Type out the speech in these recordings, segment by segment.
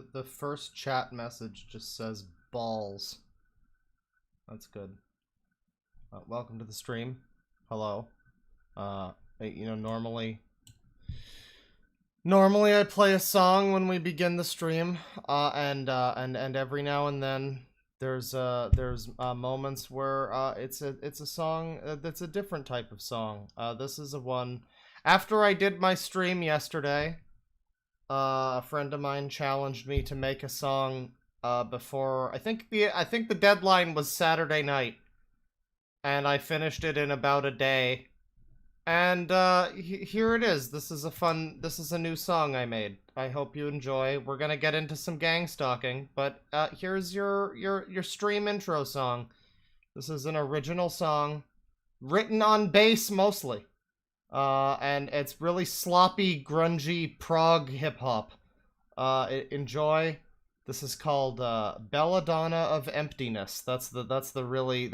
The first chat message just says balls. That's good. Welcome to the stream. Hello. You know, normally I play a song when we begin the stream, and every now and then there's moments where it's a song that's a different type of song. This is a one. After I did my stream yesterday, a friend of mine challenged me to make a song before I think the deadline was Saturday night, and I finished it in about a day. And here it is. This is a new song I made. I hope you enjoy. We're gonna get into some gang stalking, but here's your stream intro song. This is an original song, written on bass mostly. And it's really sloppy, grungy prog hip hop. Enjoy. This is called Belladonna of Emptiness. That's the really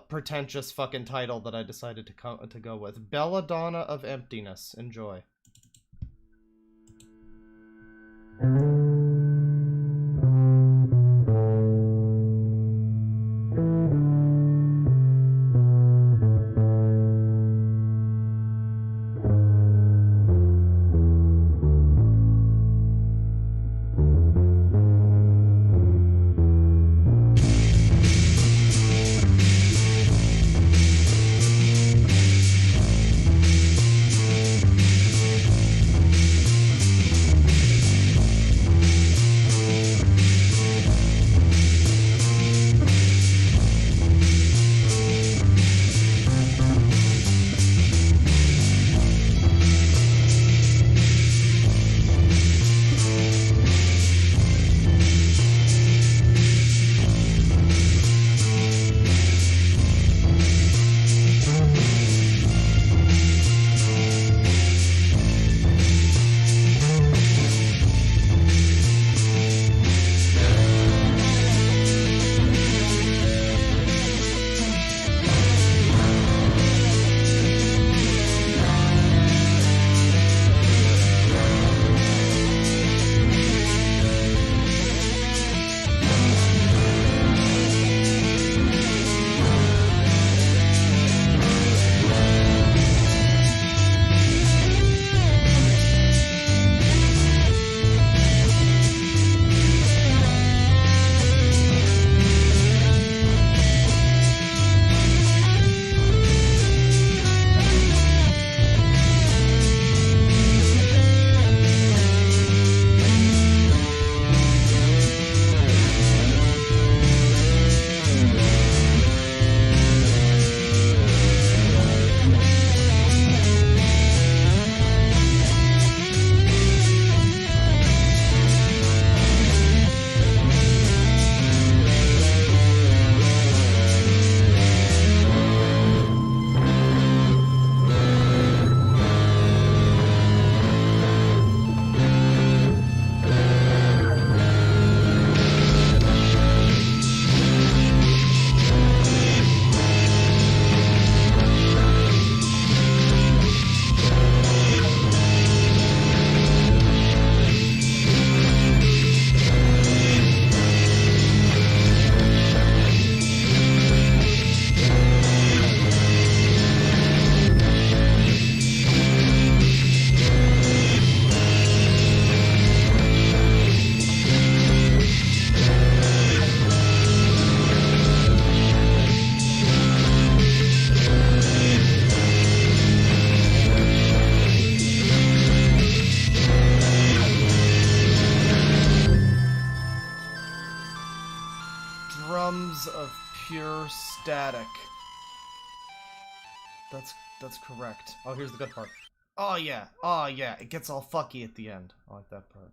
pretentious fucking title that I decided to go with. Belladonna of Emptiness. Enjoy. That's correct. Oh, here's the good part. Oh yeah, it gets all fucky at the end. I like that part.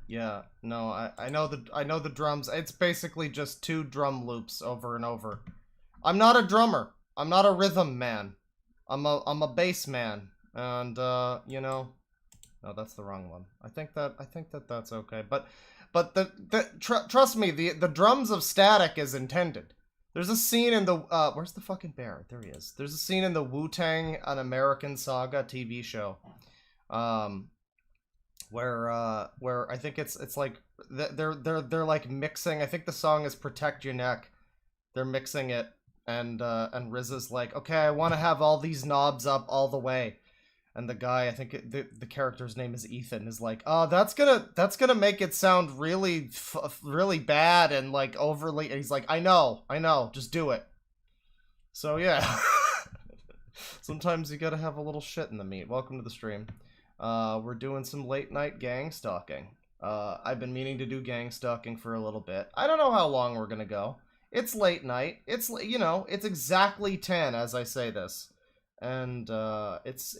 Yeah, no, I know the drums. It's basically just two drum loops over and over. I'm not a drummer. I'm not a rhythm man. I'm a bass man. And you know, no, that's the wrong one. I think that's okay. But trust me, the drums of Static is intended. There's a scene in the where's the fucking bear? There he is. There's a scene in the Wu-Tang: An American Saga TV show, where I think it's like they're like mixing. I think the song is "Protect Your Neck." They're mixing it, and RZA's like, okay, I want to have all these knobs up all the way, and the guy, I think the character's name is Ethan, is like, oh, that's gonna make it sound really bad and like overly. And he's like, I know, just do it. So yeah, sometimes you gotta have a little shit in the meat. Welcome to the stream. We're doing some late night gang stalking. I've been meaning to do gang stalking for a little bit. I don't know how long we're gonna go. It's late night. It's, you know, it's exactly 10 as I say this, and it's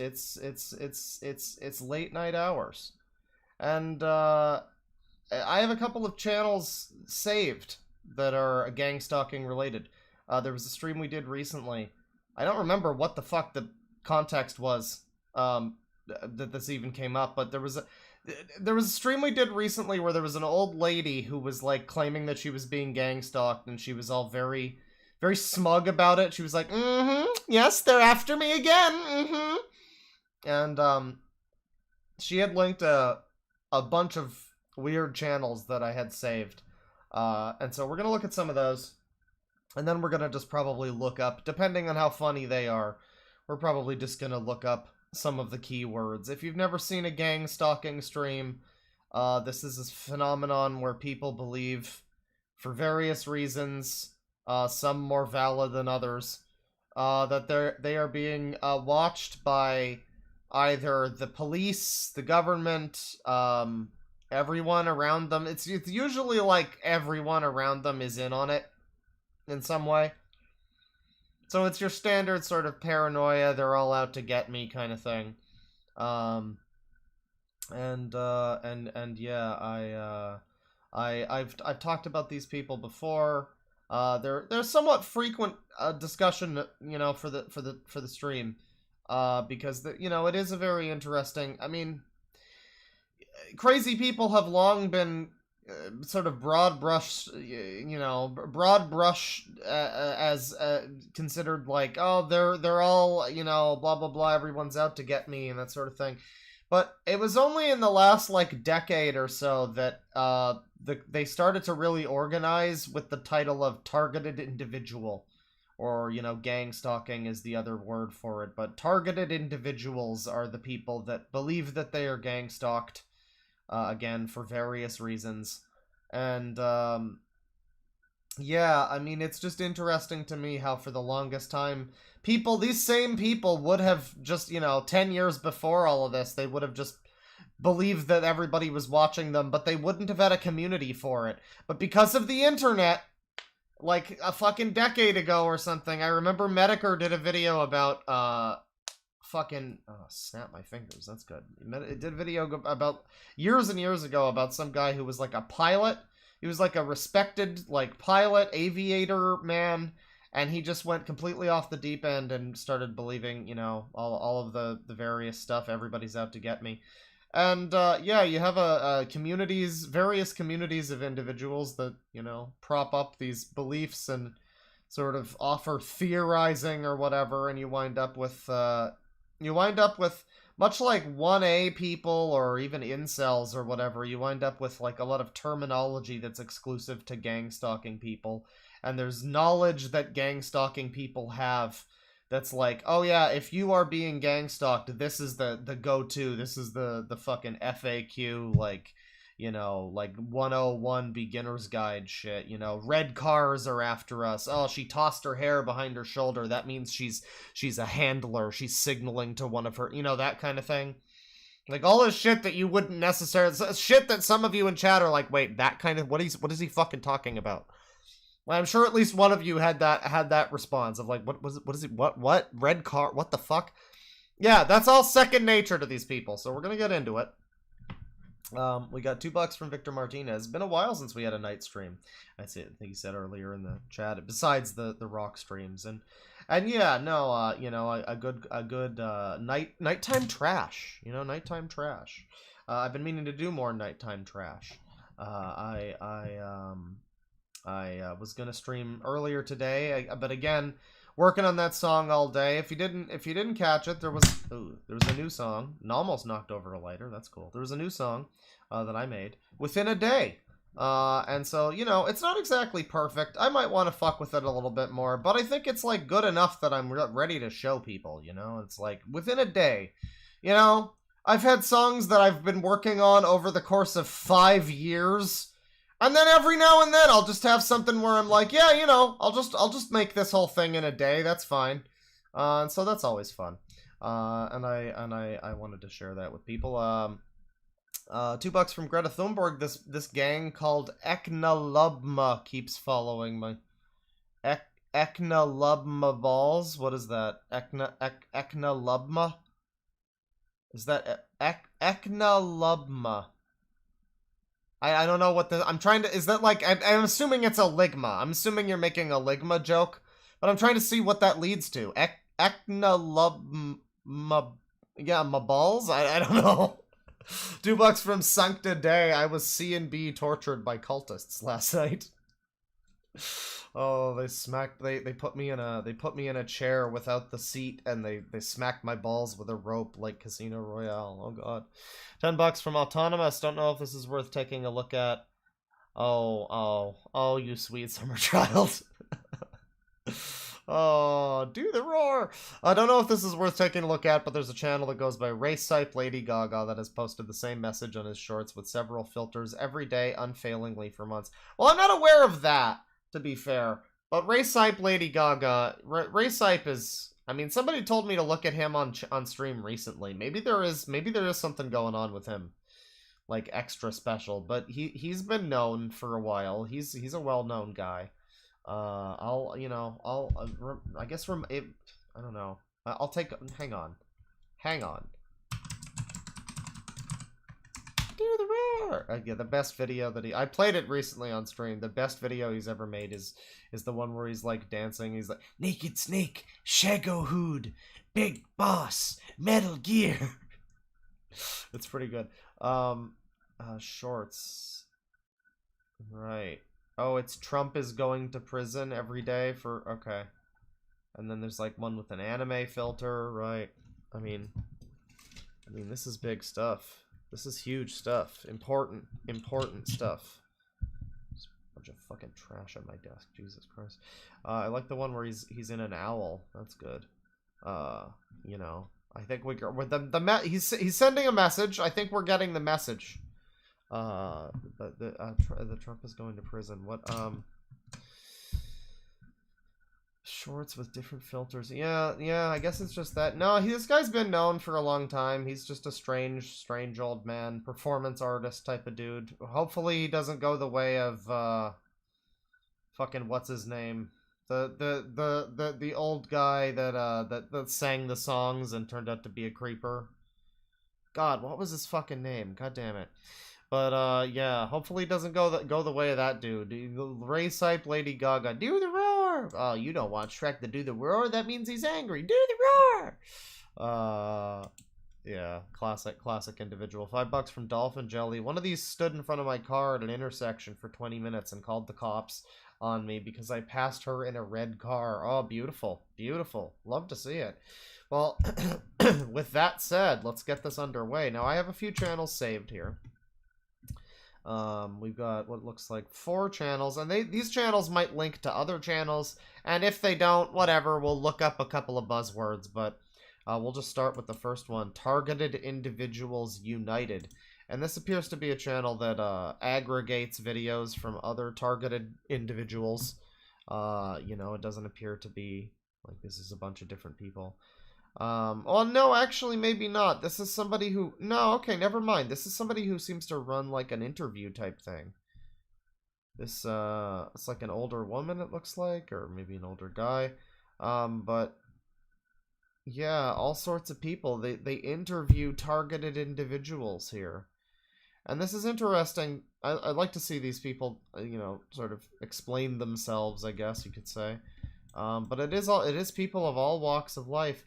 late night hours, and I have a couple of channels saved that are gang stalking related. There was a stream we did recently. I don't remember what the fuck the context was that this even came up, but there was a stream we did recently where there was an old lady who was like claiming that she was being gang stalked, and she was all very smug about it. She was like, yes, they're after me again, and she had linked a bunch of weird channels that I had saved, and so we're gonna look at some of those, and then we're gonna just probably look up, depending on how funny they are, we're probably just gonna look up some of the keywords. If you've never seen a gang stalking stream, this is a phenomenon where people believe, for various reasons, some more valid than others, that they are being watched by either the police, the government, everyone around them. It's usually like everyone around them is in on it in some way. So it's your standard sort of paranoia, they're all out to get me kind of thing. Yeah, I've talked about these people before. They're somewhat frequent discussion, you know, for the stream, because you know, it is a very interesting. I mean, crazy people have long been sort of broad brush as considered like, oh, they're all, you know, blah blah blah, everyone's out to get me and that sort of thing. But it was only in the last like decade or so that they started to really organize with the title of targeted individual, or, you know, gang stalking is the other word for it, but targeted individuals are the people that believe that they are gang stalked. Again, for various reasons. And, yeah, I mean, it's just interesting to me how for the longest time, these same people would have just, you know, 10 years before all of this, they would have just believed that everybody was watching them, but they wouldn't have had a community for it. But because of the internet, like a fucking decade ago or something, I remember Medicare did a video about, snap my fingers, that's good. It did a video about years and years ago about some guy who was like a pilot. He was like a respected like pilot, aviator man, and he just went completely off the deep end and started believing, you know, all of the various stuff, everybody's out to get me. And yeah, you have various communities of individuals that, you know, prop up these beliefs and sort of offer theorizing or whatever, and you wind up with much like 1A people or even incels or whatever, you wind up with like a lot of terminology that's exclusive to gang stalking people. And there's knowledge that gang stalking people have that's like, oh yeah, if you are being gang stalked, this is the go-to, this is the fucking FAQ, like, you know, like 101 beginner's guide shit, you know, red cars are after us. Oh, she tossed her hair behind her shoulder. That means she's a handler. She's signaling to one of her, you know, that kind of thing. Like all this shit that you wouldn't necessarily, shit that some of you in chat are like, wait, that kind of, what is he fucking talking about? Well, I'm sure at least one of you had that response of like, what red car, what the fuck? Yeah, that's all second nature to these people. So we're gonna get into it. We got $2 from Victor Martinez. It's been a while since we had a night stream. I think he said earlier in the chat. Besides the rock streams, and yeah, no, you know, a good nighttime trash. You know, nighttime trash. I've been meaning to do more nighttime trash. I was gonna stream earlier today, but again, Working on that song all day. If you didn't catch it, there was a new song. And almost knocked over a lighter. That's cool. There was a new song that I made within a day. And so, you know, it's not exactly perfect. I might want to fuck with it a little bit more, but I think it's like good enough that I'm ready to show people, you know? It's like within a day. You know, I've had songs that I've been working on over the course of 5 years. And then every now and then I'll just have something where I'm like, yeah, you know, I'll just make this whole thing in a day. That's fine. And so that's always fun. And I wanted to share that with people. $2 from Greta Thunberg. This gang called Eknalubma keeps following my Eknalubma balls. What is that? Eknalubma? Is that Eknalubma? I don't know what the... I'm trying to... Is that like... I'm assuming it's a ligma. I'm assuming you're making a ligma joke. But I'm trying to see what that leads to. Eknalubma... Yeah, my balls? I don't know. $2 from Sancta Day. I was C&B tortured by cultists last night. Oh, they put me in a chair without the seat, and they smacked my balls with a rope like Casino Royale. Oh god. $10 from Autonomous. Don't know if this is worth taking a look at. Oh, you sweet summer child. Oh, do the roar. I don't know if this is worth taking a look at, but there's a channel that goes by Racetype Lady Gaga that has posted the same message on his shorts with several filters every day, unfailingly for months. Well, I'm not aware of that, to be fair. But Racetype Lady Gaga, Racetype is... I mean, somebody told me to look at him on stream recently. Maybe there is something going on with him, like extra special. But he's been known for a while. He's a well-known guy. I don't know. I'll take... Hang on. Do the roar! Yeah, the best video that I played it recently on stream. The best video he's ever made is the one where he's like dancing. He's like, Naked Snake, Shago Hood, Big Boss, Metal Gear. It's pretty good. Shorts. Right. Oh, it's Trump is going to prison every day for... Okay. And then there's like one with an anime filter, right? I mean, this is big stuff. This is huge stuff. Important stuff. There's a bunch of fucking trash on my desk. Jesus Christ. I like the one where he's in an owl. That's good. You know, I think he's sending a message. I think we're getting the message. The Trump is going to prison. What, shorts with different filters. Yeah, I guess it's just that. No, this guy's been known for a long time. He's just a strange old man, performance artist type of dude. Hopefully he doesn't go the way of, fucking what's his name? The old guy that sang the songs and turned out to be a creeper. God, what was his fucking name? God damn it. But, yeah, hopefully it doesn't go the way of that dude. Racetype Lady Gaga, do the roar! Oh, you don't want Shrek to do the roar? That means he's angry. Do the roar! Yeah, classic individual. $5 from Dolphin Jelly. One of these stood in front of my car at an intersection for 20 minutes and called the cops on me because I passed her in a red car. Oh, beautiful. Beautiful. Love to see it. Well, with that said, let's get this underway. Now, I have a few channels saved here. We've got what looks like 4 channels, and these channels might link to other channels, and if they don't, whatever, we'll look up a couple of buzzwords, but we'll just start with the first one, Targeted Individuals United. And this appears to be a channel that aggregates videos from other targeted individuals. You know, it doesn't appear to be like this is a bunch of different people. Well, no, actually, maybe not. This is somebody who... No, okay, never mind. This is somebody who seems to run, like, an interview type thing. This, it's like an older woman, it looks like, or maybe an older guy. But, yeah, all sorts of people. They interview targeted individuals here. And this is interesting. I'd like to see these people, you know, sort of explain themselves, I guess you could say. But it is people of all walks of life.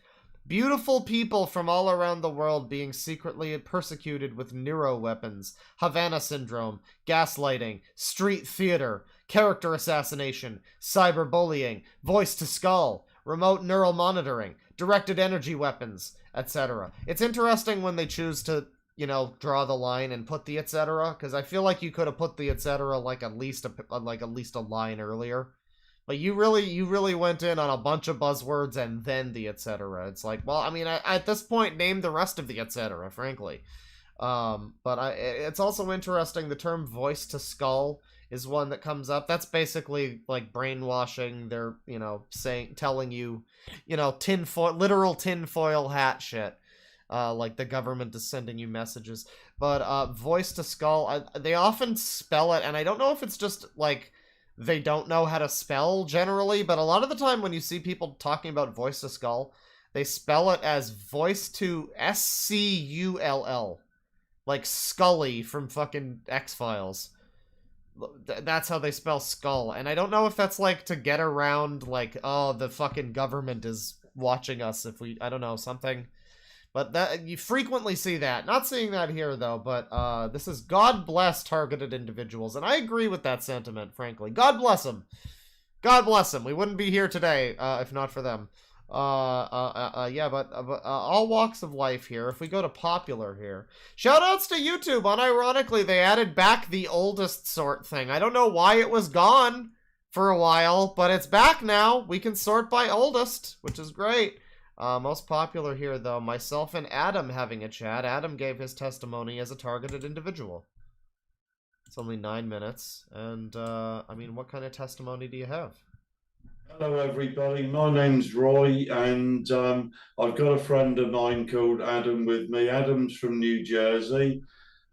Beautiful people from all around the world being secretly persecuted with neuroweapons, Havana syndrome, gaslighting, street theater, character assassination, cyberbullying, voice to skull, remote neural monitoring, directed energy weapons, etc. It's interesting when they choose to, you know, draw the line and put the etc. Because I feel like you could have put the etc. like at least a line earlier. But you really went in on a bunch of buzzwords and then the etc. It's like, well, I mean, at this point, name the rest of the etc. Frankly, it's also interesting. The term "voice to skull" is one that comes up. That's basically like brainwashing. They're, you know, telling you, you know, literal tinfoil hat shit. Like the government is sending you messages. But voice to skull, they often spell it, and I don't know if it's just like they don't know how to spell generally, but a lot of the time when you see people talking about voice to skull, they spell it as voice to SCULL. Like Scully from fucking X-Files. That's how they spell skull. And I don't know if that's like to get around like, oh, the fucking government is watching us if we, I don't know, something. But that you frequently see that. Not seeing that here, though, but this is God bless targeted individuals. And I agree with that sentiment, frankly. God bless them. God bless them. We wouldn't be here today if not for them. Yeah, but all walks of life here. If we go to popular here. Shoutouts to YouTube. Unironically, they added back the oldest sort thing. I don't know why it was gone for a while, but it's back now. We can sort by oldest, which is great. Most popular here, though, myself and Adam having a chat. Adam gave his testimony as a targeted individual. It's only 9 minutes, and, I mean, what kind of testimony do you have? Hello, everybody. My name's Roy, and I've got a friend of mine called Adam with me. Adam's from New Jersey,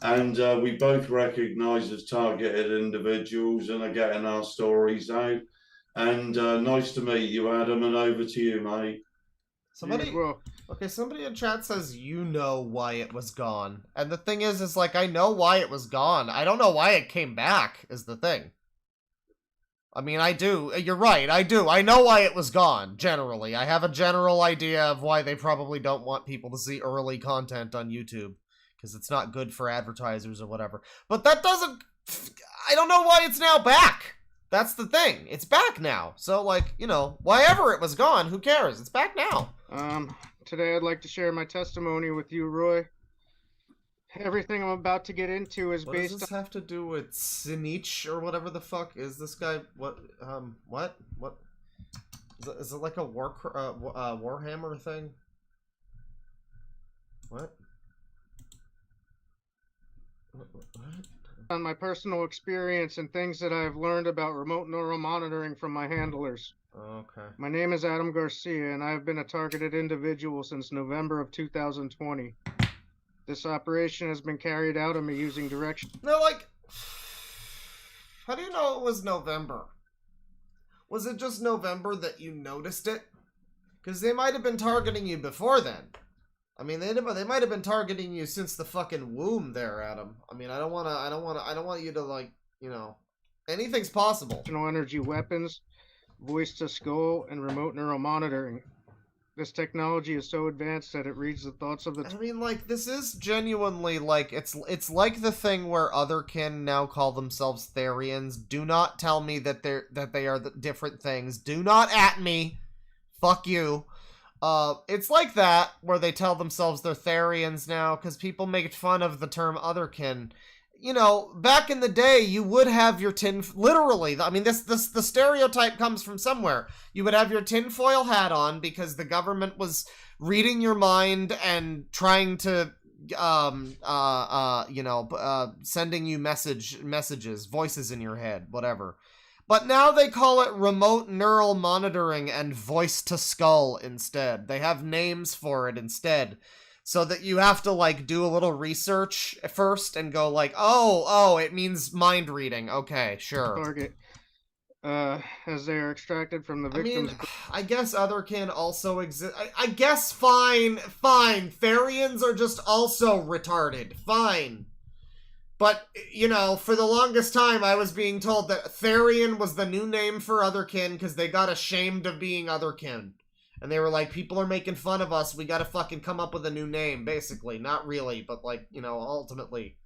and we both recognise as targeted individuals and are getting our stories out. And nice to meet you, Adam, and over to you, mate. Somebody, okay, somebody in chat says you know why it was gone. And the thing is like, I know why it was gone. I don't know why it came back, is the thing. I mean, I do. You're right, I do. I know why it was gone, generally. I have a general idea of why they probably don't want people to see early content on YouTube. Because it's not good for advertisers or whatever. But that doesn't... I don't know why it's now back. That's the thing. It's back now. So, like, you know, why ever it was gone, who cares? It's back now. Today I'd like to share my testimony with you, Roy. Everything I'm about to get into is what based on... What does this have to do with Sinich or whatever the fuck? Is this guy... What? What? Is it like a Warhammer thing? What? What? On my personal experience and things that I've learned about remote neural monitoring from my handlers. Okay. My name is Adam Garcia, and I have been a targeted individual since November of 2020. This operation has been carried out on me using direction. No, like, how do you know it was November? Was it just November that you noticed it? Because they might have been targeting you before then. I mean, they might have been targeting you since the fucking womb there, Adam. I mean, I don't want you to, like, you know, anything's possible. Energy weapons, voice to skull, and remote neural monitoring. This technology is so advanced that it reads the thoughts of the... I mean, like, this is genuinely, like, it's like the thing where otherkin now call themselves Therians. Do not tell me that they are the different things. Do not at me. Fuck you. It's like that, where they tell themselves they're Therians now, because people make fun of the term otherkin. You know, back in the day, you would have your literally, I mean, the stereotype comes from somewhere. You would have your tinfoil hat on because the government was reading your mind and trying to, sending you messages, voices in your head, whatever. But now they call it remote neural monitoring and voice to skull instead. They have names for it instead. So that you have to, like, do a little research first and go, like, oh, it means mind reading. Okay, sure. Target, as they are extracted from the victims. I mean, I guess otherkin also exist. I guess fine. Therians are just also retarded. Fine. But, you know, for the longest time, I was being told that Therian was the new name for otherkin because they got ashamed of being otherkin. And they were like, people are making fun of us, we gotta fucking come up with a new name, basically. Not really, but, like, you know, ultimately.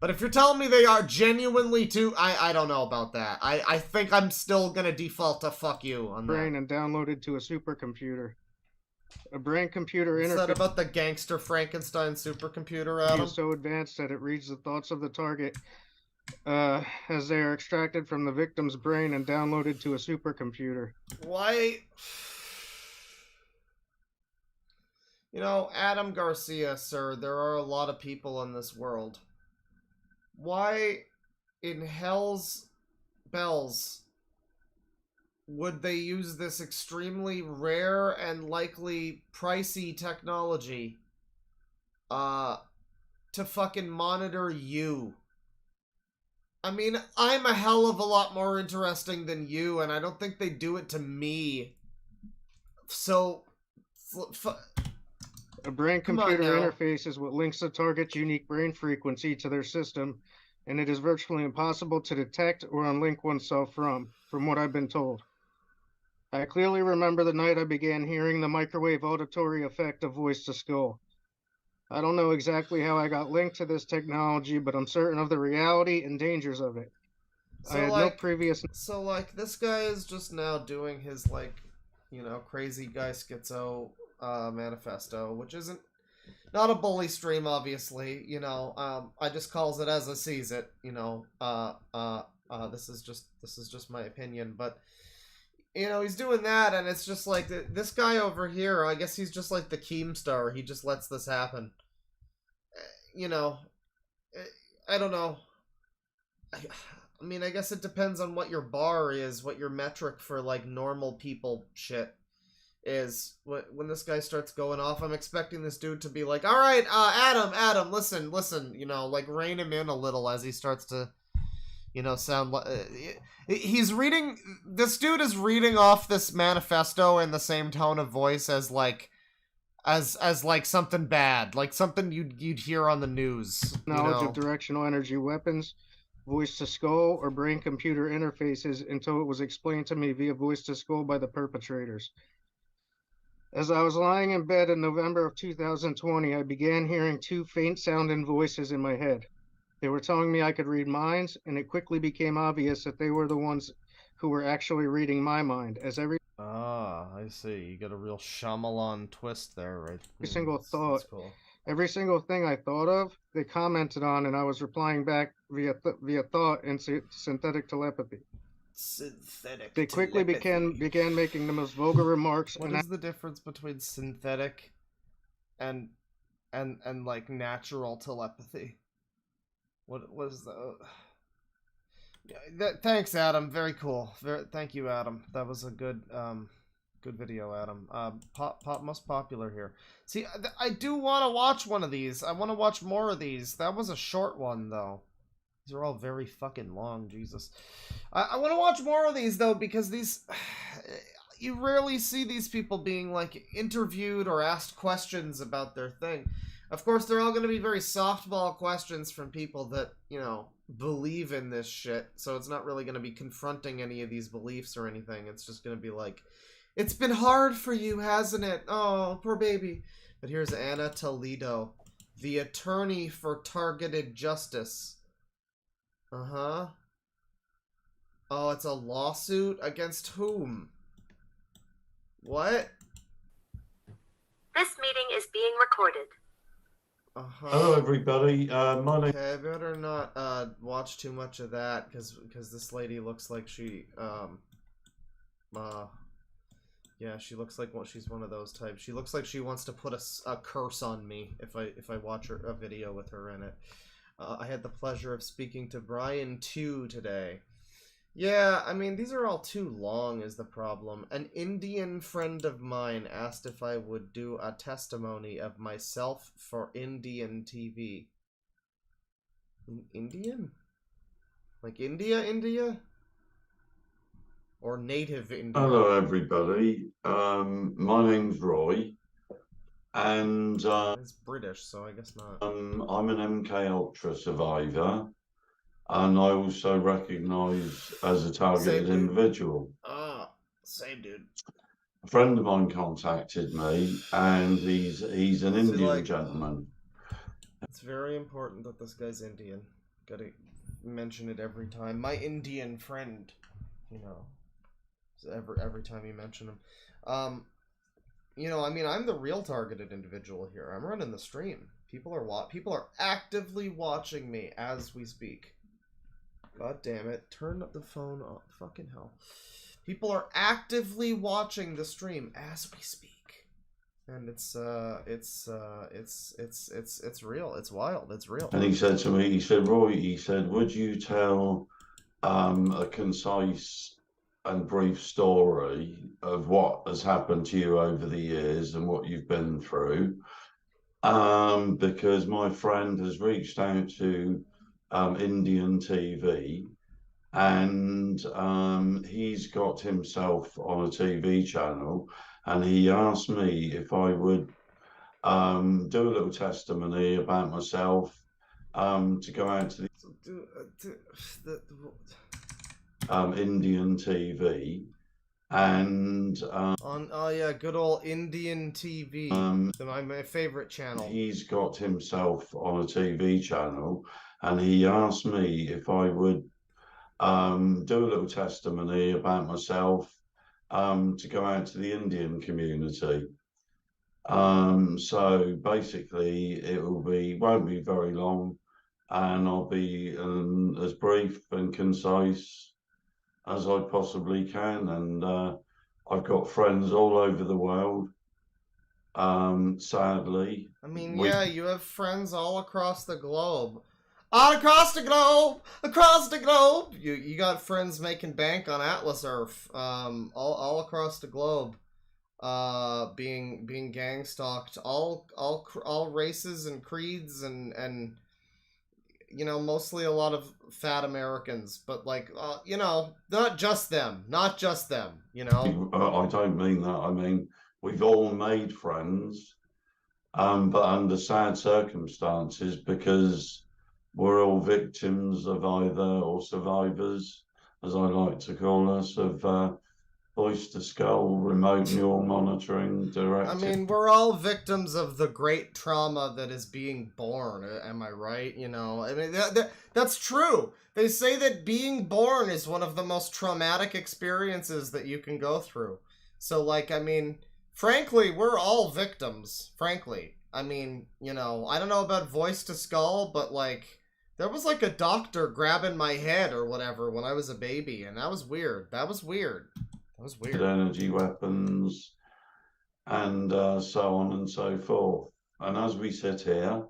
But if you're telling me they are genuinely too, I don't know about that. I think I'm still gonna default to fuck you on that. brain and downloaded to a supercomputer. A brain-computer What's that interface about the gangster Frankenstein supercomputer, Adam? is so advanced that it reads the thoughts of the target as they are extracted from the victim's brain and downloaded to a supercomputer. Why? You know, Adam Garcia, sir, there are a lot of people in this world. Why in hell's bells would they use this extremely rare and likely pricey technology to fucking monitor you? I mean, I'm a hell of a lot more interesting than you, and I don't think they do it to me. So, a brain-computer interface is what links the target's unique brain frequency to their system, and it is virtually impossible to detect or unlink oneself from what I've been told. I clearly remember the night I began hearing the microwave auditory effect of voice to skull. I don't know exactly how I got linked to this technology, but I'm certain of the reality and dangers of it. So, I had no previous... So, like, this guy is just now doing his, like, you know, crazy guy schizo manifesto, which isn't... Not a bully stream, obviously, you know, I just calls it as I sees it, you know, this is just my opinion, but... You know, he's doing that, and it's just like, this guy over here, I guess he's just like the Keemstar. He just lets this happen. You know, I don't know. I mean, I guess it depends on what your bar is, what your metric for, like, normal people shit is. When this guy starts going off, I'm expecting this dude to be like, alright, Adam, listen, you know, like, rein him in a little as he starts to... You know, sound like he's reading. This dude is reading off this manifesto in the same tone of voice as like, as like something bad, like something you'd hear on the news. Knowledge of directional energy weapons, voice to skull, or brain computer interfaces until it was explained to me via voice to skull by the perpetrators. As I was lying in bed in November of 2020, I began hearing two faint sounding voices in my head. They were telling me I could read minds, and it quickly became obvious that they were the ones who were actually reading my mind, as every... Ah, I see. You got a real Shyamalan twist there, right? Every single thought, that's cool. Every single thing I thought of, they commented on, and I was replying back via thought and synthetic telepathy. Synthetic They quickly began making the most vulgar remarks. What is the difference between synthetic and like natural telepathy? What was the... Thanks, Adam. Very cool. Thank you, Adam. That was a good good video, Adam. Most popular here. See, I do want to watch one of these. I want to watch more of these. That was a short one, though. These are all very fucking long, Jesus. I want to watch more of these, though, because these... You rarely see these people being, like, interviewed or asked questions about their thing. Of course, they're all going to be very softball questions from people that, you know, believe in this shit. So it's not really going to be confronting any of these beliefs or anything. It's just going to be like, it's been hard for you, hasn't it? Oh, poor baby. But here's Anna Toledo, the attorney for targeted justice. Uh-huh. Oh, it's a lawsuit against whom? What? This meeting is being recorded. Hello, everybody. My name... Okay, I better not watch too much of that because this lady looks like she yeah, she looks like she's one of those types. She looks like she wants to put a curse on me if I watch a video with her in it. I had the pleasure of speaking to Brian 2 today. Yeah, I mean, these are all too long is the problem. An Indian friend of mine asked if I would do a testimony of myself for Indian TV. Indian? Like India? Or native India? Hello, everybody. My name's Roy, and it's British, so I guess not. I'm an MK Ultra survivor. And I also recognise as a targeted individual. Ah, same dude. A friend of mine contacted me, and he's an Indian gentleman. It's very important that this guy's Indian. Gotta mention it every time. My Indian friend, you know, every time you mention him. You know, I mean, I'm the real targeted individual here. I'm running the stream. People are actively watching me as we speak. God damn it! Turn the phone off. Fucking hell! People are actively watching the stream as we speak, and it's real. It's wild. It's real. And he said to me, he said, Roy, he said, would you tell a concise and brief story of what has happened to you over the years and what you've been through? Because my friend has reached out to Indian TV, and he's got himself on a TV channel, and he asked me if I would do a little testimony about myself, to go out to the Indian TV, and on good old Indian TV, my favorite channel. He's got himself on a TV channel, and he asked me if I would do a little testimony about myself, to go out to the Indian community. So basically it won't be very long, and I'll be as brief and concise as I possibly can. And I've got friends all over the world, sadly. I mean, yeah, you have friends all across the globe. All across the globe! Across the globe! You got friends making bank on Atlas Earth, all across the globe. Being gang stalked, all races and creeds, and you know, mostly a lot of fat Americans, but like, you know, not just them, you know. I don't mean that. I mean, we've all made friends, but under sad circumstances, because we're all victims of either, or survivors, as I like to call us, of voice to skull, remote neural monitoring, directed. I mean, we're all victims of the great trauma that is being born. Am I right? You know, I mean, that's true. They say that being born is one of the most traumatic experiences that you can go through. So, like, I mean, frankly, we're all victims. Frankly, I mean, you know, I don't know about voice to skull, but like, there was like a doctor grabbing my head or whatever when I was a baby, and that was weird. That was weird. Energy weapons, and so on and so forth. And as we sit here,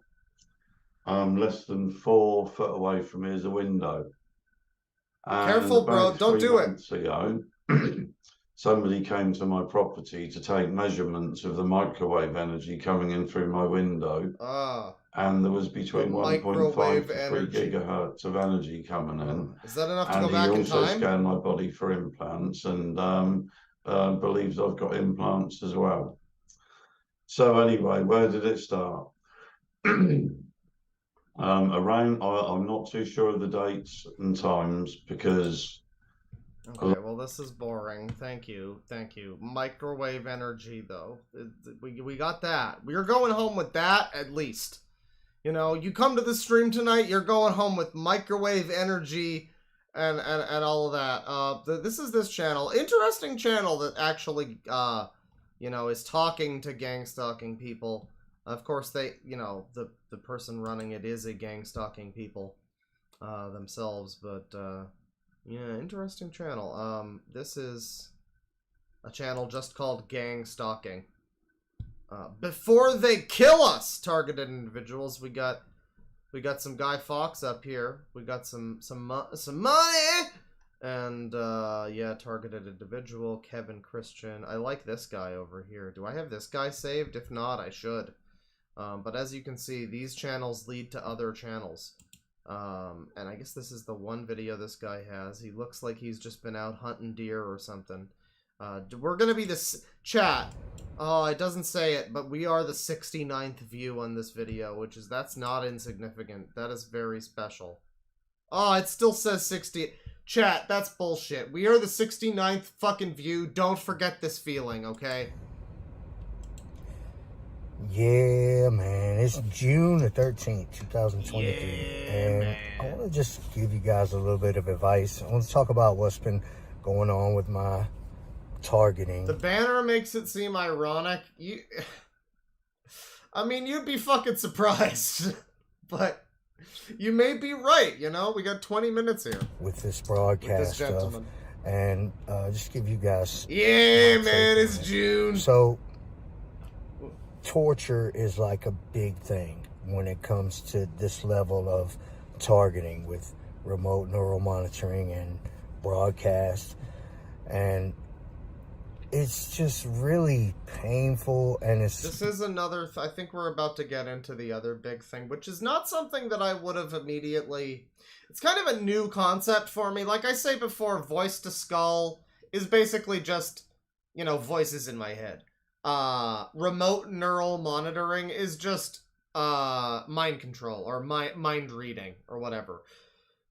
less than 4 foot away from me is a window. And careful, bro! Don't do it. Ago, somebody came to my property to take measurements of the microwave energy coming in through my window. And there was between 1.5 to 3 gigahertz of energy coming in. Is that enough to go back in time? And he also scanned my body for implants, and believes I've got implants as well. So anyway, where did it start? Around, I'm not too sure of the dates and times, because... Okay, well, this is boring. Thank you. Microwave energy, though. We got that. We're going home with that, at least. You know, you come to the stream tonight, you're going home with microwave energy and all of that. This is this channel. Interesting channel that actually, you know, is talking to gang stalking people. Of course, they, you know, the person running it is a gang stalking people themselves, but, yeah, interesting channel. This is a channel just called Gang Stalking. Before they kill us, targeted individuals. We got some Guy Fawkes up here. We got some money, and yeah, targeted individual Kevin Christian. I like this guy over here. Do I have this guy saved? If not, I should. But as you can see, these channels lead to other channels. And I guess this is the one video this guy has. He looks like he's just been out hunting deer or something. We're gonna be this chat. Oh, it doesn't say it, but we are the 69th view on this video, that's not insignificant. That is very special. Oh, it still says 60. Chat, that's bullshit. We are the 69th fucking view. Don't forget this feeling, okay? Yeah, man. It's June the 13th, 2023. Yeah, and man. I want to just give you guys a little bit of advice. I want to talk about what's been going on with my targeting. The banner makes it seem ironic. I mean, you'd be fucking surprised. But you may be right, you know? We got 20 minutes here. With this broadcast With this stuff. gentleman. And just give you guys... Yeah, man, it's June. So, torture is like a big thing when it comes to this level of targeting with remote neural monitoring and broadcast. And it's just really painful, and This is another... I think we're about to get into the other big thing, which is not something that I would have immediately... It's kind of a new concept for me. Like I say before, voice to skull is basically just, you know, voices in my head. Remote neural monitoring is just mind control or mind reading or whatever.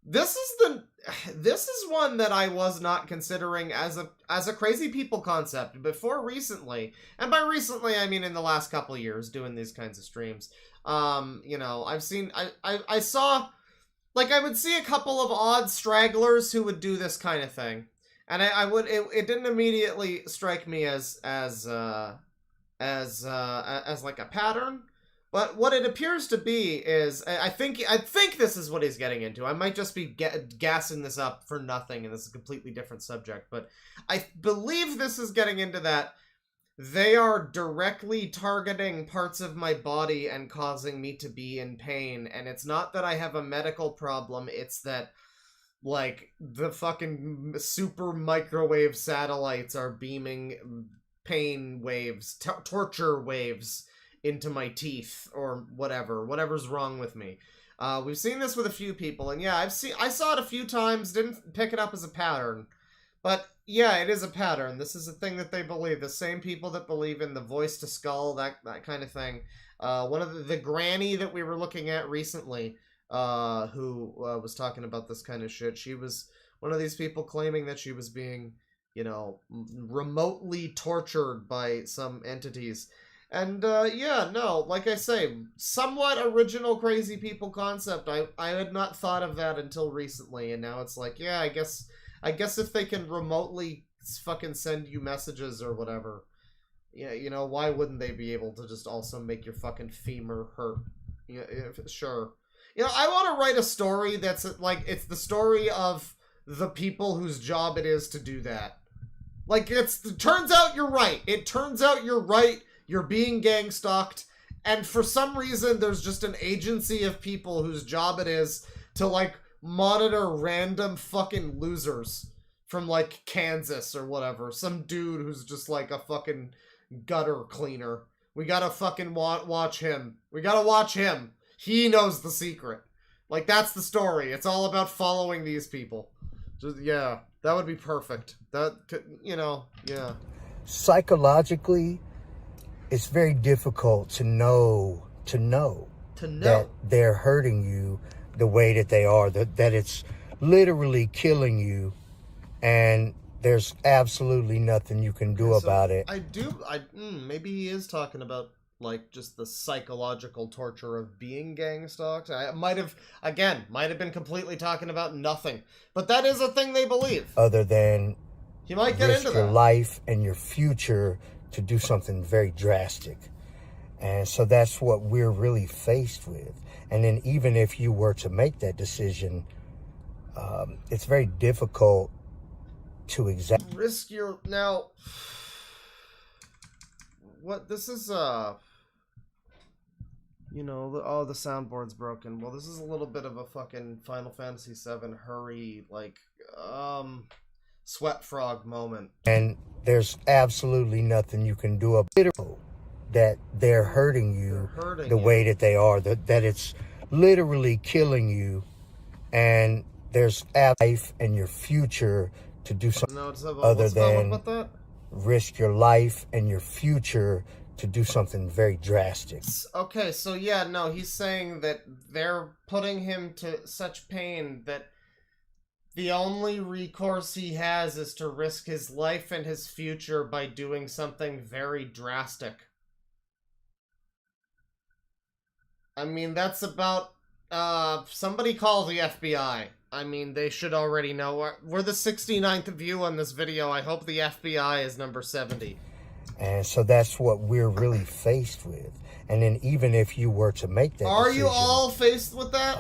This is one that I was not considering as a crazy people concept before recently. And by recently I mean in the last couple years doing these kinds of streams. You know, I saw, like, I would see a couple of odd stragglers who would do this kind of thing. And it didn't immediately strike me as like a pattern. But what it appears to be is, I think this is what he's getting into. I might just be gassing this up for nothing, and this is a completely different subject. But I believe this is getting into that they are directly targeting parts of my body and causing me to be in pain. And it's not that I have a medical problem, it's that, like, the fucking super microwave satellites are beaming pain waves, torture waves into my teeth or whatever's wrong with me. We've seen this with a few people, and yeah, I saw it a few times, didn't pick it up as a pattern, but yeah, it is a pattern. This is a thing that they believe. The same people that believe in the voice to skull, that kind of thing. One of the granny that we were looking at recently, who was talking about this kind of shit, she was one of these people claiming that she was being, you know, remotely tortured by some entities. And, yeah, no, like I say, somewhat original crazy people concept. I had not thought of that until recently, and now it's like, yeah, I guess if they can remotely fucking send you messages or whatever, yeah, you know, why wouldn't they be able to just also make your fucking femur hurt? Yeah, sure. You know, I want to write a story that's, like, it's the story of the people whose job it is to do that. Like, it turns out you're right. It turns out you're right. You're being gang-stalked, and for some reason, there's just an agency of people whose job it is to, like, monitor random fucking losers from, like, Kansas or whatever. Some dude who's just, like, a fucking gutter cleaner. We gotta fucking watch him. We gotta watch him. He knows the secret. Like, that's the story. It's all about following these people. Just, yeah, that would be perfect. That could, you know, yeah. Psychologically, it's very difficult to know that they're hurting you the way that they are, that it's literally killing you, and there's absolutely nothing you can do about it. Maybe he is talking about, like, just the psychological torture of being gang stalked. I might have been completely talking about nothing, but that is a thing they believe. Other than he might get into your that. life and your future to do something very drastic. And so that's what we're really faced with. And then even if you were to make that decision, it's very difficult to risk your... Now, what this is, you know, the soundboard's broken. Well, this is a little bit of a fucking Final Fantasy VII hurry, like, sweat frog moment. And there's absolutely nothing you can do about it. That they're hurting you the way that they are, that it's literally killing you, and there's life and your future to do something other than risk your life and your future to do something very drastic. Okay, so yeah, no, he's saying that they're putting him to such pain that the only recourse he has is to risk his life and his future by doing something very drastic. I mean, that's about, somebody call the FBI. I mean, they should already know. We're the 69th view on this video. I hope the FBI is number 70. And so that's what we're really faced with. And then even if you were to make that Are decision, you all faced with that?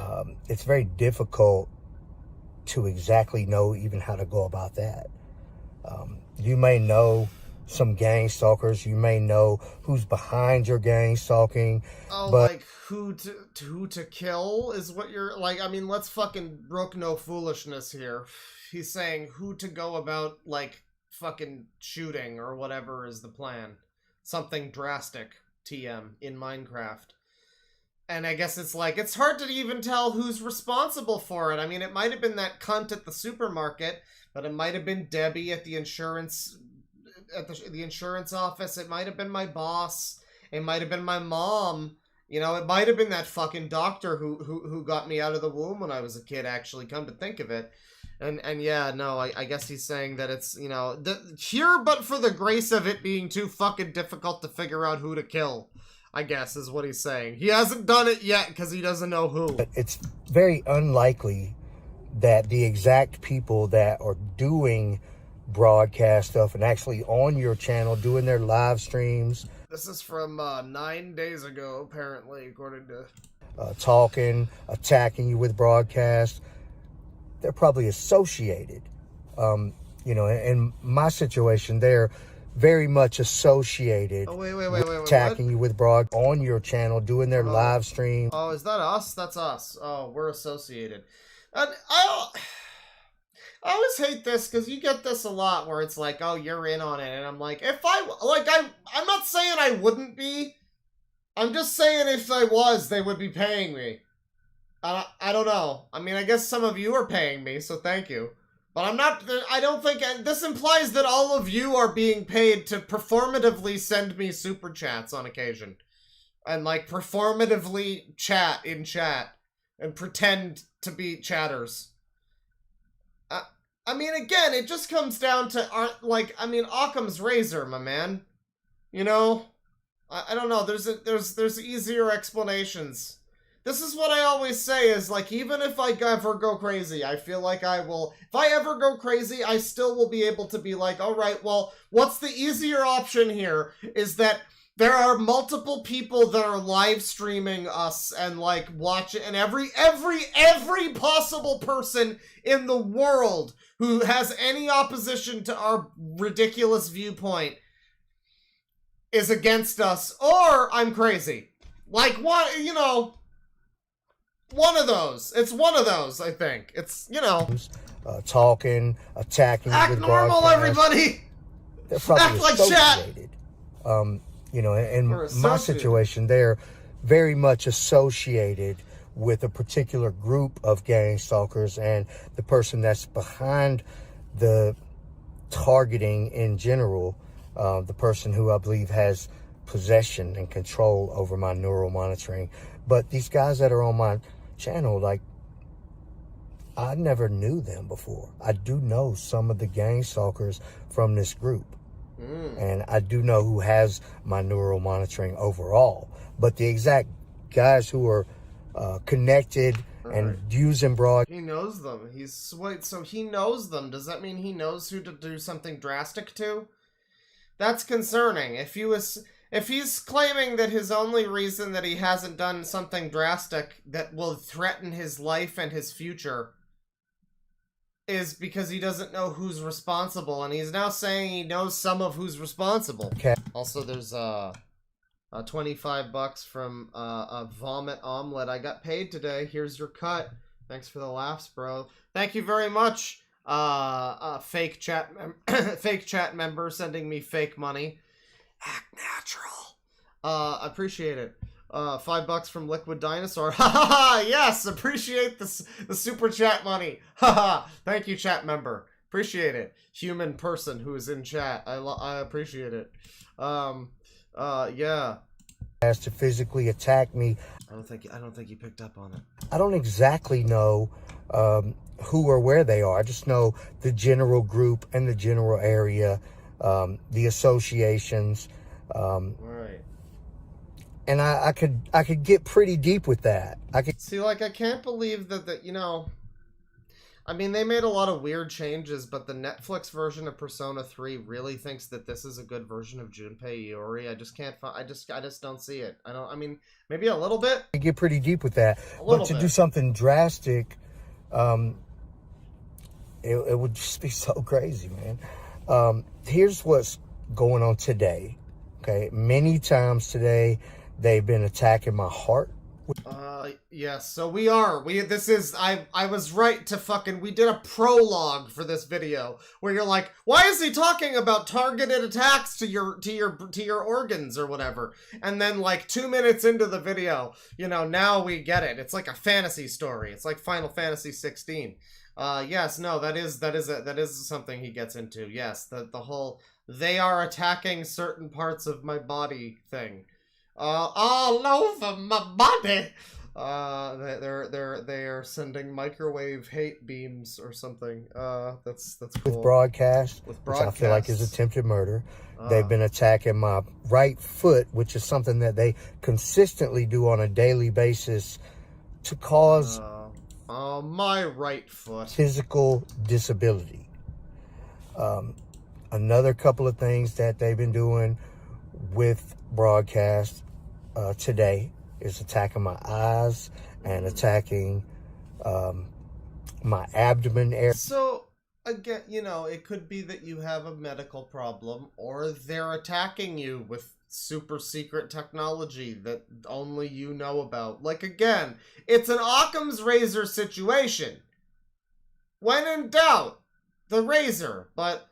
it's very difficult to exactly know even how to go about that. You may know some gang stalkers. You may know who's behind your gang stalking. Oh, but like who to kill is what you're like. I mean, let's fucking brook no foolishness here. He's saying who to go about like fucking shooting or whatever is the plan. Something drastic, TM, in Minecraft. And I guess it's like, it's hard to even tell who's responsible for it. I mean, it might have been that cunt at the supermarket, but it might have been Debbie at the insurance office. It might have been my boss. It might have been my mom. You know, it might have been that fucking doctor who got me out of the womb when I was a kid, actually, come to think of it. And yeah, no, I guess he's saying that it's, you know, here but for the grace of it being too fucking difficult to figure out who to kill, I guess, is what he's saying. He hasn't done it yet because he doesn't know who. But it's very unlikely that the exact people that are doing broadcast stuff and actually on your channel doing their live streams. This is from 9 days ago, apparently, according to... talking, attacking you with broadcast. They're probably associated. You know, in my situation, they're very much associated. Oh, wait, attacking what? you with on your channel, doing their live stream. Oh, is that us? That's us. Oh, we're associated. And I always hate this because you get this a lot where it's like, oh, you're in on it. And I'm like, I'm not saying I wouldn't be. I'm just saying if I was, they would be paying me. I don't know. I mean, I guess some of you are paying me, so thank you. But I'm not, I don't think, this implies that all of you are being paid to performatively send me super chats on occasion. And, like, performatively chat in chat. And pretend to be chatters. I mean, again, it just comes down to, like, I mean, Occam's razor, my man. You know? I don't know, there's easier explanations. This is what I always say is, like, even if I ever go crazy, I feel like I will... If I ever go crazy, I still will be able to be like, alright, well, what's the easier option here is that there are multiple people that are live streaming us and, like, watch it, and every possible person in the world who has any opposition to our ridiculous viewpoint is against us, or I'm crazy. Like, what, you know... One of those. It's one of those, I think. It's, you know... talking, attacking... Act normal, everybody! They're probably act like chat! You know, in my situation, they're very much associated with a particular group of gang stalkers, and the person that's behind the targeting in general, the person who I believe has possession and control over my neural monitoring. But these guys that are on my channel, like, I never knew them before. I do know some of the gang stalkers from this group. And I do know who has my neural monitoring overall. But the exact guys who are connected and using broad... He knows them. Wait, so he knows them. Does that mean he knows who to do something drastic to? That's concerning. If he's claiming that his only reason that he hasn't done something drastic that will threaten his life and his future is because he doesn't know who's responsible, and he's now saying he knows some of who's responsible. Okay. Also, there's 25 bucks from a Vomit Omelet. I got paid today. Here's your cut. Thanks for the laughs, bro. Thank you very much, fake chat member sending me fake money. Act natural. I appreciate it. $5 from Liquid Dinosaur. Ha ha ha! Yes, appreciate the super chat money. Ha ha! Thank you, chat member. Appreciate it. Human person who is in chat. I appreciate it. Yeah. Has to physically attack me. I don't think you picked up on it. I don't exactly know who or where they are. I just know the general group and the general area, the associations. Right. and I could get pretty deep with that. I could see, like, I can't believe that you know, I mean, they made a lot of weird changes, but the Netflix version of Persona 3 really thinks that this is a good version of Junpei Iori. I just can't find, I just don't see it. I mean, maybe a little bit. get pretty deep with that. But to do something drastic, it would just be so crazy, man. Here's what's going on today. Okay, many times today, they've been attacking my heart. Yes, so I was right to fucking, we did a prologue for this video where you're like, why is he talking about targeted attacks to your organs or whatever? And then like 2 minutes into the video, you know, now we get it. It's like a fantasy story. It's like Final Fantasy 16. Yes, no, that is something he gets into. Yes, the whole, they are attacking certain parts of my body thing. All over my body. They are sending microwave hate beams or something. That's cool. With broadcast, which I feel like is attempted murder. They've been attacking my right foot, which is something that they consistently do on a daily basis to cause my right foot physical disability. Another couple of things that they've been doing with broadcast today is attacking my eyes and attacking my abdomen area. So again, you know, it could be that you have a medical problem, or they're attacking you with super secret technology that only you know about. Like, again, it's an Occam's razor situation. When in doubt, the razor. But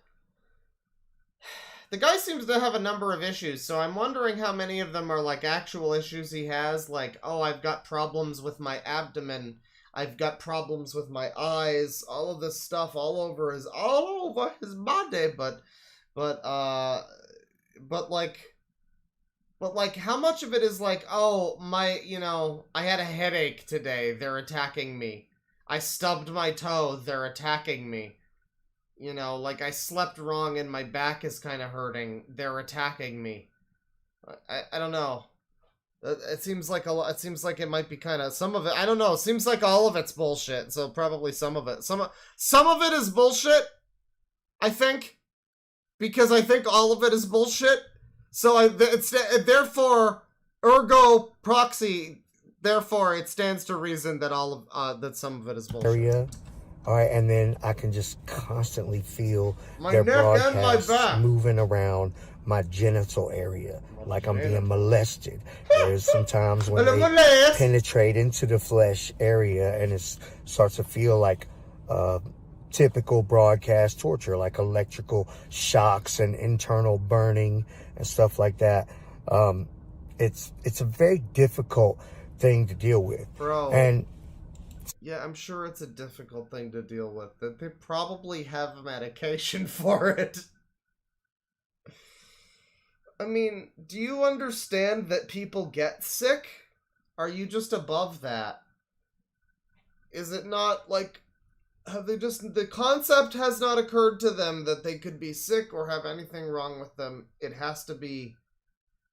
the guy seems to have a number of issues, so I'm wondering how many of them are, like, actual issues he has. Like, oh, I've got problems with my abdomen. I've got problems with my eyes. All of this stuff all over his body. But, like, how much of it is like, oh, you know, I had a headache today. They're attacking me. I stubbed my toe. They're attacking me. You know, like, I slept wrong and my back is kind of hurting. They're attacking me. I don't know. It seems like a lot. It seems like it might be kind of, some of it, I don't know. It seems like all of it's bullshit. So probably some of it. Some of it is bullshit, I think. Because I think all of it is bullshit. So therefore, ergo proxy, therefore it stands to reason that all of, that some of it is bullshit. All right, and then I can just constantly feel my their neck and my broadcasts back moving around my genital area, like I'm being molested. There's sometimes when they penetrate into the flesh area, and it starts to feel like typical broadcast torture, like electrical shocks and internal burning and stuff like that. It's a very difficult thing to deal with, bro. And yeah, I'm sure it's a difficult thing to deal with. That they probably have a medication for it. I mean, do you understand that people get sick? Are you just above that? Is it not like, have they just, the concept has not occurred to them that they could be sick or have anything wrong with them? It has to be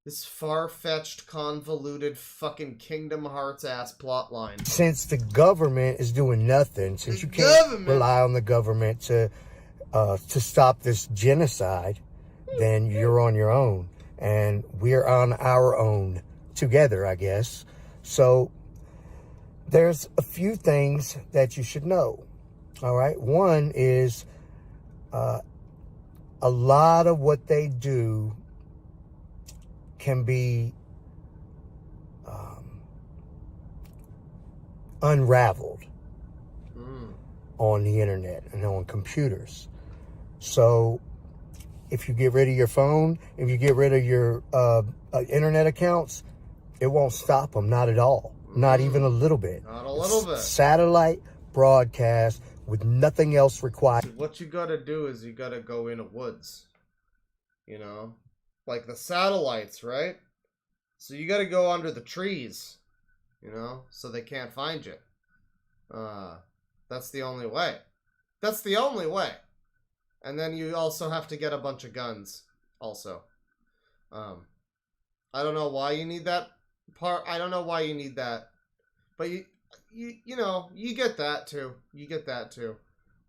this far-fetched, convoluted, fucking Kingdom Hearts ass plotline. Since the government is doing nothing, since you can't rely on the government to stop this genocide, then you're on your own, and we're on our own together, I guess. So there's a few things that you should know. All right, one is a lot of what they do can be unraveled on the internet and on computers. So if you get rid of your phone, if you get rid of your internet accounts, it won't stop them, not at all. Not even a little bit. Not a little bit. Satellite broadcast with nothing else required. What you gotta do is you gotta go in the woods. You know? Like the satellites, right? So you gotta go under the trees, you know, so they can't find you. That's the only way. That's the only way. And then you also have to get a bunch of guns, also. I don't know why you need that part. I don't know why you need that, but you know, you get that too. You get that too.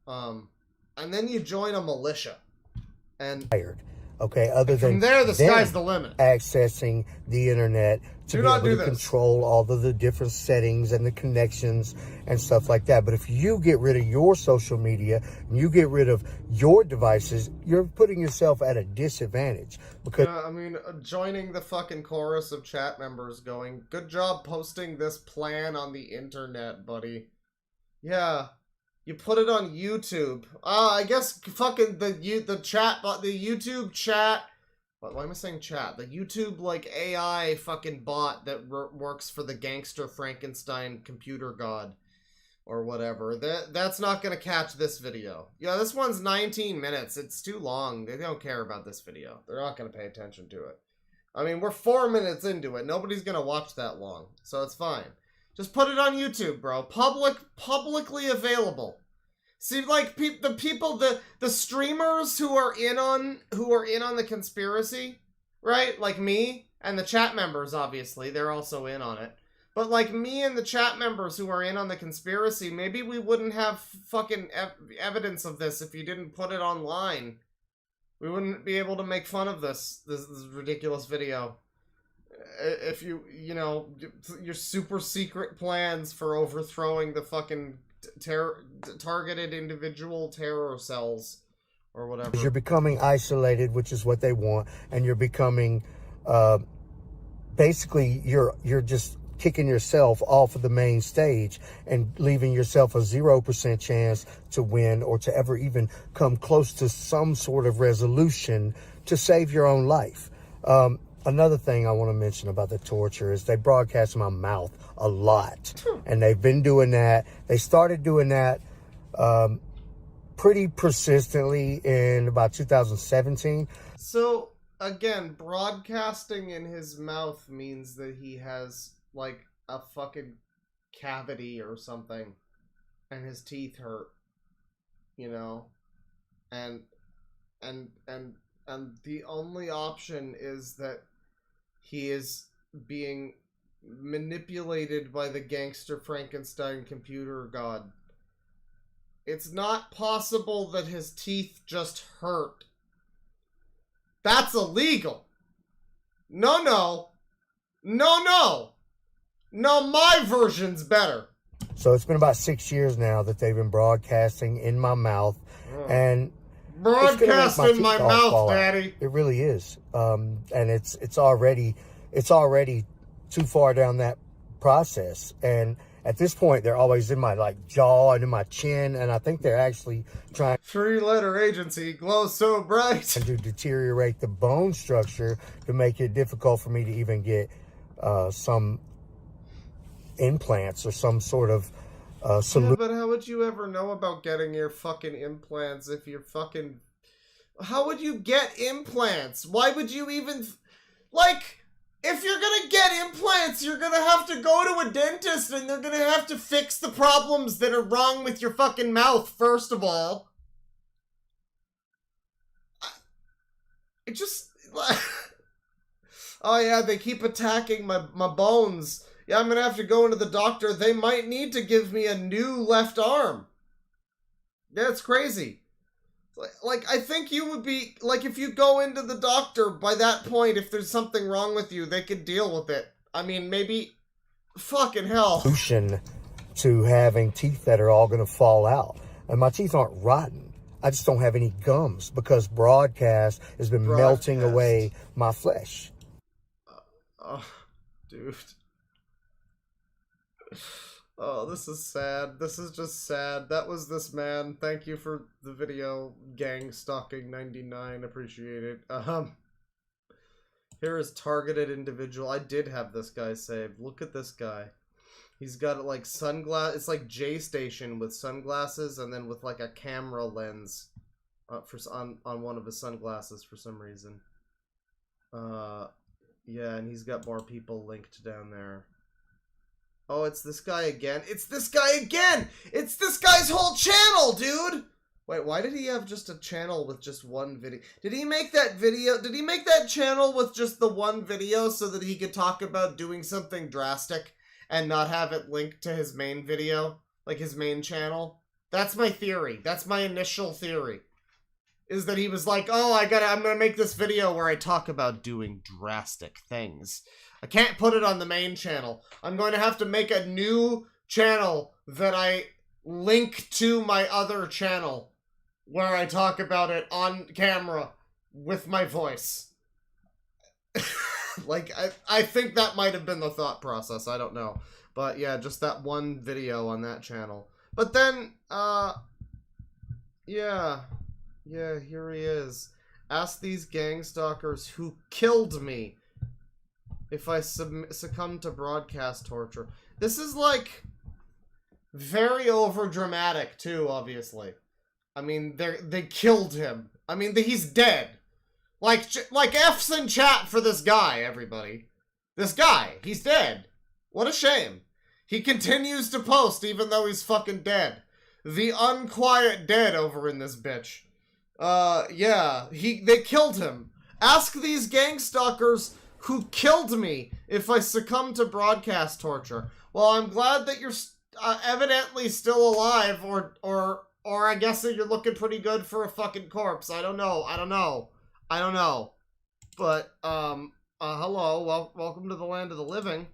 And then you join a militia, and okay, other than from there the sky's the limit. Accessing the internet to be able to control all of the different settings and the connections and stuff like that. But if you get rid of your social media and you get rid of your devices, you're putting yourself at a disadvantage. Because I mean, joining the fucking chorus of chat members going, "Good job posting this plan on the internet, buddy." Yeah. You put it on YouTube. I guess fucking the YouTube chat. Why am I saying chat? The YouTube like AI fucking bot that works for the gangster Frankenstein computer god or whatever. That's not gonna catch this video. Yeah, this one's 19 minutes. It's too long. They don't care about this video. They're not gonna pay attention to it. I mean, we're 4 minutes into it. Nobody's gonna watch that long, so it's fine. Just put it on YouTube, bro. Publicly available. See, like the streamers who are in on the conspiracy, right? Like me and the chat members, obviously, they're also in on it. But like me and the chat members who are in on the conspiracy, maybe we wouldn't have fucking evidence of this if you didn't put it online. We wouldn't be able to make fun of this ridiculous video. If you know, your super secret plans for overthrowing the fucking targeted individual terror cells or whatever. You're becoming isolated, which is what they want, and you're becoming basically you're just kicking yourself off of the main stage and leaving yourself a 0% chance to win or to ever even come close to some sort of resolution to save your own life. Another thing I want to mention about the torture is they broadcast my mouth a lot. And they've been doing that. They started doing that pretty persistently in about 2017. So, again, broadcasting in his mouth means that he has, like, a fucking cavity or something. And his teeth hurt. You know? And the only option is that he is being manipulated by the gangster Frankenstein computer god. It's not possible that his teeth just hurt. That's illegal. No, my version's better. So it's been about 6 years now that they've been broadcasting in my mouth, and broadcast in my mouth, Daddy. It really is, and it's already too far down that process. And at this point, they're always in my like jaw and in my chin, and I think they're actually trying. 3-letter agency glows so bright. To deteriorate the bone structure to make it difficult for me to even get some implants or some sort of solution. Yeah, but how would you ever know about getting your fucking implants if you're fucking... How would you get implants? Why would you even... Like, if you're gonna get implants, you're gonna have to go to a dentist and they're gonna have to fix the problems that are wrong with your fucking mouth, first of all. It just... Oh yeah, they keep attacking my bones. Yeah, I'm gonna have to go into the doctor. They might need to give me a new left arm. Yeah, it's crazy. Like, I think you would be... Like, if you go into the doctor, by that point, if there's something wrong with you, they could deal with it. I mean, maybe... Fucking hell. Solution to having teeth that are all gonna fall out. And my teeth aren't rotten. I just don't have any gums because broadcast has been melting away my flesh. Oh, dude. Oh, this is sad. This is just sad. That was this man. Thank you for the video, Gangstalker99. Appreciate it. Here is targeted individual. I did have this guy saved. Look at this guy. He's got like sunglass. It's like J Station with sunglasses and then with like a camera lens on one of his sunglasses for some reason. Yeah, and he's got more people linked down there. Oh, it's this guy again. It's this guy again! It's this guy's whole channel, dude! Wait, why did he have just a channel with just one video? Did he make that video? Did he make that channel with just the one video so that he could talk about doing something drastic and not have it linked to his main video? Like his main channel? That's my theory. That's my initial theory. Is that he was like, oh, I'm gonna make this video where I talk about doing drastic things. I can't put it on the main channel. I'm going to have to make a new channel that I link to my other channel where I talk about it on camera with my voice. Like, I think that might have been the thought process. I don't know. But yeah, just that one video on that channel. But then, yeah, here he is. Ask these gangstalkers who killed me if I succumb to broadcast torture. This is, like, very overdramatic, too, obviously. I mean, they killed him. I mean, he's dead. Like F's in chat for this guy, everybody. This guy, he's dead. What a shame. He continues to post even though he's fucking dead. The unquiet dead over in this bitch. Yeah, they killed him. Ask these gangstalkers who killed me if I succumb to broadcast torture. Well, I'm glad that you're evidently still alive, or I guess that you're looking pretty good for a fucking corpse. I don't know. But, hello, welcome to the land of the living.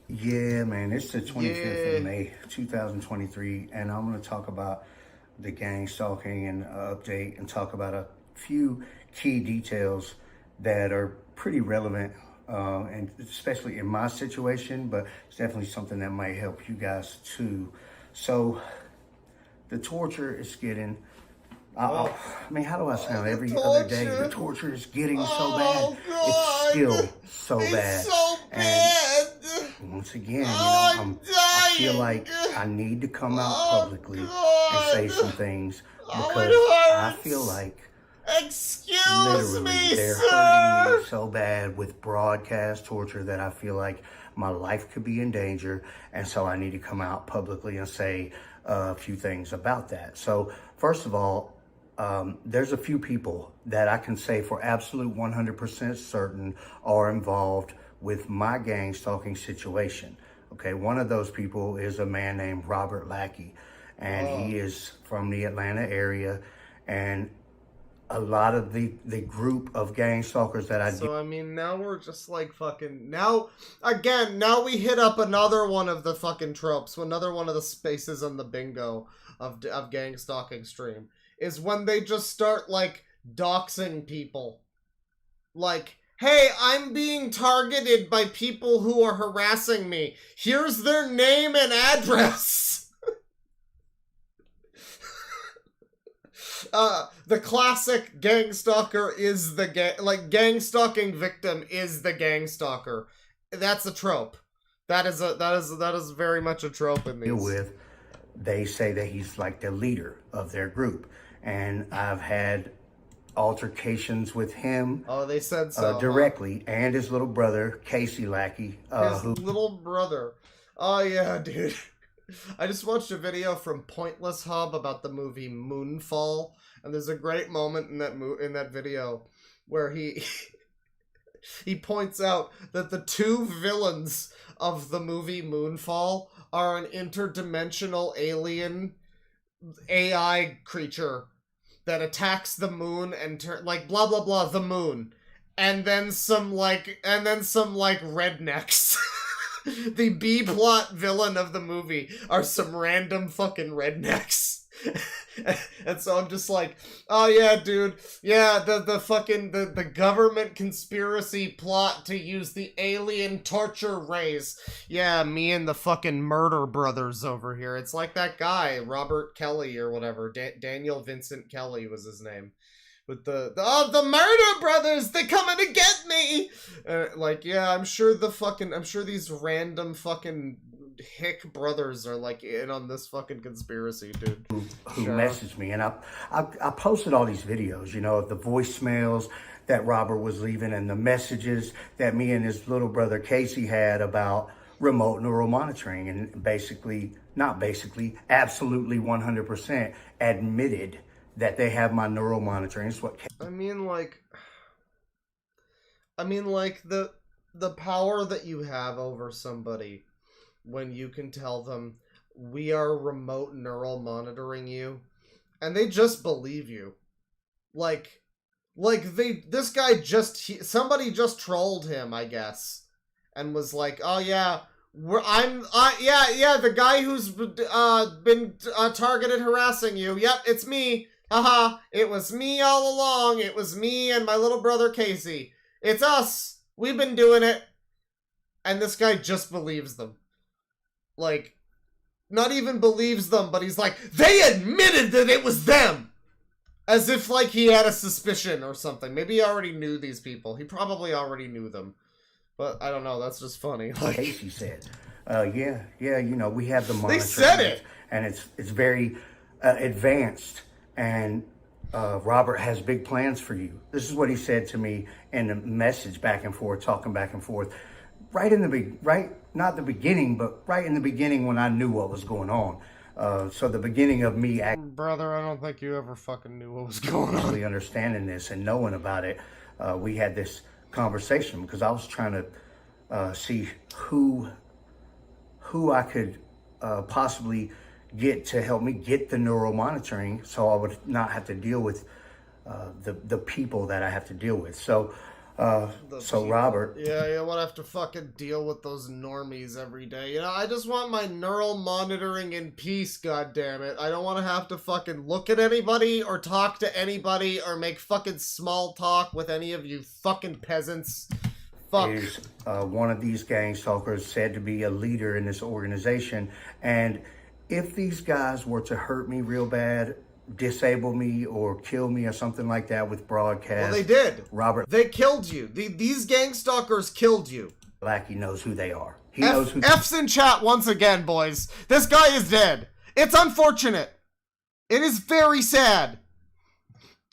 Yeah, man, it's the 25th of May, 2023, and I'm going to talk about the gang stalking and update and talk about a few key details that are pretty relevant, and especially in my situation, but it's definitely something that might help you guys too. So, the torture is getting... I mean, how do I sound every other day? The torture is getting so bad. God. It's still so bad. So bad. And once again, I feel like I need to come out publicly and say some things because I feel like literally they're hurting me so bad with broadcast torture that I feel like my life could be in danger, and so I need to come out publicly and say a few things about that. So first of all, there's a few people that I can say for absolute 100% certain are involved with my gang stalking situation. Okay, one of those people is a man named Robert Lackey, and he is from the Atlanta area, and a lot of the group of gang stalkers that I mean, now we're just like fucking, now we hit up another one of the fucking tropes, another one of the spaces on the bingo of gang stalking stream, is when they just start, like, doxing people. Like, hey, I'm being targeted by people who are harassing me. Here's their name and address. The classic gang stalker is the gang stalking victim is the gang stalker. That's a trope. That is very much a trope in these. They say that he's like the leader of their group. And I've had altercations with him. Oh, they said so. Directly, and his little brother, Casey Lackey. Little brother. Oh, yeah, dude. I just watched a video from Pointless Hub about the movie Moonfall, and there's a great moment in that video where he points out that the two villains of the movie Moonfall are an interdimensional alien AI creature that attacks the moon and like blah blah blah the moon, and then some rednecks. The B plot villain of the movie are some random fucking rednecks. And so I'm just like, oh yeah, dude, yeah, the government conspiracy plot to use the alien torture rays. Yeah, me and the fucking murder brothers over here. It's like that guy, Robert Kelly or whatever, Daniel Vincent Kelly was his name. With the murder brothers, they coming to get me. Like, yeah, I'm sure these random fucking hick brothers are like in on this fucking conspiracy, dude. Who messaged me, and I posted all these videos, you know, of the voicemails that Robert was leaving and the messages that me and his little brother Casey had about remote neural monitoring, and absolutely 100% admitted that they have my neural monitoring. It's what I mean, like the power that you have over somebody when you can tell them we are remote neural monitoring you, and they just believe you. This guy somebody just trolled him, I guess, and was like, oh yeah, the guy who's been targeted harassing you. Yep, it's me. Haha, it was me all along. It was me and my little brother Casey. It's us. We've been doing it. And this guy just believes them. Like, not even believes them, but he's like, they admitted that it was them! As if, like, he had a suspicion or something. Maybe he already knew these people. He probably already knew them. But, I don't know, that's just funny. Like, Casey said. Yeah, you know, we have the monitoring. They said it! And it's very advanced. And Robert has big plans for you. This is what he said to me in the message back and forth, talking back and forth. Not the beginning, but right in the beginning when I knew what was going on. So the beginning of me brother, I don't think you ever fucking knew what was going on. actually understanding this and knowing about it, we had this conversation because I was trying to see who I could possibly get to help me get the neural monitoring, so I would not have to deal with the people that I have to deal with. So Robert. Yeah, you won't have to fucking deal with those normies every day. You know, I just want my neural monitoring in peace, goddammit. I don't want to have to fucking look at anybody or talk to anybody or make fucking small talk with any of you fucking peasants. Fuck. Is one of these Gangstalkers said to be a leader in this organization, and if these guys were to hurt me real bad, disable me or kill me or something like that with broadcast. Well, they did. Robert. They killed you. These Gangstalkers killed you. Blackie knows who they are. He knows who. F's in chat once again, boys. This guy is dead. It's unfortunate. It is very sad.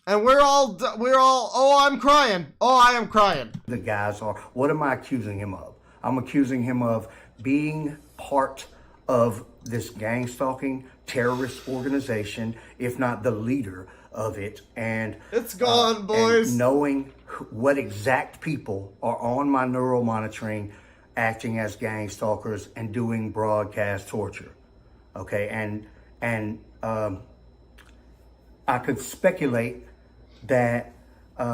And we're all, oh, I'm crying. Oh, I am crying. The guys are. What am I accusing him of? I'm accusing him of being part of this gang stalking terrorist organization, if not the leader of it, and it's gone, boys. And knowing what exact people are on my neural monitoring, acting as gang stalkers and doing broadcast torture. Okay, and I could speculate that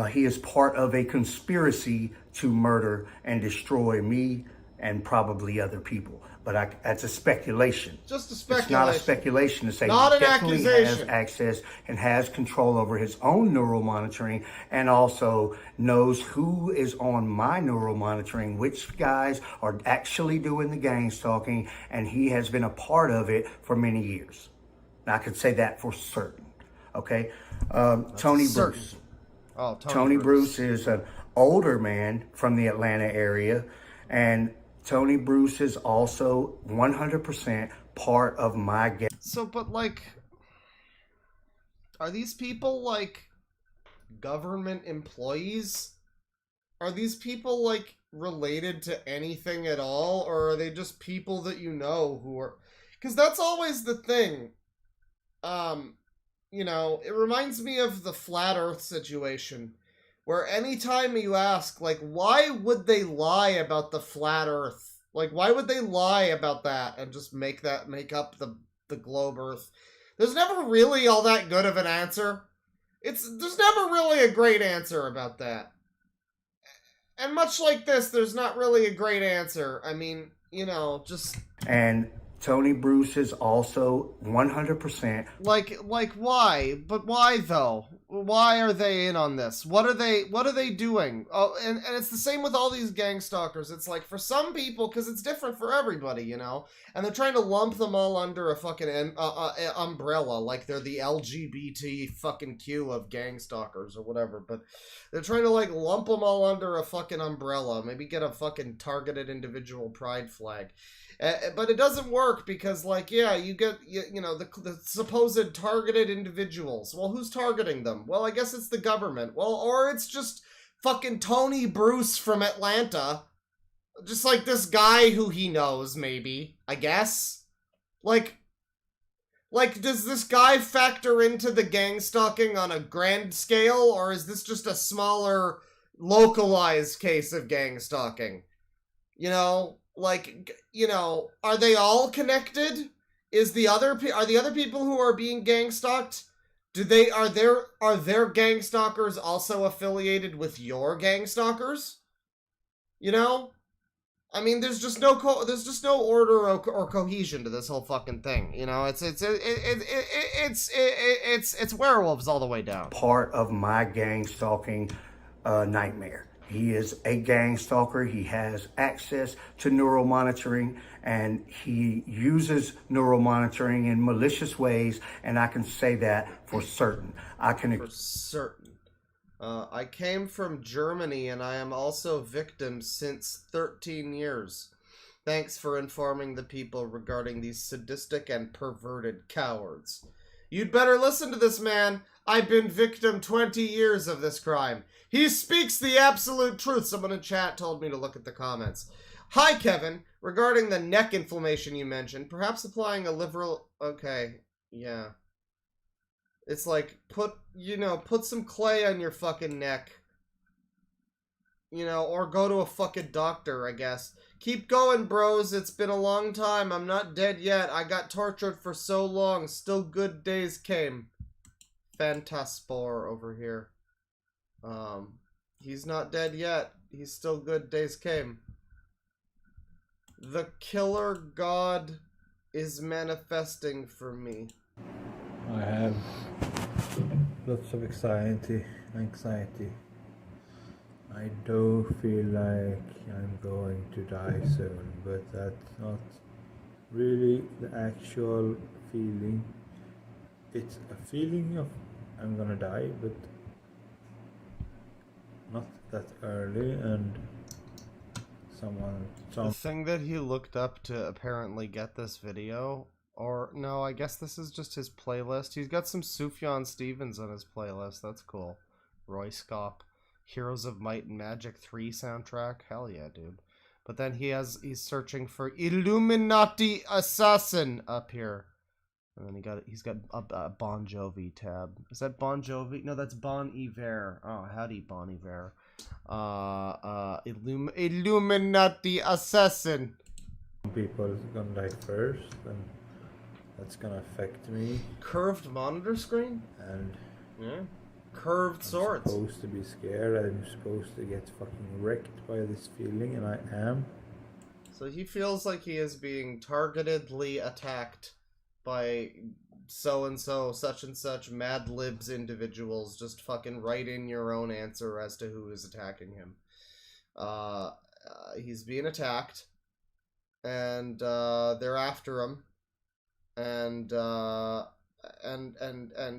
he is part of a conspiracy to murder and destroy me and probably other people. But that's a speculation. Just a speculation. It's not a speculation to say not he definitely has accusation. access and has control over his own neural monitoring, and also knows who is on my neural monitoring, which guys are actually doing the gang stalking, and he has been a part of it for many years. And I could say that for certain. Okay, Tony Bruce. Oh, Tony Bruce is an older man from the Atlanta area, and Tony Bruce is also 100% part of my gang. So, but like, are these people like government employees? Are these people like related to anything at all? Or are they just people that you know who are... Because that's always the thing. You know, it reminds me of the flat earth situation. Where anytime you ask, like, why would they lie about the flat earth? Like, why would they lie about that and just make up the globe earth? There's never really all that good of an answer. There's never really a great answer about that. And much like this, there's not really a great answer. I mean, you know, just... And Tony Bruce is also 100%. Like why? But why though? Why are they in on this? What are they doing? Oh, and it's the same with all these gang stalkers. It's like for some people, because it's different for everybody, you know? And they're trying to lump them all under a fucking umbrella, like they're the LGBT fucking Q of gang stalkers or whatever. But they're trying to like lump them all under a fucking umbrella. Maybe get a fucking targeted individual pride flag. But it doesn't work because, like, yeah, you get, you know, the supposed targeted individuals. Well, who's targeting them? Well, I guess it's the government. Well, or it's just fucking Tony Bruce from Atlanta. Just like this guy who he knows, maybe, I guess. Like, Like, does this guy factor into the gang stalking on a grand scale, or is this just a smaller, localized case of gang stalking? You know, like, you know, are they all connected? Are the other people who are being gang stalked? Are their gang stalkers also affiliated with your gang stalkers? You know? I mean, there's just no order or cohesion to this whole fucking thing. You know, it's werewolves all the way down. Part of my gang stalking nightmare. He is a gang stalker. He has access to neural monitoring, and he uses neural monitoring in malicious ways, and I can say that for certain. For certain. I came from Germany, and I am also victim since 13 years. Thanks for informing the people regarding these sadistic and perverted cowards. You'd better listen to this man. I've been victim 20 years of this crime. He speaks the absolute truth. Someone in chat told me to look at the comments. Hi, Kevin. Regarding the neck inflammation you mentioned, perhaps applying a liberal... Okay, yeah. It's like, put some clay on your fucking neck. You know, or go to a fucking doctor, I guess. Keep going, bros. It's been a long time. I'm not dead yet. I got tortured for so long. Still good days came. Fantaspor over here. He's not dead yet. He's still good days came. The killer god is manifesting for me. I have lots of anxiety. I do feel like I'm going to die soon, but that's not really the actual feeling. It's a feeling of I'm gonna die, but not that early, and The thing that he looked up to apparently get this video, or no, I guess this is just his playlist. He's got some Sufjan Stevens on his playlist. That's cool. Roy Scop. Heroes of Might and Magic 3 soundtrack. Hell yeah, dude. But then he's searching for Illuminati Assassin up here. And then he's got a Bon Jovi tab. Is that Bon Jovi? No, that's Bon Iver. Oh, howdy, Bon Iver. Illuminati Assassin. people are gonna die first, and that's gonna affect me. Curved monitor screen? And yeah. Curved swords. I'm supposed to be scared. I'm supposed to get fucking wrecked by this feeling, and I am. So he feels like he is being targetedly attacked by so-and-so, such-and-such Mad Libs individuals. Just fucking write in your own answer as to who is attacking him. He's being attacked, and they're after him, and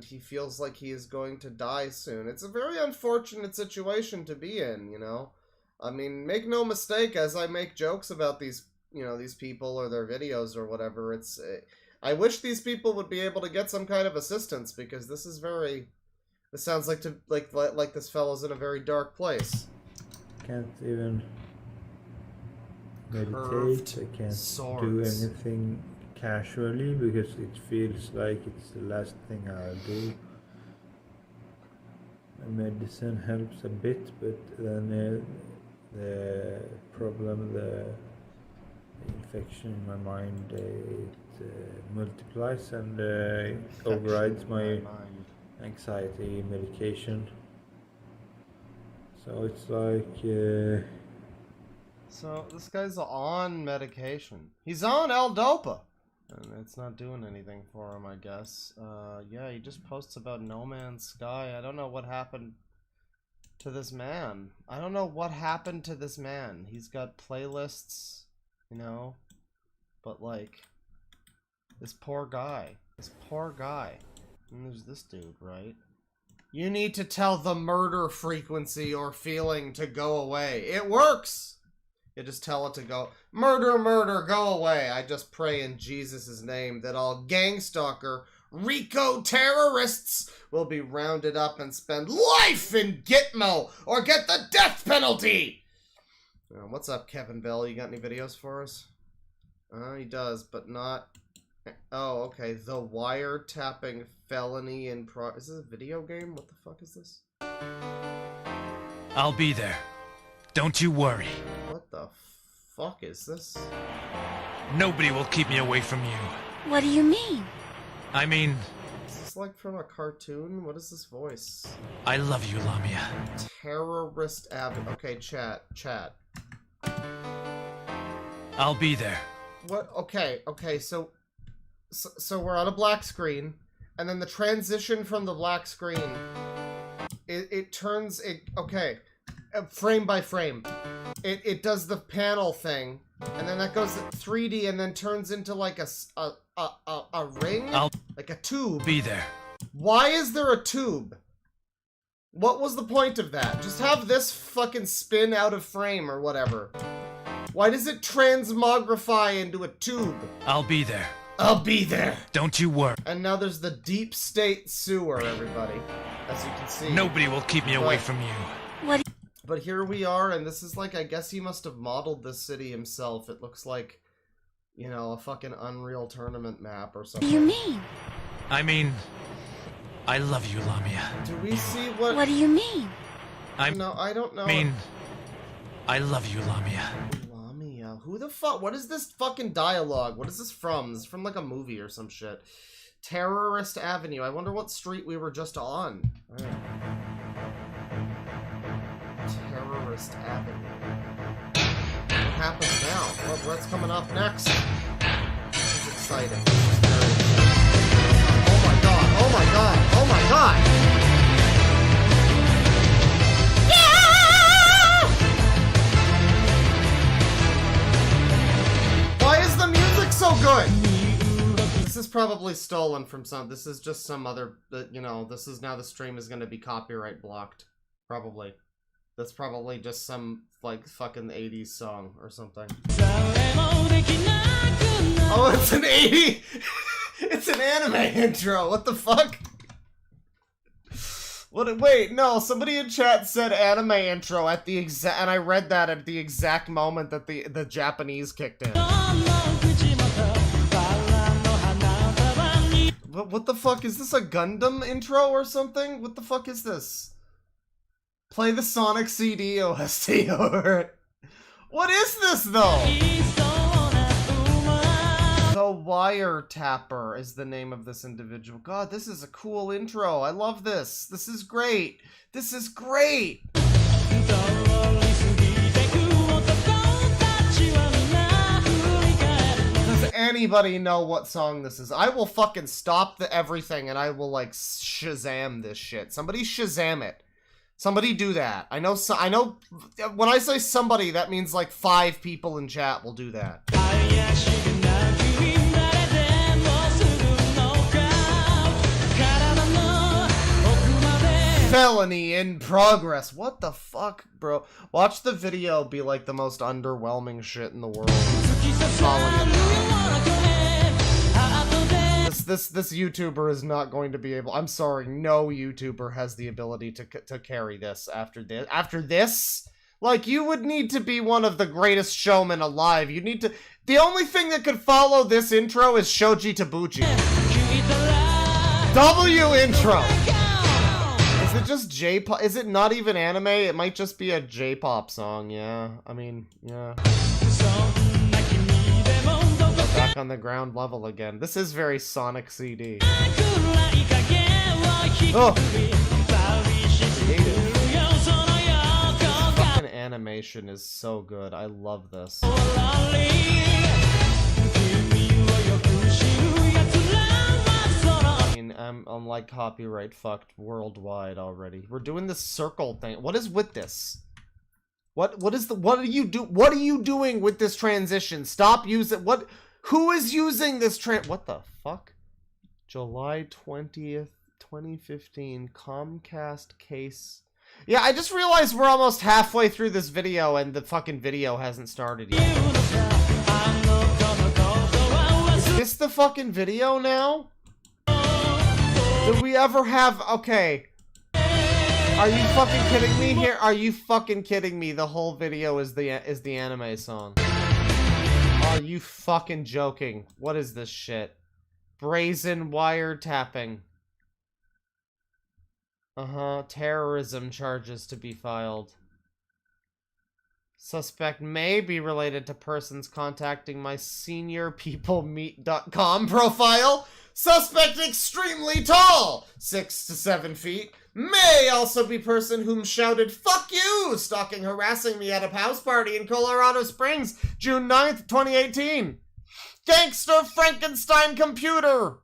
he feels like he is going to die soon. It's a very unfortunate situation to be in, you know? I mean, make no mistake, as I make jokes about these, you know, these people or their videos or whatever, it's... I wish these people would be able to get some kind of assistance, because this is very... This sounds like this fellow's in a very dark place. Can't even meditate. Curved I can't swords. do anything casually because it feels like it's the last thing I'll do. My medicine helps a bit, but then the problem, the infection in my mind, it multiplies and overrides my anxiety medication. So it's like... So this guy's on medication. He's on L-Dopa. And it's not doing anything for him, I guess. Yeah, he just posts about No Man's Sky. I don't know what happened to this man. I don't know what happened to this man. He's got playlists, you know? But, like, this poor guy. This poor guy. And there's this dude, right? You need to tell the murder frequency or feeling to go away. It works! You just tell it to go, murder, murder, go away. I just pray in Jesus' name that all Gangstalker Rico terrorists will be rounded up and spend life in Gitmo or get the death penalty. What's up, Kevin Bell? You got any videos for us? He does, but not Oh, okay. The wiretapping felony in pro. Is this a video game? What the fuck is this? I'll be there. Don't you worry. What the fuck is this? Nobody will keep me away from you. What do you mean? I mean, Is this like from a cartoon? What is this voice? I love you, Lamia. Terrorist Okay, chat. I'll be there. What? Okay, so we're on a black screen, and then the transition from the black screen, it turns it. Okay, frame by frame, it does the panel thing, and then that goes 3D, and then turns into like a ring, like a tube. Be there. Why is there a tube? What was the point of that? Just have this fucking spin out of frame or whatever. Why does it transmogrify into a tube? I'll be there. I'll be there. Don't you worry. And now there's the deep state sewer, everybody. As you can see. Nobody will keep me away from you. What? But here we are, and this is like, I guess he must have modeled this city himself. It looks like, you know, a fucking Unreal Tournament map or something. What do you mean? I mean, I love you, Lamia. Do we see what... What do you mean? No, I don't know. I mean, I love you, Lamia. Lamia. Who the fuck? What is this fucking dialogue? What is this from? This is from like a movie or some shit. Terrorist Avenue. I wonder what street we were just on. Terrorist Avenue. What happens now? What's coming up next? This is exciting. This is very exciting. Oh my god! Oh my god! Oh my god! So good. This is probably stolen from some. This is just some other. You know, this is now the stream is going to be copyright blocked. Probably. That's probably just some like fucking 80s song or something. Oh, it's an 80. It's an anime intro. What the fuck? What? Wait, no. Somebody in chat said anime intro at the exact, and I read that at the exact moment that the Japanese kicked in. What the fuck? Is this a Gundam intro or something? What the fuck is this? Play the Sonic CD OST over it. What is this, though? The Wiretapper is the name of this individual. God, this is a cool intro. I love this. This is great. This is great. Anybody know what song this is? I will fucking stop everything and I will like Shazam this shit. Somebody Shazam it. Somebody do that. I know when I say somebody, that means like 5 people in chat will do that. Felony in progress. What the fuck, bro? Watch the video be like the most underwhelming shit in the world. This YouTuber is not going to be able. I'm sorry, no YouTuber has the ability to carry this after this. After this, like, you would need to be one of the greatest showmen alive. You need to. The only thing that could follow this intro is Shoji Tabuchi. W intro. Is it just J-pop? Is it not even anime? It might just be a J-pop song. Yeah, I mean, yeah. Back on the ground level again. This is very Sonic CD. Oh! This fucking animation is so good. I love this. I mean, I'm like copyright fucked worldwide already. We're doing this circle thing. What is with this? What are you doing with this transition? Stop using who is using this what the fuck? July 20th, 2015 Comcast case. Yeah, I just realized we're almost halfway through this video and the fucking video hasn't started yet. Is this the fucking video now? Did we ever have okay. Are you fucking kidding me here? Are you fucking kidding me? The whole video is the anime song. Are you fucking joking? What is this shit? Brazen wiretapping. Terrorism charges to be filed. Suspect may be related to persons contacting my seniorpeoplemeet.com profile. Suspect extremely tall, 6 to 7 feet. May also be person whom shouted, "Fuck you!" stalking, harassing me at a house party in Colorado Springs, June 9th, 2018. Gangster Frankenstein computer!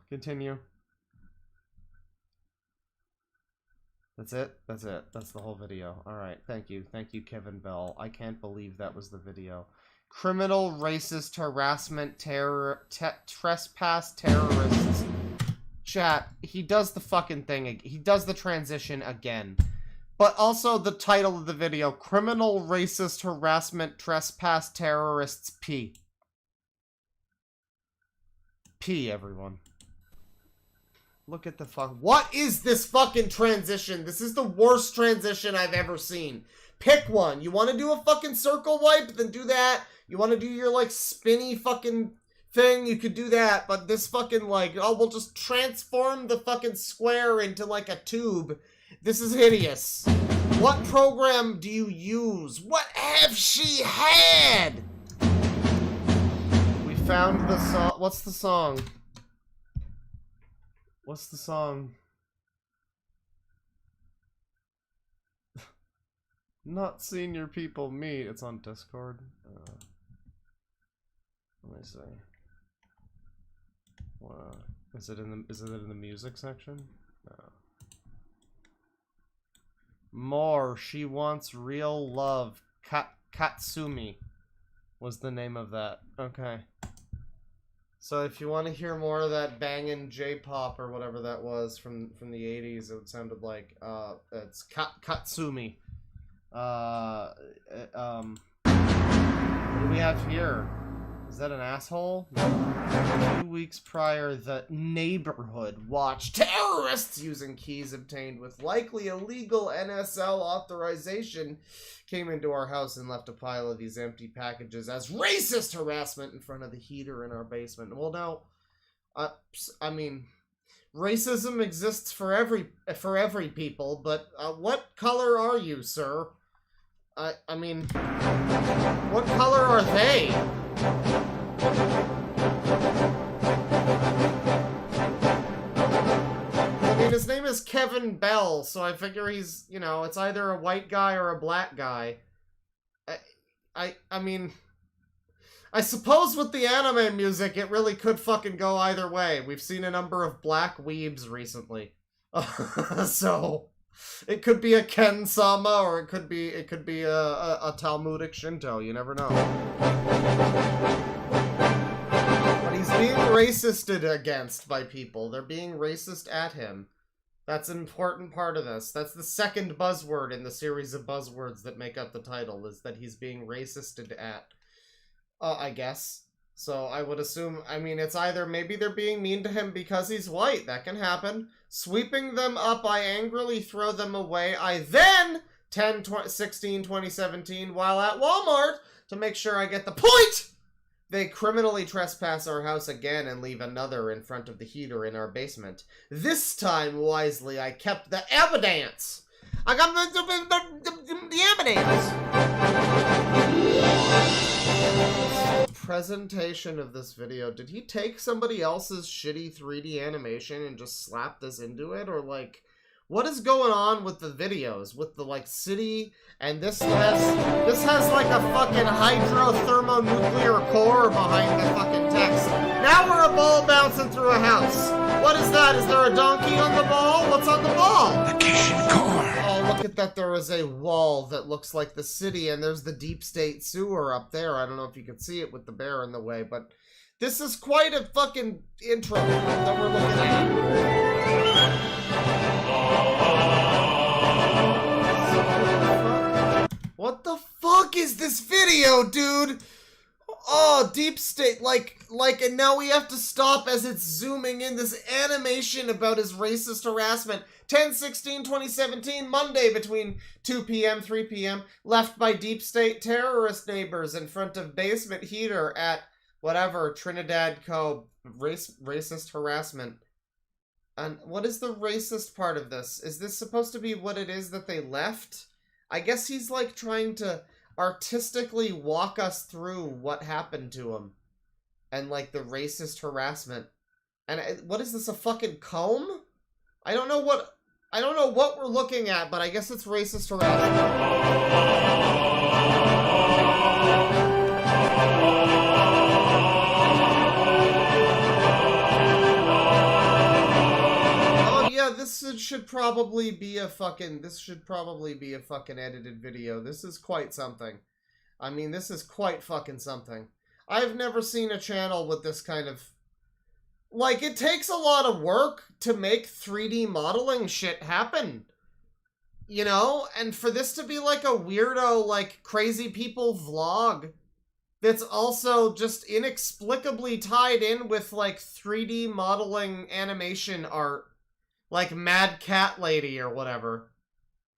Continue. That's it? That's it. That's the whole video. Alright, thank you. Thank you, Kevin Bell. I can't believe that was the video. Criminal, racist, harassment, trespass, terrorists. Chat, he does the fucking thing. He does the transition again. But also the title of the video, Criminal, Racist, Harassment, Trespass, Terrorists, P. P, everyone. Look at the fuck. What is this fucking transition? This is the worst transition I've ever seen. Pick one. You want to do a fucking circle wipe? Then do that. You want to do your, like, spinny fucking thing? You could do that. But this fucking, like, oh, we'll just transform the fucking square into, like, a tube. This is hideous. What program do you use? What have she had? We found the song. What's the song? What's the song? Not senior people meet. It's on Discord. Let me see. Is it in the music section? No. More. She wants real love. Katsumi was the name of that. Okay. So if you want to hear more of that banging J-pop or whatever that was from the 80s, it sounded like it's Katsumi. What do we have here? Is that an asshole? 2 weeks prior, the neighborhood watched terrorists using keys obtained with likely illegal NSL authorization came into our house and left a pile of these empty packages as racist harassment in front of the heater in our basement. Well, now, I mean, racism exists for every people, but what color are you, sir? I mean, what color are they? I mean, his name is Kevin Bell, so I figure he's, you know, it's either a white guy or a black guy. I mean, I suppose with the anime music, it really could fucking go either way. We've seen a number of black weebs recently. So, it could be a Ken-sama, or it could be a Talmudic Shinto, you never know. But he's being racisted against by people. They're being racist at him. That's an important part of this. That's the second buzzword in the series of buzzwords that make up the title, is that he's being racisted at. I guess. So I would assume, I mean, it's either maybe they're being mean to him because he's white. That can happen. Sweeping them up, I angrily throw them away. I then, 10/16/2017, while at Walmart, to make sure I get the point, they criminally trespass our house again and leave another in front of the heater in our basement. This time, wisely, I kept the evidence. I got the evidence. Presentation of this video. Did he take somebody else's shitty 3D animation and just slap this into it? Or, like, what is going on with the videos? With the, like, city, and this has like a fucking hydrothermonuclear core behind the fucking text. Now we're a ball bouncing through a house. What is that? Is there a donkey on the ball? What's on the ball? The kitchen core. Oh, look at that. There is a wall that looks like the city, and there's the deep state sewer up there. I don't know if you can see it with the bear in the way, but this is quite a fucking intro that we're looking at. What the fuck is this video, dude? Oh, deep state, and now we have to stop as it's zooming in this animation about his racist harassment. 10/16/2017, Monday between 2 p.m. 3 p.m. left by deep state terrorist neighbors in front of basement heater at whatever, Trinidad Co. Racist harassment. And what is the racist part of this? Is this supposed to be what it is that they left? I guess he's like trying to artistically walk us through what happened to him. And like the racist harassment. And what is this, a fucking comb? I don't know what we're looking at, but I guess it's racist harassment. This should probably be a fucking edited video. This is quite something. I mean, this is quite fucking something. I've never seen a channel with this kind of... Like, it takes a lot of work to make 3D modeling shit happen. You know? And for this to be like a weirdo, like, crazy people vlog that's also just inexplicably tied in with, like, 3D modeling animation art. Like Mad Cat Lady or whatever.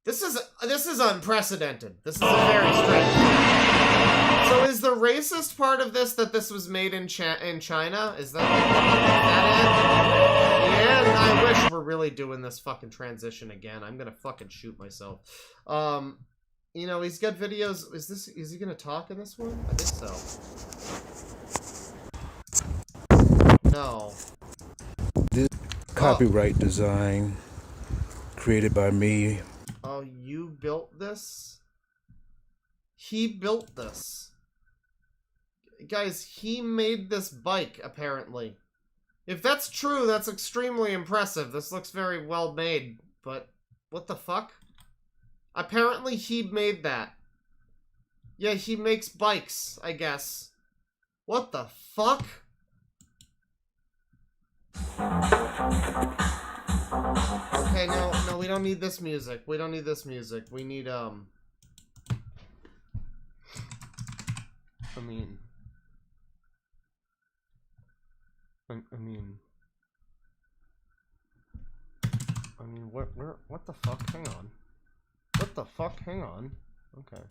This is unprecedented. This is a very strange. So is the racist part of this that this was made in China? Is that it? Yeah, I wish we're really doing this fucking transition again. I'm gonna fucking shoot myself. You know, he's got videos. Is he gonna talk in this one? I think so. No. Copyright design created by me. Oh, you built this? He built this. Guys, he made this bike, apparently. If that's true, that's extremely impressive. This looks very well made, but what the fuck? Apparently he made that. Yeah, he makes bikes, I guess. What the fuck? Okay, no, we don't need this music. We don't need this music. We need, I mean, what the fuck? Hang on. What the fuck? Hang on. Okay.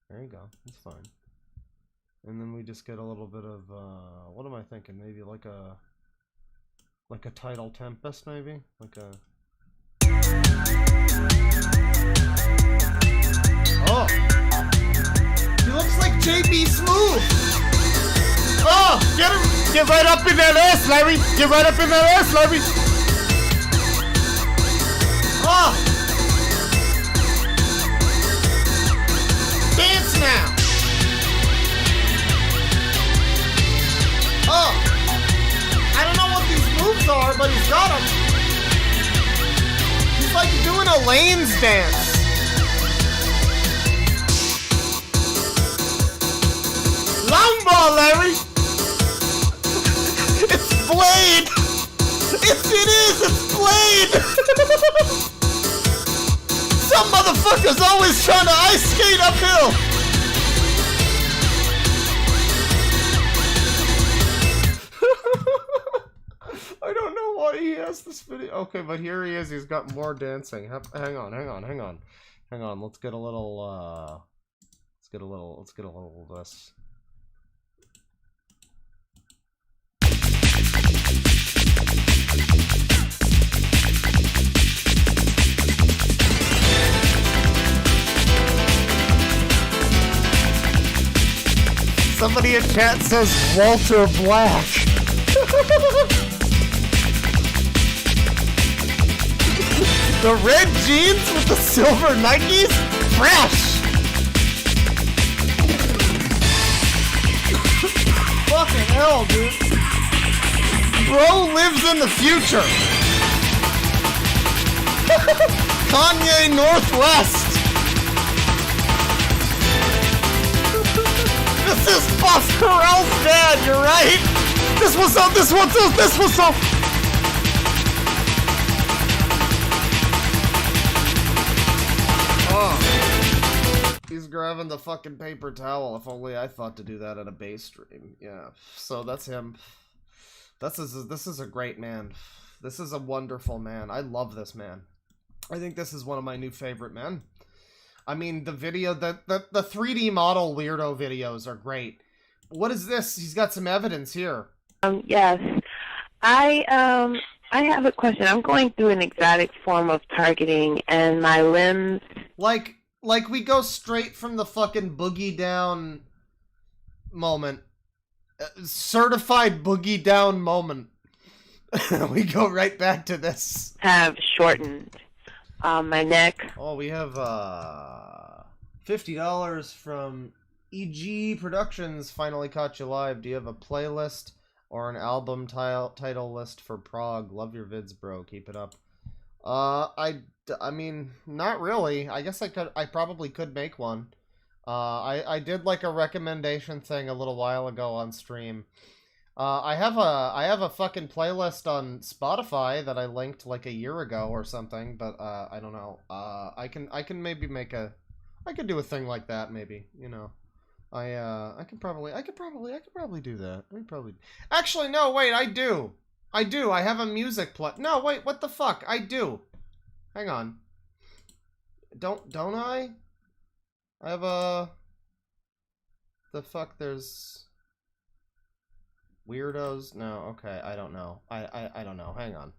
There you go. It's fine. And then we just get a little bit of, what am I thinking? Maybe like a Tidal Tempest, maybe? Like a... Oh! He looks like JB Smooth! Oh! Get right up in that ass, Larry! Get right up in that ass, Larry! Oh! Dance now! Oh! I don't know what these moves are, but he's got them. He's like doing a Lane's dance. Long ball, Larry! It's Blade! It is! It's Blade! Some motherfucker's always trying to ice skate uphill! I don't know why he has this video. Okay, but here he is. He's got more dancing. Hang on. Let's get a little, let's get a little of this. Somebody in chat says Walter Black. The red jeans with the silver Nikes? Fresh! Fucking hell, dude. Bro lives in the future. Kanye Northwest. This is Boss Carell's dad, you're right. This was so. Oh. He's grabbing the fucking paper towel. If only I thought to do that at a base stream. Yeah. So that's him. This is a great man. This is a wonderful man. I love this man. I think this is one of my new favorite men. I mean, the video, the 3D model weirdo videos are great. What is this? He's got some evidence here. Yes. I have a question. I'm going through an exotic form of targeting, and my limbs. Like we go straight from the fucking boogie down moment. Certified boogie down moment. We go right back to this. Have shortened. My neck. Oh, we have $50 from EG Productions. Finally caught you live. Do you have a playlist or an album title list for Prague? Love your vids, bro. Keep it up. I mean, not really. I guess I probably could make one. I did like a recommendation thing a little while ago on stream. I have a fucking playlist on Spotify that I linked like a year ago or something, but I don't know. I can maybe make I could do a thing like that, maybe, you know. I could probably do that. Actually, no, wait, I do. I have a music No, wait, what the fuck? I do. Hang on. Don't I? I have a... The fuck, there's... Weirdos? No, okay, I don't know. I don't know. Hang on.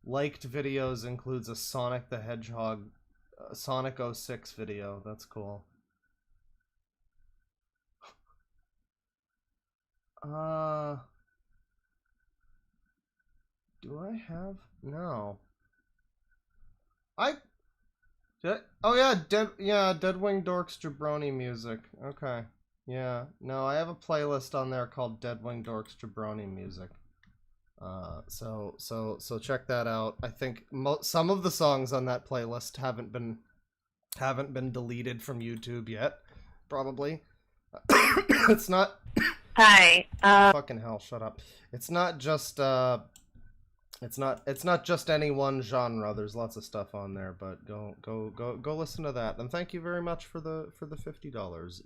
Liked videos includes a Sonic the Hedgehog, Sonic 06 video. That's cool. Do I have? No. Oh yeah, DeadwingDork's Jabroni music. Okay. Yeah. No, I have a playlist on there called DeadwingDork's Jabroni music. So check that out. I think some of the songs on that playlist haven't been deleted from YouTube yet. Probably. It's not. Hi. Fucking hell! Shut up. It's not just It's not just any one genre. There's lots of stuff on there, but go listen to that. And thank you very much for the $50.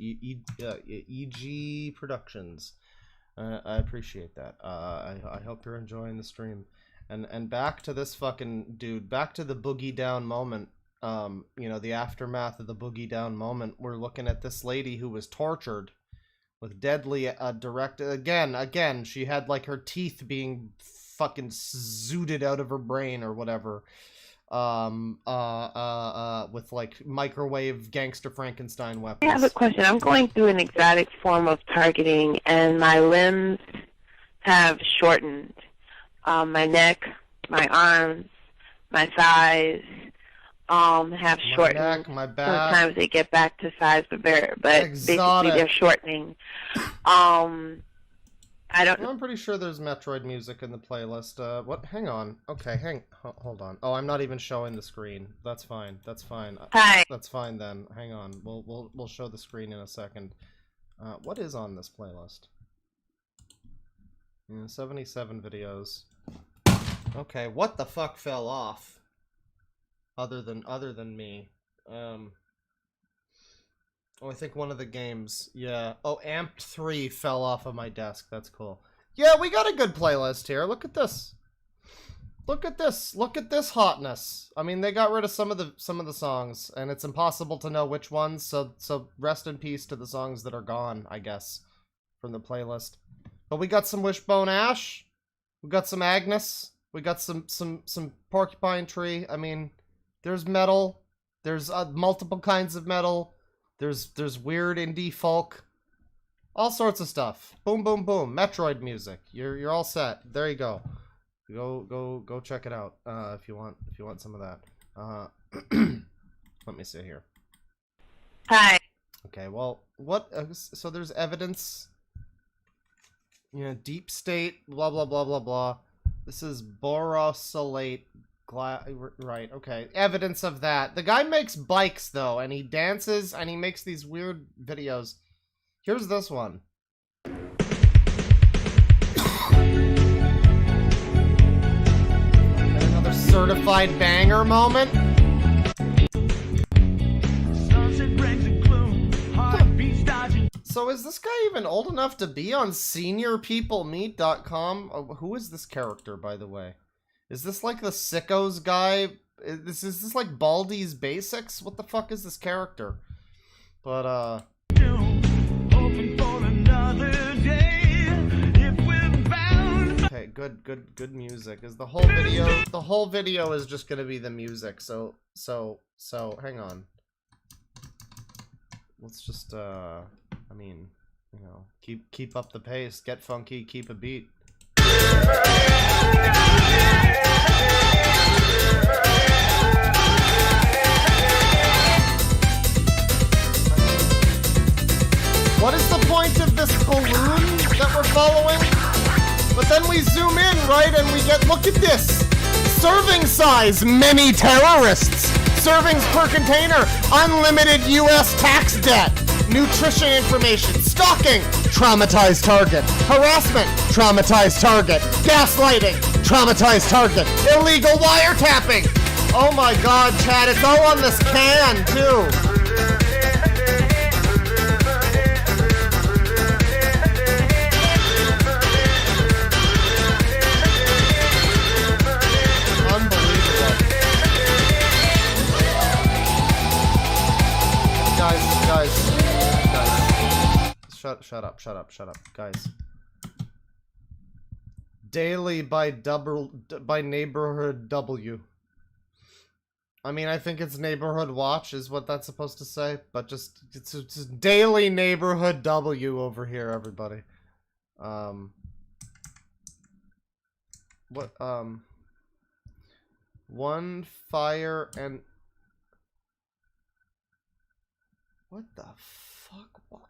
EG Productions. I appreciate that. I hope you're enjoying the stream. And back to this fucking dude. Back to the boogie down moment. You know, the aftermath of the boogie down moment. We're looking at this lady who was tortured with deadly direct. Again, she had like her teeth being fucking zooted out of her brain or whatever, with like microwave gangster Frankenstein weapons. I have a question. I'm going through an exotic form of targeting, and my limbs have shortened. My neck, my arms, my thighs, have shortened. My neck, my back. Sometimes they get back to size, but basically they're shortening. I'm pretty sure there's Metroid music in the playlist. What? Hang on. Okay, hold on. Oh, I'm not even showing the screen. That's fine. Hi. That's fine then. Hang on. We'll show the screen in a second. What is on this playlist? 77 videos. Okay, what the fuck fell off? Other than me. Oh, I think one of the games. Yeah. Oh, Amped 3 fell off of my desk. That's cool. Yeah, we got a good playlist here. Look at this. Look at this. Look at this hotness. I mean, they got rid of some of the songs, and it's impossible to know which ones. So rest in peace to the songs that are gone, I guess, from the playlist. But we got some Wishbone Ash. We got some Agnes. We got some Porcupine Tree. I mean, there's metal. There's multiple kinds of metal. There's weird indie folk, all sorts of stuff. Boom, boom, boom. Metroid music. You're all set. There you go. Go check it out if you want some of that. Let me see here. Hi. Okay. Well, what? So there's evidence. You know, deep state. Blah blah blah blah blah. This is borosolate. Right, okay. Evidence of that. The guy makes bikes, though, and he dances, and he makes these weird videos. Here's this one. And another certified banger moment. So is this guy even old enough to be on seniorpeoplemeet.com? Oh, who is this character, by the way? Is this like the Sickos guy Is this like Baldi's Basics? What the fuck is this character? But okay, good music. Is the whole video is just gonna be the music. So hang on. Let's just I mean, you know, keep up the pace, get funky, keep a beat. What is the point of this balloon that we're following? But then we zoom in, right, and we get, look at this! Serving size, many terrorists! Servings per container, unlimited US tax debt! Nutrition information, stalking, traumatized target. Harassment, traumatized target. Gaslighting, traumatized target. Illegal wiretapping! Oh my god, Chad, it's all on this can, too! Guys. Shut up, guys. Daily by Neighborhood W. I mean, I think it's Neighborhood Watch is what that's supposed to say, but it's Daily Neighborhood W over here, everybody. One fire and... What the fuck? What?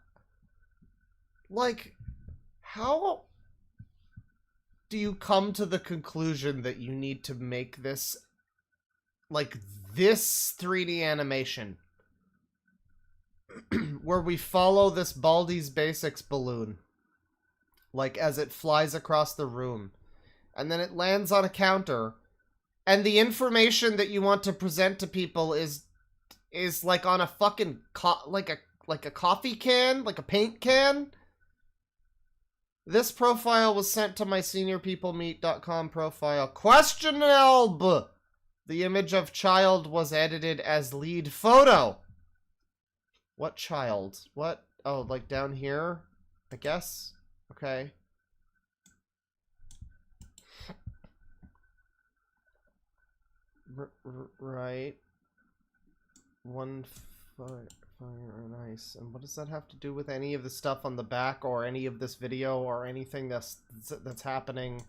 Like, how do you come to the conclusion that you need to make this, like, this 3D animation where we follow this Baldi's Basics balloon, like, as it flies across the room, and then it lands on a counter, and the information that you want to present to people is like on a fucking like a coffee can, like a paint can. This profile was sent to my seniorpeoplemeet.com profile. Questionable. The image of child was edited as lead photo. What child? What? Oh, like down here, I guess. Okay. Right. One fire and ice. And what does that have to do with any of the stuff on the back or any of this video or anything that's happening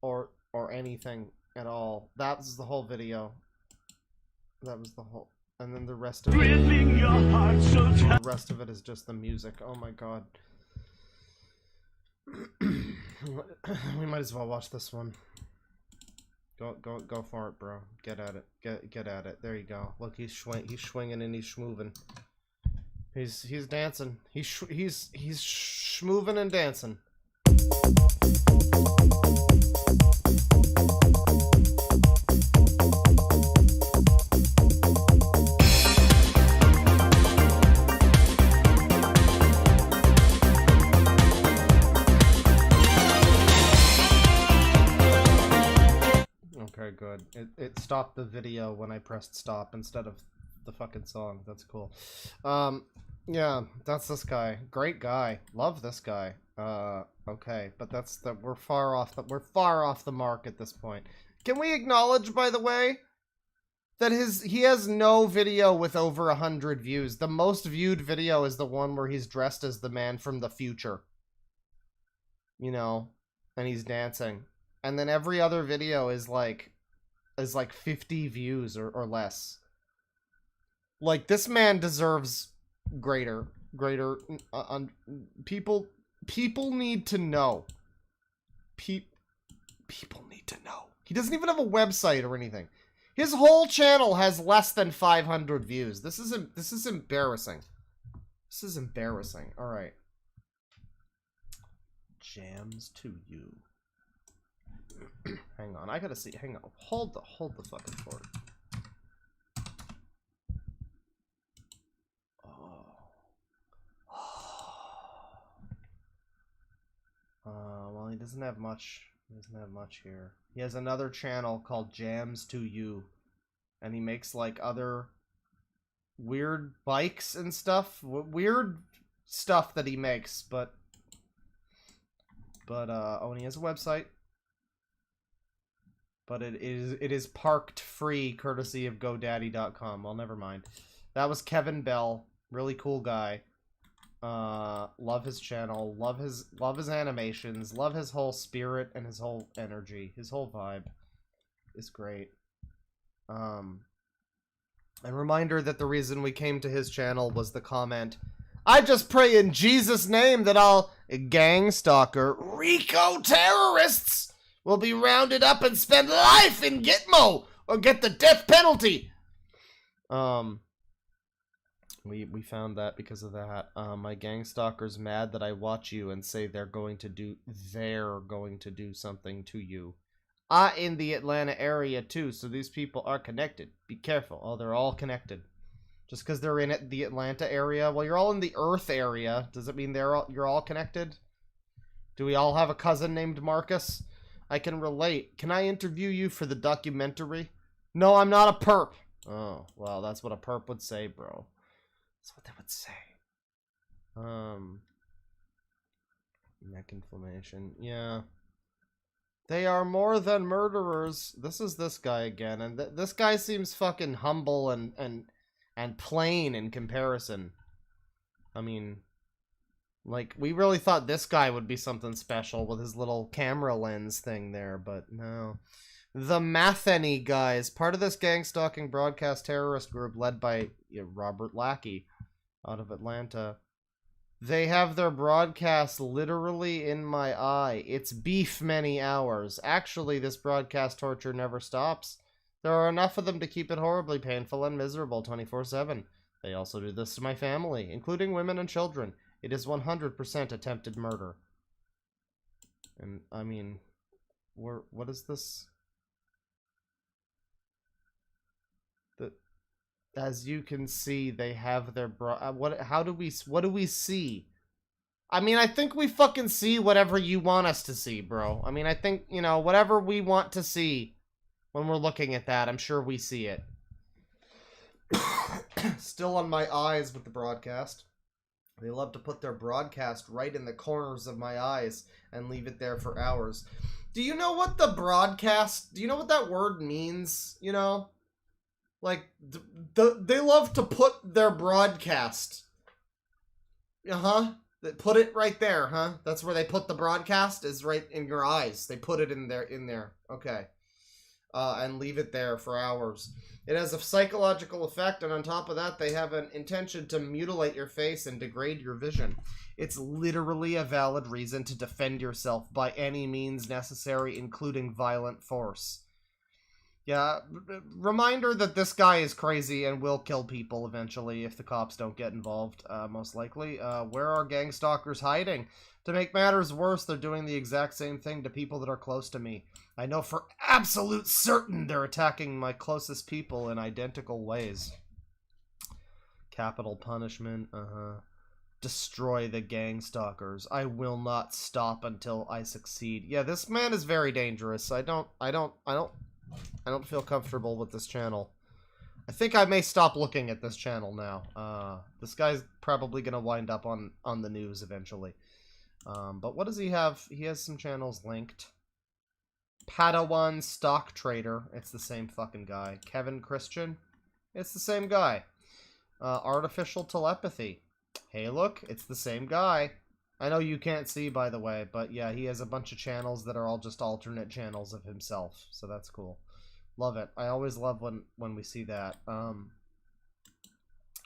or anything at all? That was the whole video. That was the whole, and then the rest of it. The rest of it is just the music. Oh my god. We might as well watch this one. Go for it, bro. Get at it. Get at it. There you go. Look, he's swinging and he's schmooving. He's dancing. He's schmooving and dancing. Okay, good. It stopped the video when I pressed stop instead of the fucking song. That's cool. Yeah, that's this guy. Great guy. Love this guy. Okay, but we're far off the mark at this point. Can we acknowledge, by the way, that he has no video with over 100 views. The most viewed video is the one where he's dressed as the man from the future. You know, and he's dancing. And then every other video is like 50 views or less. Like, this man deserves greater people need to know. People need to know. He doesn't even have a website or anything. His whole channel has less than 500 views. This is embarrassing. This is embarrassing. All right. Jams to you. Hang on, I gotta see. Hang on, hold the fucking fort. Well, he doesn't have much. He doesn't have much here. He has another channel called Jams to You. and he makes like other weird bikes and stuff. Weird stuff that he makes, but oh, and he has a website. But it is parked free, courtesy of GoDaddy.com. Well, never mind. That was Kevin Bell, really cool guy. Love his channel, love his animations, love his whole spirit and his whole energy, his whole vibe is great. And reminder that the reason we came to his channel was the comment, "I just pray in Jesus' name that all Gangstalker Rico terrorists will be rounded up and spend life in Gitmo or get the death penalty." We found that because of that. My Gangstalker's mad that I watch you and say they're going to do something to you. In the Atlanta area too, so these people are connected. Be careful. Oh, they're all connected. Just because they're in the Atlanta area? Well, you're all in the Earth area. Does it mean you're all connected? Do we all have a cousin named Marcus? I can relate. Can I interview you for the documentary? No, I'm not a perp. Oh, well, that's what a perp would say, bro. That's what they would say. Neck inflammation. Yeah. They are more than murderers. This is this guy again, and this guy seems fucking humble and plain in comparison. I mean, like, we really thought this guy would be something special with his little camera lens thing there, but no. The Matheny guys, part of this gang-stalking broadcast terrorist group led by Robert Lackey out of Atlanta. They have their broadcast literally in my eye. It's beef many hours. Actually, this broadcast torture never stops. There are enough of them to keep it horribly painful and miserable 24/7. They also do this to my family, including women and children. It is 100% attempted murder. And, I mean, what is this? As you can see, they have their what do we see? I mean, I think we fucking see whatever you want us to see, bro. I mean, I think, you know, whatever we want to see when we're looking at that, I'm sure we see it. Still on my eyes with the broadcast. They love to put their broadcast right in the corners of my eyes and leave it there for hours. Do you know what the broadcast, do you know what that word means, you know? Like, they love to put their broadcast. They put it right there, huh? That's where they put the broadcast, is right in your eyes. They put it in there. Okay. And leave it there for hours. It has a psychological effect, and on top of that, they have an intention to mutilate your face and degrade your vision. It's literally a valid reason to defend yourself by any means necessary, including violent force. Yeah, reminder that this guy is crazy and will kill people eventually if the cops don't get involved, most likely. Where are Gangstalkers hiding? To make matters worse, they're doing the exact same thing to people that are close to me. I know for absolute certain they're attacking my closest people in identical ways. Capital punishment, Destroy the Gangstalkers. I will not stop until I succeed. Yeah, this man is very dangerous. I don't feel comfortable with this channel. I think I may stop looking at this channel now. This guy's probably gonna wind up on the news eventually. But what does he have? He has some channels linked. Padawan Stock Trader. It's the same fucking guy. Kevin Christian. It's the same guy. Artificial Telepathy. Hey, look. It's the same guy. I know you can't see, by the way, but yeah, he has a bunch of channels that are all just alternate channels of himself, so that's cool. Love it. I always love when we see that.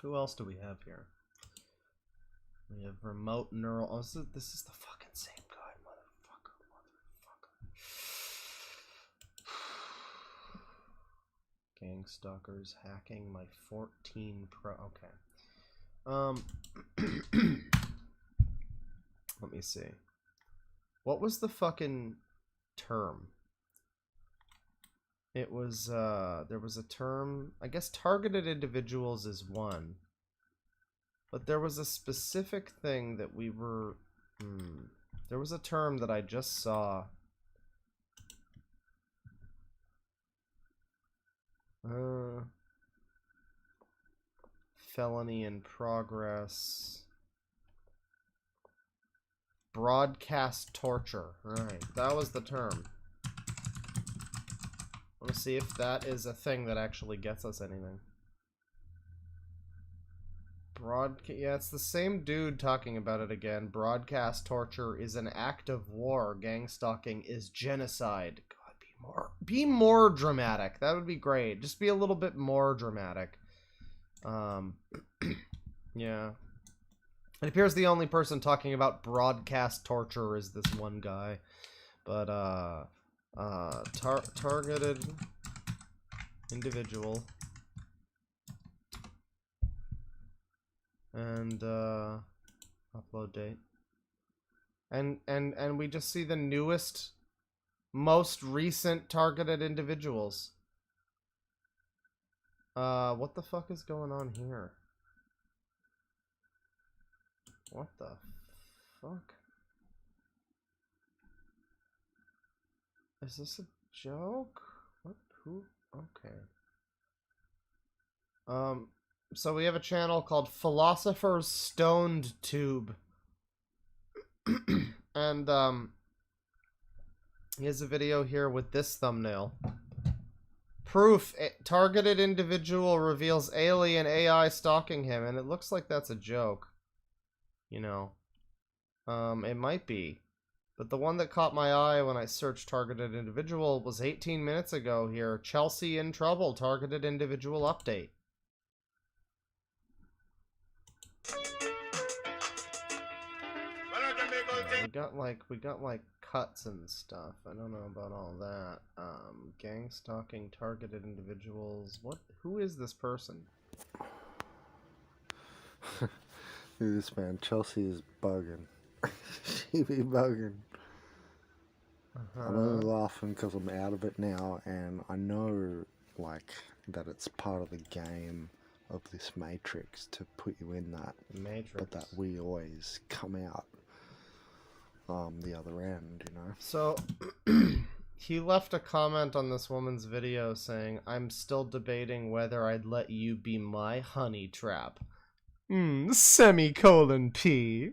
Who else do we have here? We have Remote Neural... Oh, this is the fucking same guy, motherfucker. Gangstalkers hacking my 14 Pro... Okay. Let me see. What was the fucking term? It was, there was a term, I guess targeted individuals is one. But there was a specific thing that we were, there was a term that I just saw. felony in progress. Broadcast torture. Alright, that was the term. I want to see if that is a thing that actually gets us anything. Yeah, it's the same dude talking about it again. Broadcast torture is an act of war. Gangstalking is genocide. God, be more dramatic. That would be great. Just be a little bit more dramatic. Yeah. It appears the only person talking about broadcast torture is this one guy. But, targeted individual. And, upload date. And we just see the newest, most recent targeted individuals. What the fuck is going on here? What the fuck? Is this a joke? What? Who? Okay. So we have a channel called Philosopher's Stoned Tube. And, here's a video here with this thumbnail. Proof, targeted individual reveals alien AI stalking him, and it looks like that's a joke. You know. It might be. But the one that caught my eye when I searched targeted individual was 18 minutes ago here. Chelsea in trouble, targeted individual update. We got like cuts and stuff. I don't know about all that. Gang stalking targeted individuals. Who is this person? This man, Chelsea is bugging. She be bugging. I'm only laughing because I'm out of it now, and I know, like, that it's part of the game of this matrix to put you in that. Matrix. But that we always come out the other end, you know? So, he left a comment on this woman's video saying, I'm still debating whether I'd let you be my honey trap. Semicolon P.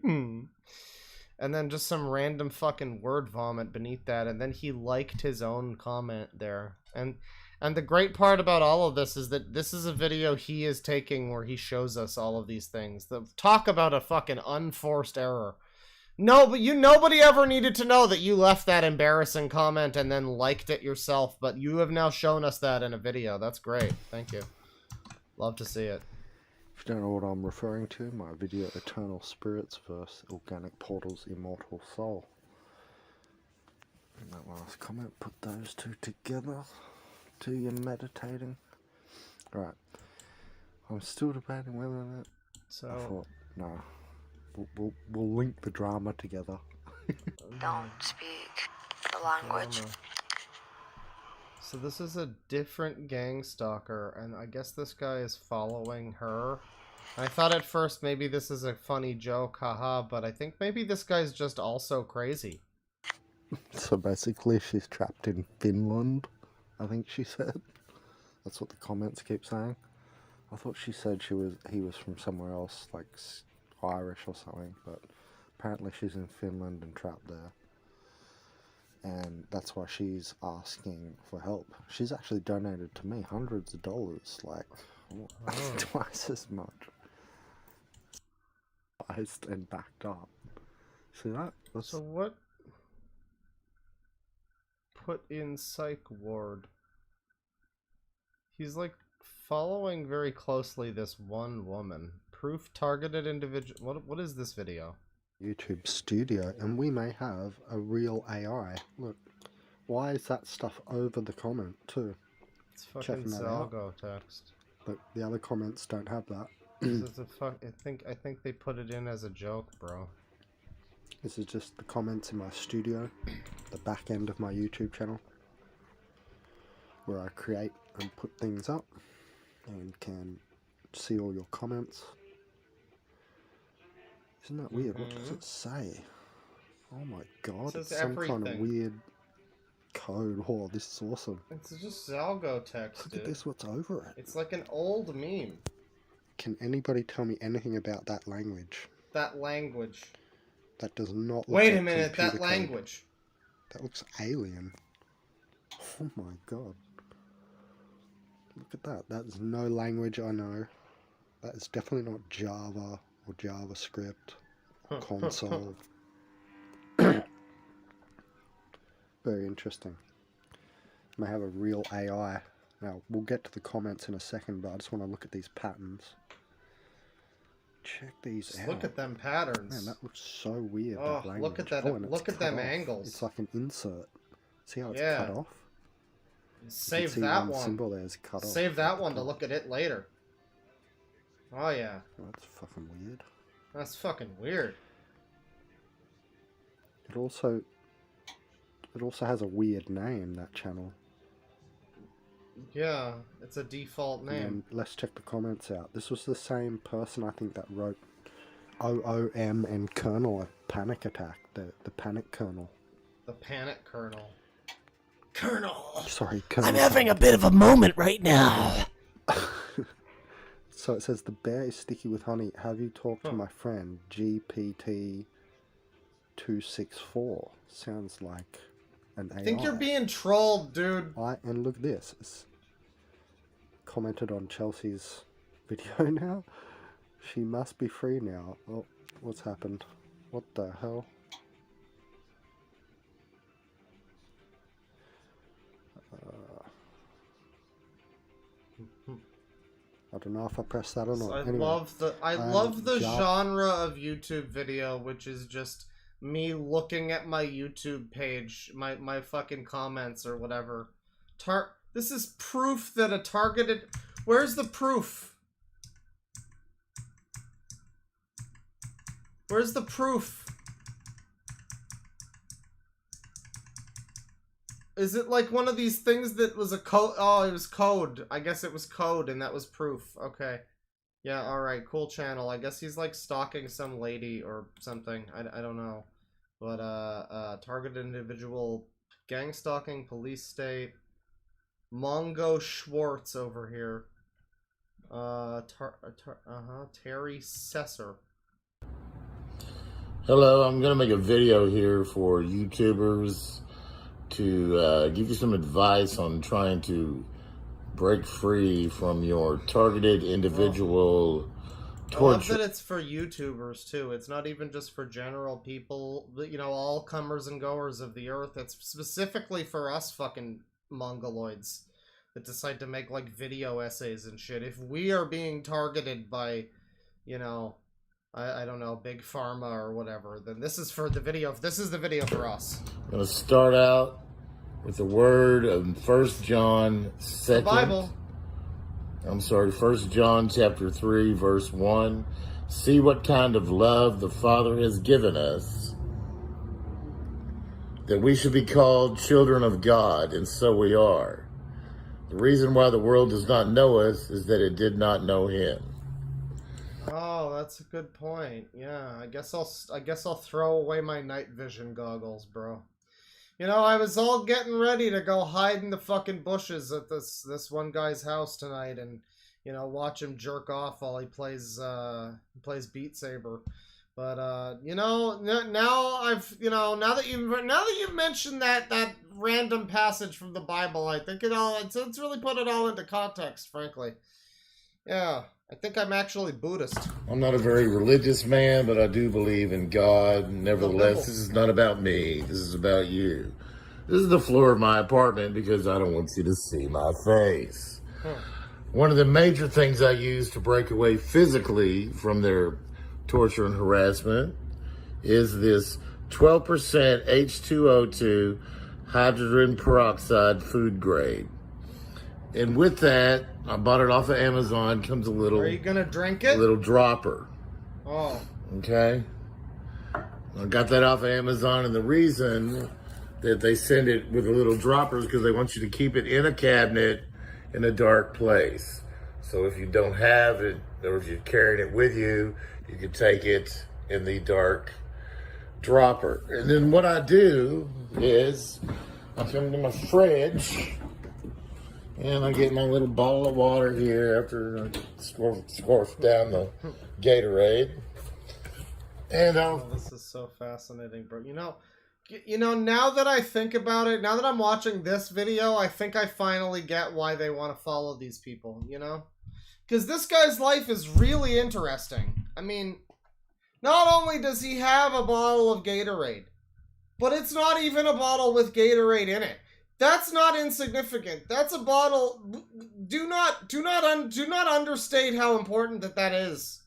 And then just some random fucking word vomit beneath that, and then he liked his own comment there. And the great part about all of this is that this is a video he is taking where he shows us all of these things. Talk about a fucking unforced error. No, but nobody ever needed to know that you left that embarrassing comment and then liked it yourself, but you have now shown us that in a video. That's great. Thank you. Love to see it. If you don't know what I'm referring to, my video Eternal Spirits vs. Organic Portal's Immortal Soul. And that last comment, put those two together. Do you meditating? Right. I'm still debating whether that. So I thought, no. We'll link the drama together. Don't speak the language. So this is a different Gangstalker, and I guess this guy is following her. I thought at first maybe this is a funny joke, haha, but I think maybe this guy's just also crazy. So basically she's trapped in Finland, I think she said. That's what the comments keep saying. I thought she said he was from somewhere else, like Irish or something, but apparently she's in Finland and trapped there. And that's why she's asking for help. She's actually donated to me hundreds of dollars, like twice as much. Iced and backed up. See that? So what? Put in psych ward. He's like following very closely this one woman. Proof targeted individual. What is this video? YouTube studio, and we may have a real AI. Look, why is that stuff over the comment too? It's fucking Zalgo text. Look, the other comments don't have that. It's a I think they put it in as a joke, bro. This is just the comments in my studio, the back end of my YouTube channel, where I create and put things up, and can see all your comments. Isn't that weird? What does it say? Oh my god, it's some kind of weird code. Oh, this is awesome. It's just Zalgo text, Look at this, what's over it? It's like an old meme. Can anybody tell me anything about that language? That language. That does not look Wait a like minute, computer that code. language. That looks alien. Oh my god. Look at that. That's no language I know. That is definitely not Java or JavaScript or console. Very interesting. May have a real AI. Now, we'll get to the comments in a second, but I just want to look at these patterns. Check these Just out. look at them patterns. Man, that looks so weird. Oh, that language. look at that! Oh, and look it's at them cut off. angles. It's like an insert. See how it's Yeah. cut off? Save see that one one. symbol there is cut off. Save that one to look at it later. Oh yeah. Oh, that's fucking weird. That's fucking weird. It also has a weird name, that channel. Yeah, it's a default name. And let's check the comments out. This was the same person, I think, that wrote OOM and Kernel a panic attack. The panic kernel. The panic kernel. Colonel! Sorry, Kernel. I'm having a bit of a moment right now. So it says, the bear is sticky with honey. Have you talked to my friend, GPT-264? Sounds like an AI. I think you're being trolled, dude. And look at this. It's commented on Chelsea's video now. She must be free now. Oh, what's happened? What the hell? I don't know if I pressed that or not. I Anyway, love the genre of YouTube video, which is just me looking at my YouTube page, my fucking comments or whatever. This is proof that a targeted... Where's the proof? Where's the proof? Is it like one of these things that was a code? Oh, it was code. I guess it was code and that was proof. Okay. Yeah, alright. Cool channel. I guess he's like stalking some lady or something. I don't know. But, targeted individual, gang stalking, police state, Mongo Schwartz over here. Terry Sesser. Hello, I'm gonna make a video here for YouTubers to give you some advice on trying to break free from your targeted individual torture. I love that it's for YouTubers too. It's not even just for general people, you know, all comers and goers of the earth. It's specifically for us fucking mongoloids that decide to make like video essays and shit. If we are being targeted by, you know, I don't know, Big Pharma or whatever, then this is for the video. This is the video for us. I'm going to start out with the word of 1 John 2nd. Bible. I'm sorry, 1 John chapter 3, verse 1. See what kind of love the Father has given us, that we should be called children of God, and so we are. The reason why the world does not know us is that it did not know him. Oh, that's a good point. Yeah, I guess I'll throw away my night vision goggles, bro. You know, I was all getting ready to go hide in the fucking bushes at this one guy's house tonight, and you know, watch him jerk off while he plays Beat Saber. But you know, now that you've mentioned that random passage from the Bible, I think it's really put it all into context, frankly. Yeah. I think I'm actually Buddhist. I'm not a very religious man, but I do believe in God. Nevertheless, this is not about me. This is about you. This is the floor of my apartment because I don't want you to see my face. One of the major things I use to break away physically from their torture and harassment is this 12% H2O2 hydrogen peroxide food grade. And with that, I bought it off of Amazon. Comes a little... Are you gonna drink it? A little dropper. Oh. Okay. I got that off of Amazon, and the reason that they send it with a little dropper is because they want you to keep it in a cabinet in a dark place. So if you don't have it, or if you're carrying it with you, you can take it in the dark dropper. And then what I do is I come to my fridge, And I get my little bottle of water here after I scorch down the Gatorade. And this is so fascinating, bro. You know, now that I think about it, now that I'm watching this video, I think I finally get why they want to follow these people, you know? Because this guy's life is really interesting. I mean, not only does he have a bottle of Gatorade, but it's not even a bottle with Gatorade in it. That's not insignificant. That's a bottle. Do not understate how important that is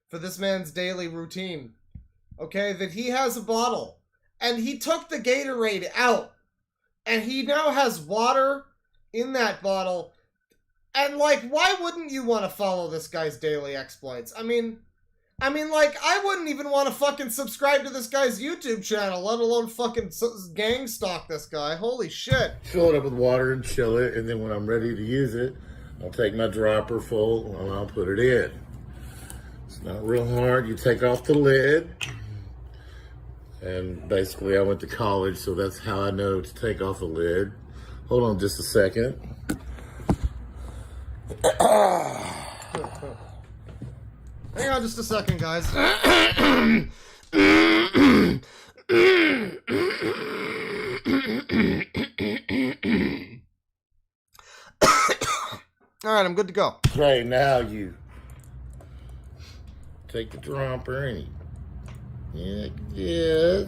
for this man's daily routine. Okay, that he has a bottle and he took the Gatorade out and he now has water in that bottle. And like, why wouldn't you want to follow this guy's daily exploits? I mean, like, I wouldn't even want to fucking subscribe to this guy's YouTube channel, let alone fucking gang stalk this guy. Holy shit. Fill it up with water and chill it, and then when I'm ready to use it, I'll take my dropper full and I'll put it in. It's not real hard. You take off the lid. And basically I went to college, so that's how I know to take off the lid. Hold on just a second. Hang on just a second, guys. Alright, I'm good to go. Okay, now you take the dropper and you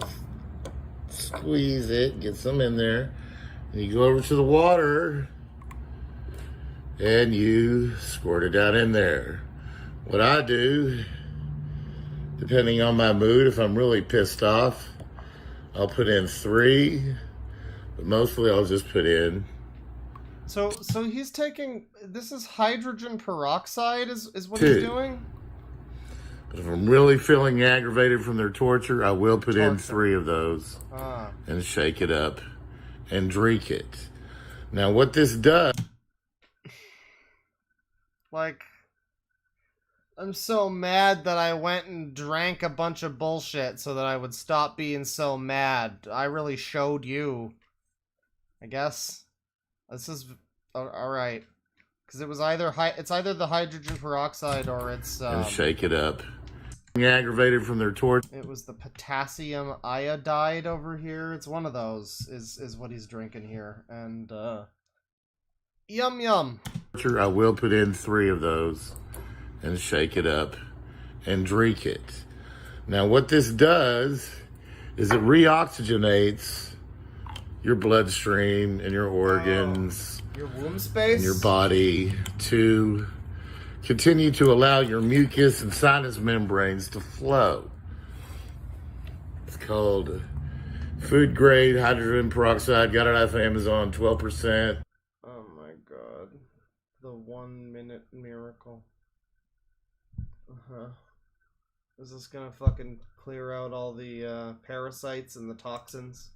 squeeze it, get some in there, and you go over to the water and you squirt it down in there. What I do, depending on my mood, if I'm really pissed off, I'll put in 3, but mostly I'll just put in. So he's taking, this is hydrogen peroxide is what 2. he's doing? But if I'm really feeling aggravated from their torture, I will put in 3 of those and shake it up and drink it. Now what this does... Like, I'm so mad that I went and drank a bunch of bullshit so that I would stop being so mad. I really showed you. I guess. This is... Alright. Because it was either... It's either the hydrogen peroxide or it's... and shake it up. Aggravated from their torture. It was the potassium iodide over here. It's one of those is what he's drinking here. And, yum yum. I will put in 3 of those and shake it up and drink it. Now what this does is it reoxygenates your bloodstream and your organs, your womb space, and your body to continue to allow your mucus and sinus membranes to flow. It's called food grade hydrogen peroxide. Got it off Amazon, 12%. Oh my god. The 1 minute miracle. Is this gonna fucking clear out all the parasites and the toxins?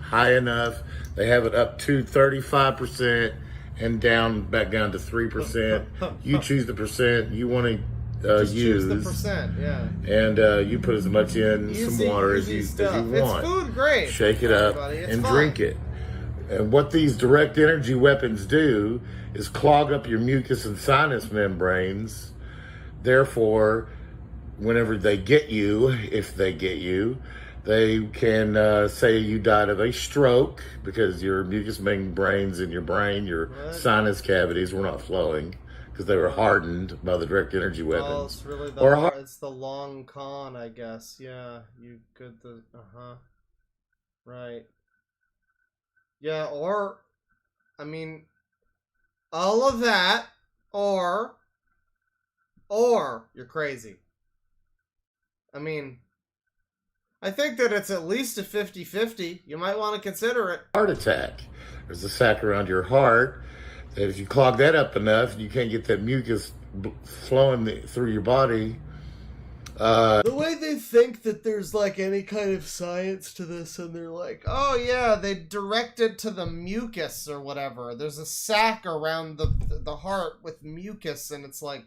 High enough. They have it up to 35% and back down to 3%. You choose the percent you want to use. Choose the percent, yeah. And you put as much in some water as you want. It's food grade. Shake it up and drink it. And what these direct energy weapons do is clog up your mucus and sinus membranes. Therefore, whenever they get you, if they get you, they can say you died of a stroke because your mucous membranes in your brain, your sinus cavities were not flowing because they were hardened by the direct energy weapons. Oh, it's really it's the long con, I guess. Yeah, you could right. Yeah, or I mean, all of that, or you're crazy. I mean, I think that it's at least a 50-50. You might want to consider it. Heart attack. There's a sac around your heart that if you clog that up enough, you can't get that mucus flowing through your body. The way they think that there's like any kind of science to this, and they're like, oh yeah, they direct it to the mucus or whatever. There's a sac around the heart with mucus, and it's like,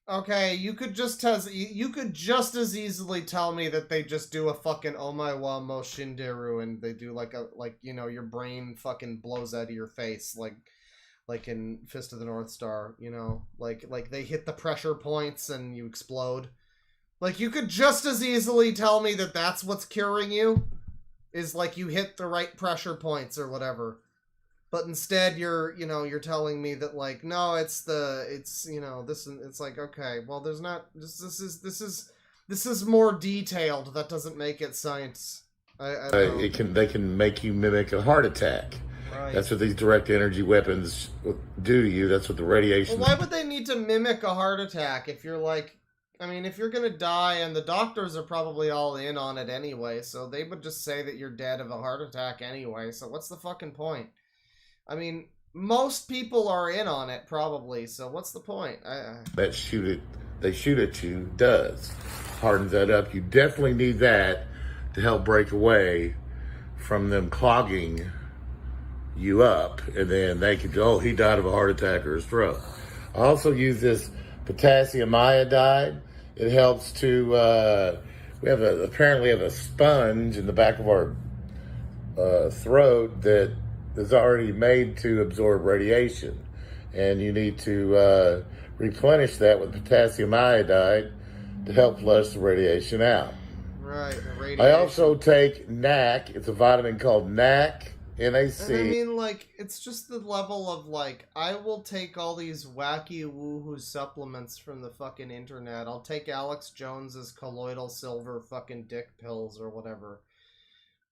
okay, you could just as easily tell me that they just do a fucking omae wa mo shinderu and they do like your brain fucking blows out of your face. Like, like in Fist of the North Star, you know, like they hit the pressure points and you explode. Like, you could just as easily tell me that that's what's curing you, is like you hit the right pressure points or whatever. But instead you're telling me that, like, no, it's you know, this, it's like, okay, well, there's not, this is more detailed. That doesn't make it science. I don't know. They can make you mimic a heart attack. Right. That's what these direct energy weapons do to you. That's what the radiation. Well, why would they need to mimic a heart attack if you're like, I mean, if you're gonna die, and the doctors are probably all in on it anyway, so they would just say that you're dead of a heart attack anyway, so what's the fucking point? I mean, most people are in on it, probably, so what's the point? They shoot at you, does. Hardens that up. You definitely need that to help break away from them clogging you up, and then they could go, oh, he died of a heart attack or a stroke. I also use this potassium iodide. It helps to, we apparently have a sponge in the back of our throat that is already made to absorb radiation. And you need to replenish that with potassium iodide to help flush the radiation out. Right, the radiation. I also take NAC. It's a vitamin called NAC. NAC. And I mean, like, it's just the level of, like, I will take all these wacky woohoo supplements from the fucking internet. I'll take Alex Jones's colloidal silver fucking dick pills or whatever.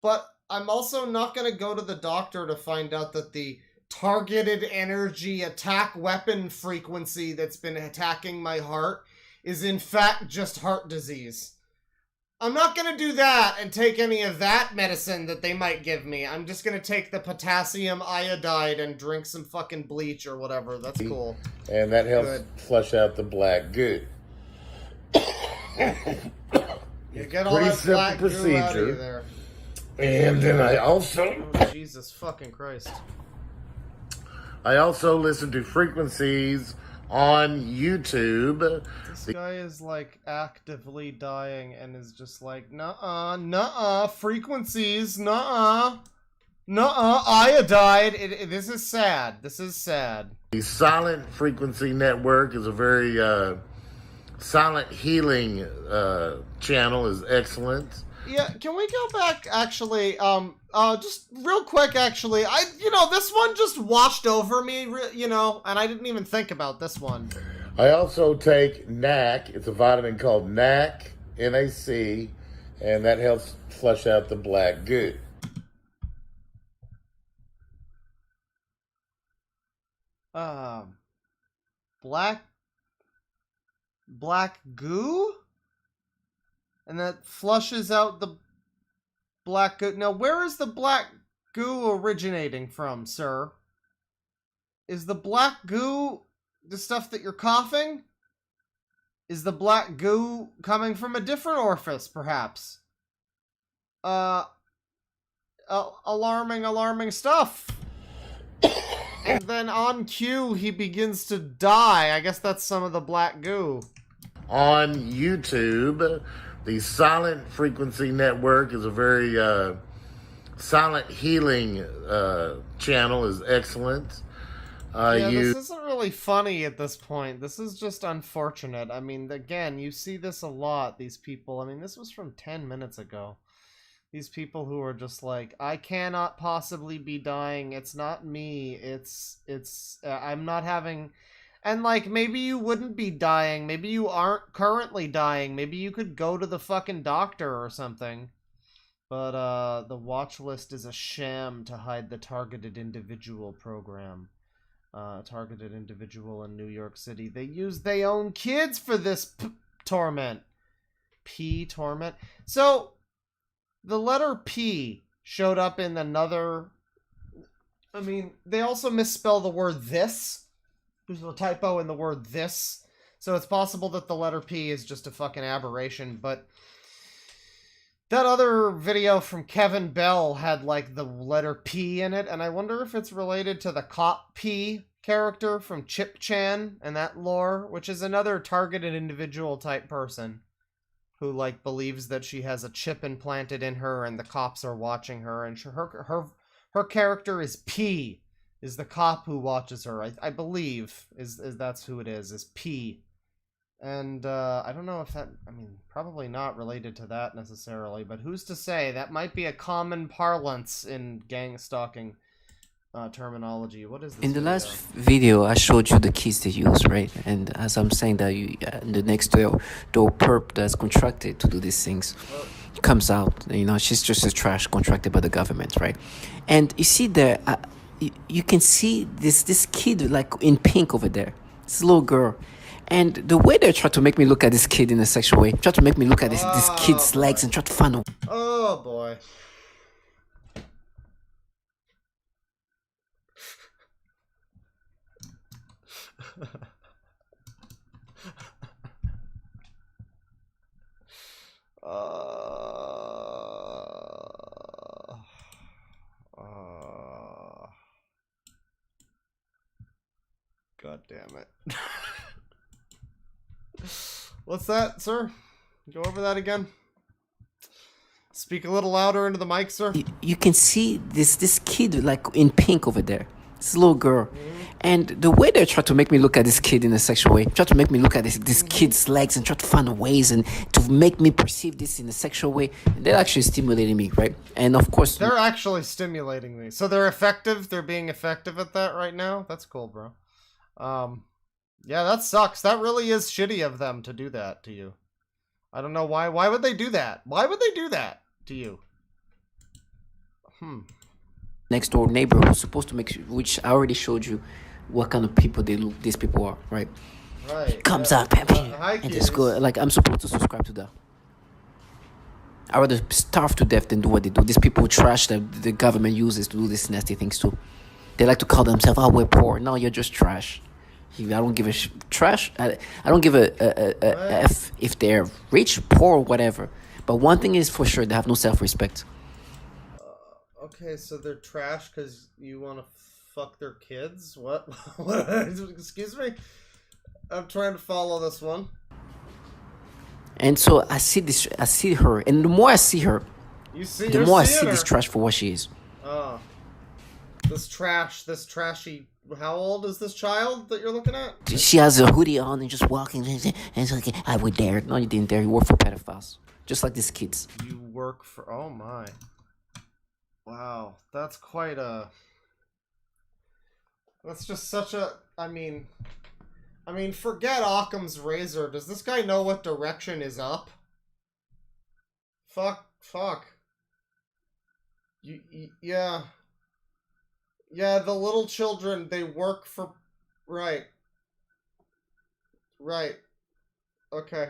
But I'm also not gonna go to the doctor to find out that the targeted energy attack weapon frequency that's been attacking my heart is in fact just heart disease. I'm not gonna do that and take any of that medicine that they might give me. I'm just gonna take the potassium iodide and drink some fucking bleach or whatever. That's cool. And that helps flush out the black goo. You get all that black goo out of you there. And then I also... Oh, Jesus fucking Christ. I also listen to frequencies on YouTube. This guy is, like, actively dying and is just like, nuh-uh, frequencies, nuh-uh, iodide. This is sad. This is sad. The Silent Frequency Network is a very silent healing channel, is excellent. Yeah, can we go back, actually, just real quick, actually, this one just washed over me, and I didn't even think about this one. I also take NAC. It's a vitamin called NAC, NAC, and that helps flush out the black goo. Black goo? And that flushes out the black goo. Now, where is the black goo originating from, sir? Is the black goo the stuff that you're coughing? Is the black goo coming from a different orifice, perhaps? Alarming stuff. And then on cue, he begins to die. I guess that's some of the black goo. On YouTube, the Silent Frequency Network is a very silent healing channel, is excellent. This isn't really funny at this point. This is just unfortunate. I mean, again, you see this a lot, these people. I mean, this was from 10 minutes ago. These people who are just like, I cannot possibly be dying. It's not me. I'm not having... And, like, maybe you wouldn't be dying. Maybe you aren't currently dying. Maybe you could go to the fucking doctor or something. But, the watch list is a sham to hide the targeted individual program. Targeted individual in New York City. They use their own kids for this torment. Torment. So, the letter P showed up in another... I mean, they also misspell the word this. There's a typo in the word this. So it's possible that the letter P is just a fucking aberration, but... That other video from Kevin Bell had, like, the letter P in it, and I wonder if it's related to the Cop P character from Chip Chan and that lore, which is another targeted individual type person who, like, believes that she has a chip implanted in her and the cops are watching her, and her character is P, is the cop who watches her. I believe is that's who it is P. And I don't know if that, I mean, probably not related to that necessarily, but who's to say? That might be a common parlance in gang stalking terminology. What is this? In the last video, I showed you the keys they use, right? And as I'm saying that the next door perp that's contracted to do these things comes out, you know, she's just a trash contracted by the government, right? And you see there, you can see this kid like in pink over there, this little girl. And the way they try to make me look at this kid in a sexual way, try to make me look at this kid's legs and try to find a... Oh boy. God damn it. What's that, sir? Go over that again. Speak a little louder into the mic, sir. You can see this kid like in pink over there, this little girl. And the way they try to make me look at this kid in a sexual way, try to make me look at this kid's legs and try to find ways and to make me perceive this in a sexual way, they're actually stimulating me, right? And of course... They're actually stimulating me. So they're effective? They're being effective at that right now? That's cool, bro. Yeah, that sucks. That really is shitty of them to do that to you. I don't know why. Why would they do that? Why would they do that to you? Next door neighbor who's supposed to make sure, which I already showed you what kind of people these people are, right? Right. Comes out, and it's good. Like, I'm supposed to subscribe to that. I rather starve to death than do what they do. These people trash that the government uses to do these nasty things too. They like to call themselves, oh, we're poor. No, you're just trash. I don't give a trash. I don't give a F if they're rich, poor, whatever. But one thing is for sure, they have no self-respect. Okay, so they're trash because you want to fuck their kids? What? Excuse me? I'm trying to follow this one. And so I see her, and the more I see her, the more I see this trash for what she is. Oh. This trashy... How old is this child that you're looking at? She has a hoodie on and just walking, and it's like, I would dare. No, you didn't dare. You work for pedophiles. Just like these kids. You work for... Oh, my. Wow. That's quite a... That's just such a... I mean, forget Occam's razor. Does this guy know what direction is up? Fuck. Yeah. Yeah, the little children, they work for... Right. Okay.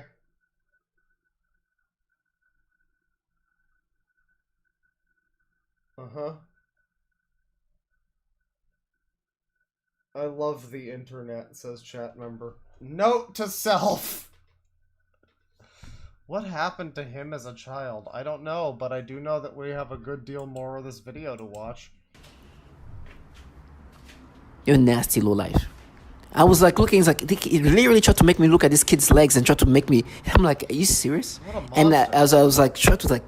Uh-huh. I love the internet, says chat member. Note to self! What happened to him as a child? I don't know, but I do know that we have a good deal more of this video to watch. You're a nasty low life. I was like looking, it's like, it literally tried to make me look at this kid's legs and try to make me, I'm like, are you serious? And as I was like, trying to like,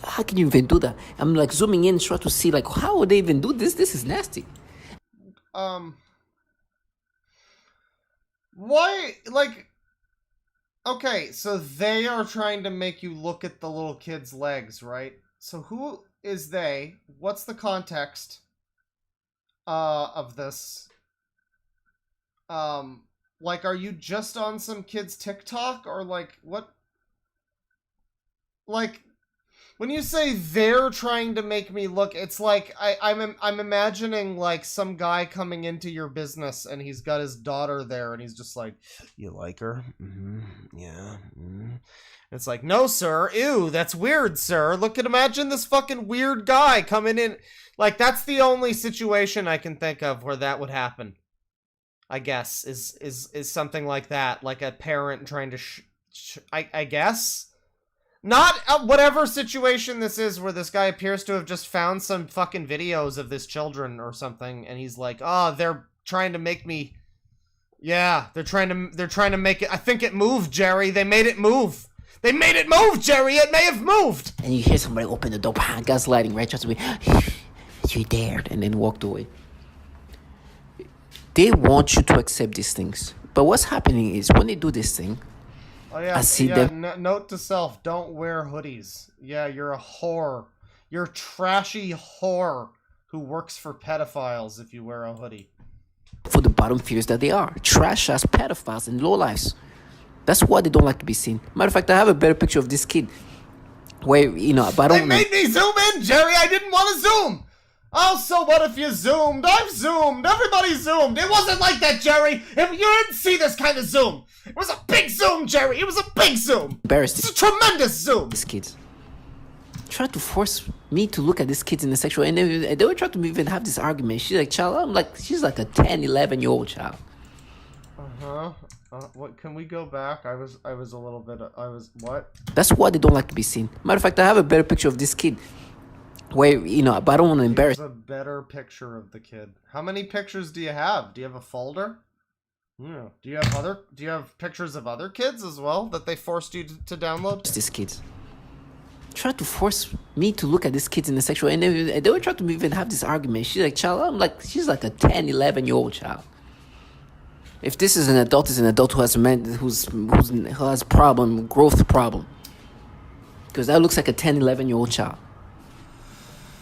how can you even do that? I'm like zooming in, trying to see like, how would they even do this? This is nasty. Why, like, okay, so they are trying to make you look at the little kid's legs, right? So who is they? What's the context of this? Like, are you just on some kid's TikTok, or like, what? Like, when you say they're trying to make me look, it's like I'm imagining like some guy coming into your business and he's got his daughter there and he's just like, you like her? Yeah. It's like, no, sir. Ew, that's weird, sir. Imagine this fucking weird guy coming in. Like, that's the only situation I can think of where that would happen. I guess is something like that, like a parent trying to I guess. Not whatever situation this is where this guy appears to have just found some fucking videos of this children or something, and he's like, oh, they're trying to make me... Yeah, they're trying to make it... I think it moved, Jerry. They made it move. They made it move, Jerry. It may have moved. And you hear somebody open the door, gaslighting, right? Just to be, you dared, and then walked away. they want you to accept these things. But what's happening is when they do this thing, Oh yeah, I see yeah. them. Note to self: don't wear hoodies. Yeah, you're a whore. You're a trashy whore who works for pedophiles if you wear a hoodie. For the bottom feeders that they are, trash ass pedophiles and lowlifes. That's why they don't like to be seen. Matter of fact, I have a better picture of this kid. Where, you know, but I They don't made me zoom in, Jerry. I didn't want to zoom. Oh, so what if you zoomed? I've zoomed. Everybody zoomed. It wasn't like that, Jerry. If you didn't see this kind of zoom. It was a big zoom, Jerry. It was a big zoom. Embarrassed. It's a tremendous zoom. These kids try to force me to look at these kids in the sexual, and they would try to even have this argument. She's like, child, I'm like, she's like a 10, 11-year-old child. What? Can we go back? I was a little bit. What? That's why they don't like to be seen. Matter of fact, I have a better picture of this kid. Where, you know, but I don't want to embarrass. Here's a better picture of the kid. How many pictures do you have? Do you have a folder? Yeah. Do you have pictures of other kids as well that they forced you to download? These kids try to force me to look at these kids in the sexual, and they would try to even have this argument. She's like, child, I'm like, she's like a 10, 11-year-old child. If this is an adult, it's an adult who has who has growth problem. Because that looks like a 10, 11-year-old child.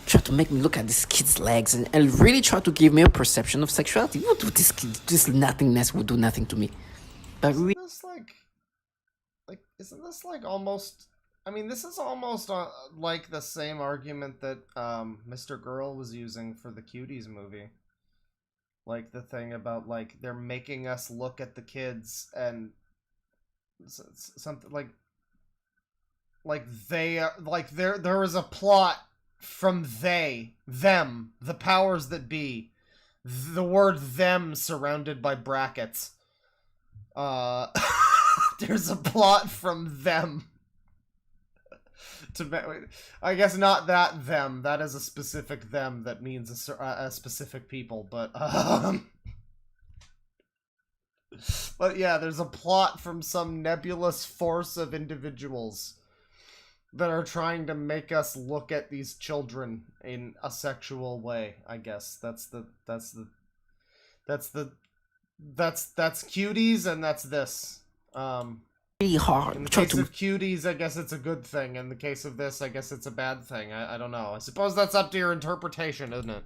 Try to make me look at this kid's legs and really try to give me a perception of sexuality. What do this kid? This nothingness will do nothing to me. But isn't this isn't this like almost? I mean, this is almost like the same argument that Mr. Girl was using for the Cuties movie. Like the thing about like they're making us look at the kids and something like they are like there is a plot from them, the powers that be, the word them surrounded by brackets. There's a plot from them. I guess not that them. That is a specific them that means a specific people, but but yeah, there's a plot from some nebulous force of individuals that are trying to make us look at these children in a sexual way. I guess that's Cuties, and that's this. Really hard. In the case of Cuties, I guess it's a good thing. In the case of this, I guess it's a bad thing. I don't know. I suppose that's up to your interpretation, isn't it?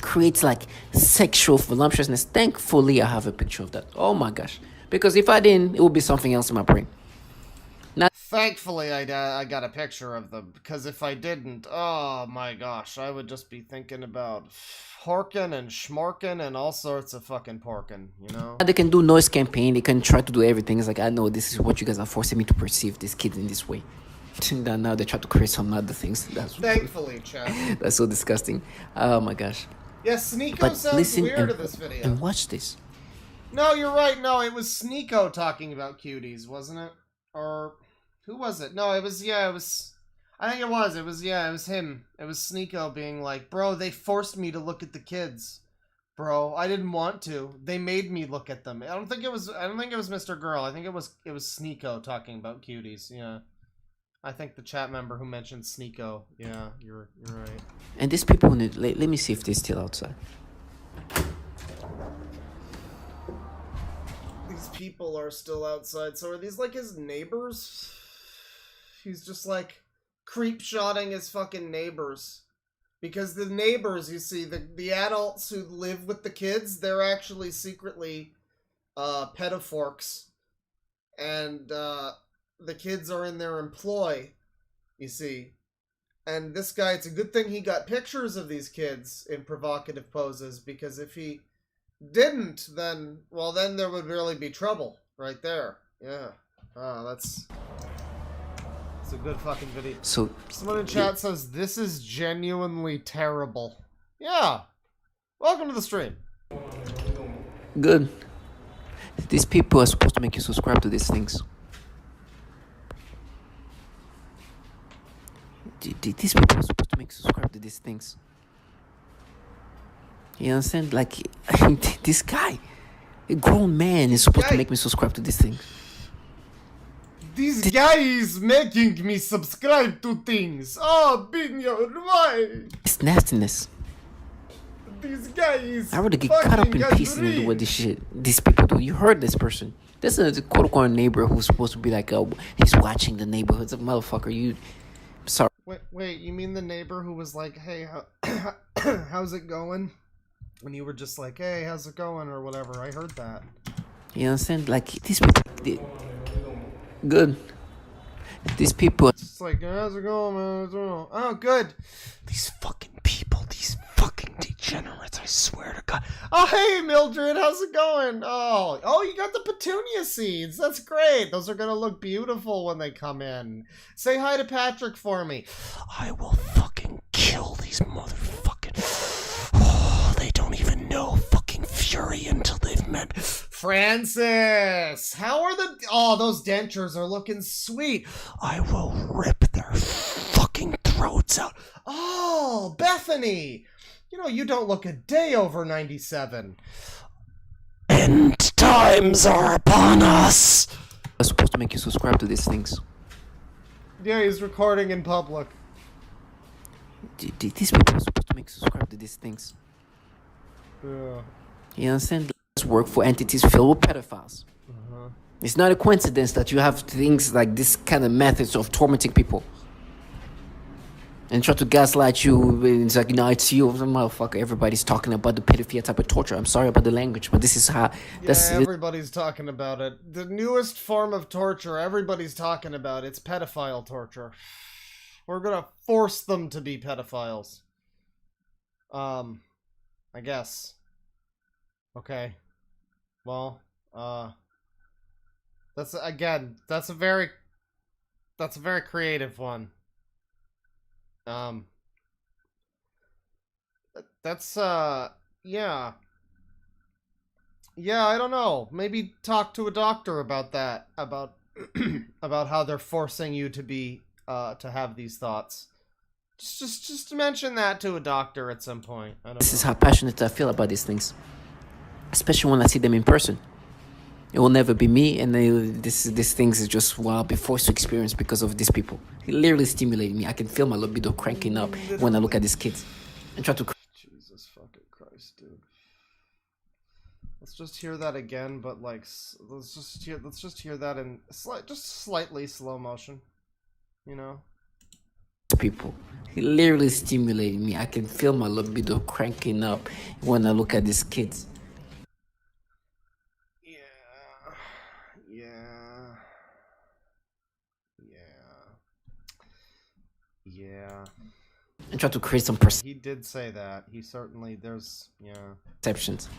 Creates like sexual voluptuousness. Thankfully, I have a picture of that. Oh my gosh. Because if I didn't, it would be something else in my brain. Thankfully, I got a picture of them, because if I didn't, oh my gosh, I would just be thinking about horkin' and schmorkin' and all sorts of fucking porkin', you know? They can do noise campaign, they can try to do everything. It's like, I know this is what you guys are forcing me to perceive this kid in this way. Now they try to create some other things. Thankfully, Chad. That's so disgusting. Oh my gosh. Yeah, Sneeko sounds weird in this video. And watch this. No, you're right. No, it was Sneeko talking about Cuties, wasn't it? Or who was it? No, it was, I think it was. It was him. It was Sneeko being like, bro, they forced me to look at the kids. Bro, I didn't want to. They made me look at them. I don't think it was Mr. Girl. I think it was Sneeko talking about Cuties. Yeah. I think the chat member who mentioned Sneeko. Yeah, you're right. And these people, let me see if they're still outside. These people are still outside. So are these like his neighbors? He's just like creep-shotting his fucking neighbors. Because the neighbors, you see, the adults who live with the kids, they're actually secretly pedophorks. And the kids are in their employ, you see. And this guy, it's a good thing he got pictures of these kids in provocative poses, because if he didn't, then there would really be trouble right there. Yeah. It's a good fucking video. So someone in chat says this is genuinely terrible. Yeah. Welcome to the stream. Good. These people are supposed to make you subscribe to these things. These people are supposed to make you subscribe to these things. You understand? Like, this guy, a grown man, is supposed to make me subscribe to these things. This guy is making me subscribe to things. Oh, Binyo, why? It's nastiness. these guys. I rather get cut up in fucking pieces than do what Gatsby. these people do. You heard this person. This is a quote unquote neighbor who's supposed to be like, oh, he's watching the neighborhoods. Of motherfucker, you. Sorry. Wait, you mean the neighbor who was like, hey, how's it going? When you were just like, hey, how's it going? Or whatever. I heard that. You understand? Like, these people. Good. These people. It's like, how's it going, man? Oh, good. These fucking people, these fucking degenerates, I swear to God. Oh, hey, Mildred, how's it going? Oh, you got the petunia seeds. That's great. Those are going to look beautiful when they come in. Say hi to Patrick for me. I will fucking kill these motherfucking... Oh, they don't even know fucking Fury until they've met... Francis! How are the... Oh, those dentures are looking sweet. I will rip their fucking throats out. Oh, Bethany! You know, you don't look a day over 97. End times are upon us! I'm supposed to make you subscribe to these things. Yeah, he's recording in public. These people are supposed to make you subscribe to these things. Yeah. You understand? Work for entities filled with pedophiles. It's not a coincidence that you have things like this kind of methods of tormenting people and try to gaslight you. It's like, it's you, motherfucker. Everybody's talking about the pedophilia type of torture. I'm sorry about the language, but this is how. Everybody's talking about it. The newest form of torture, everybody's talking about. It's pedophile torture. We're gonna force them to be pedophiles. I guess. Okay. Well, that's a very creative one. Yeah. Yeah, I don't know. Maybe talk to a doctor about that, about how they're forcing you to be, to have these thoughts. Just mention that to a doctor at some point. I don't This know. is how passionate I feel about these things. Especially when I see them in person. It will never be me, and these things is just what I'll be forced to experience because of these people. It literally stimulating me. I can feel my libido cranking up when I look at these kids and try to. Jesus fucking Christ, dude. Let's just hear that again, but like, let's just hear that in slightly slow motion. You know. People. It literally stimulating me. I can feel my libido cranking up when I look at these kids. Yeah. And try to create some He did say that. He certainly, perceptions.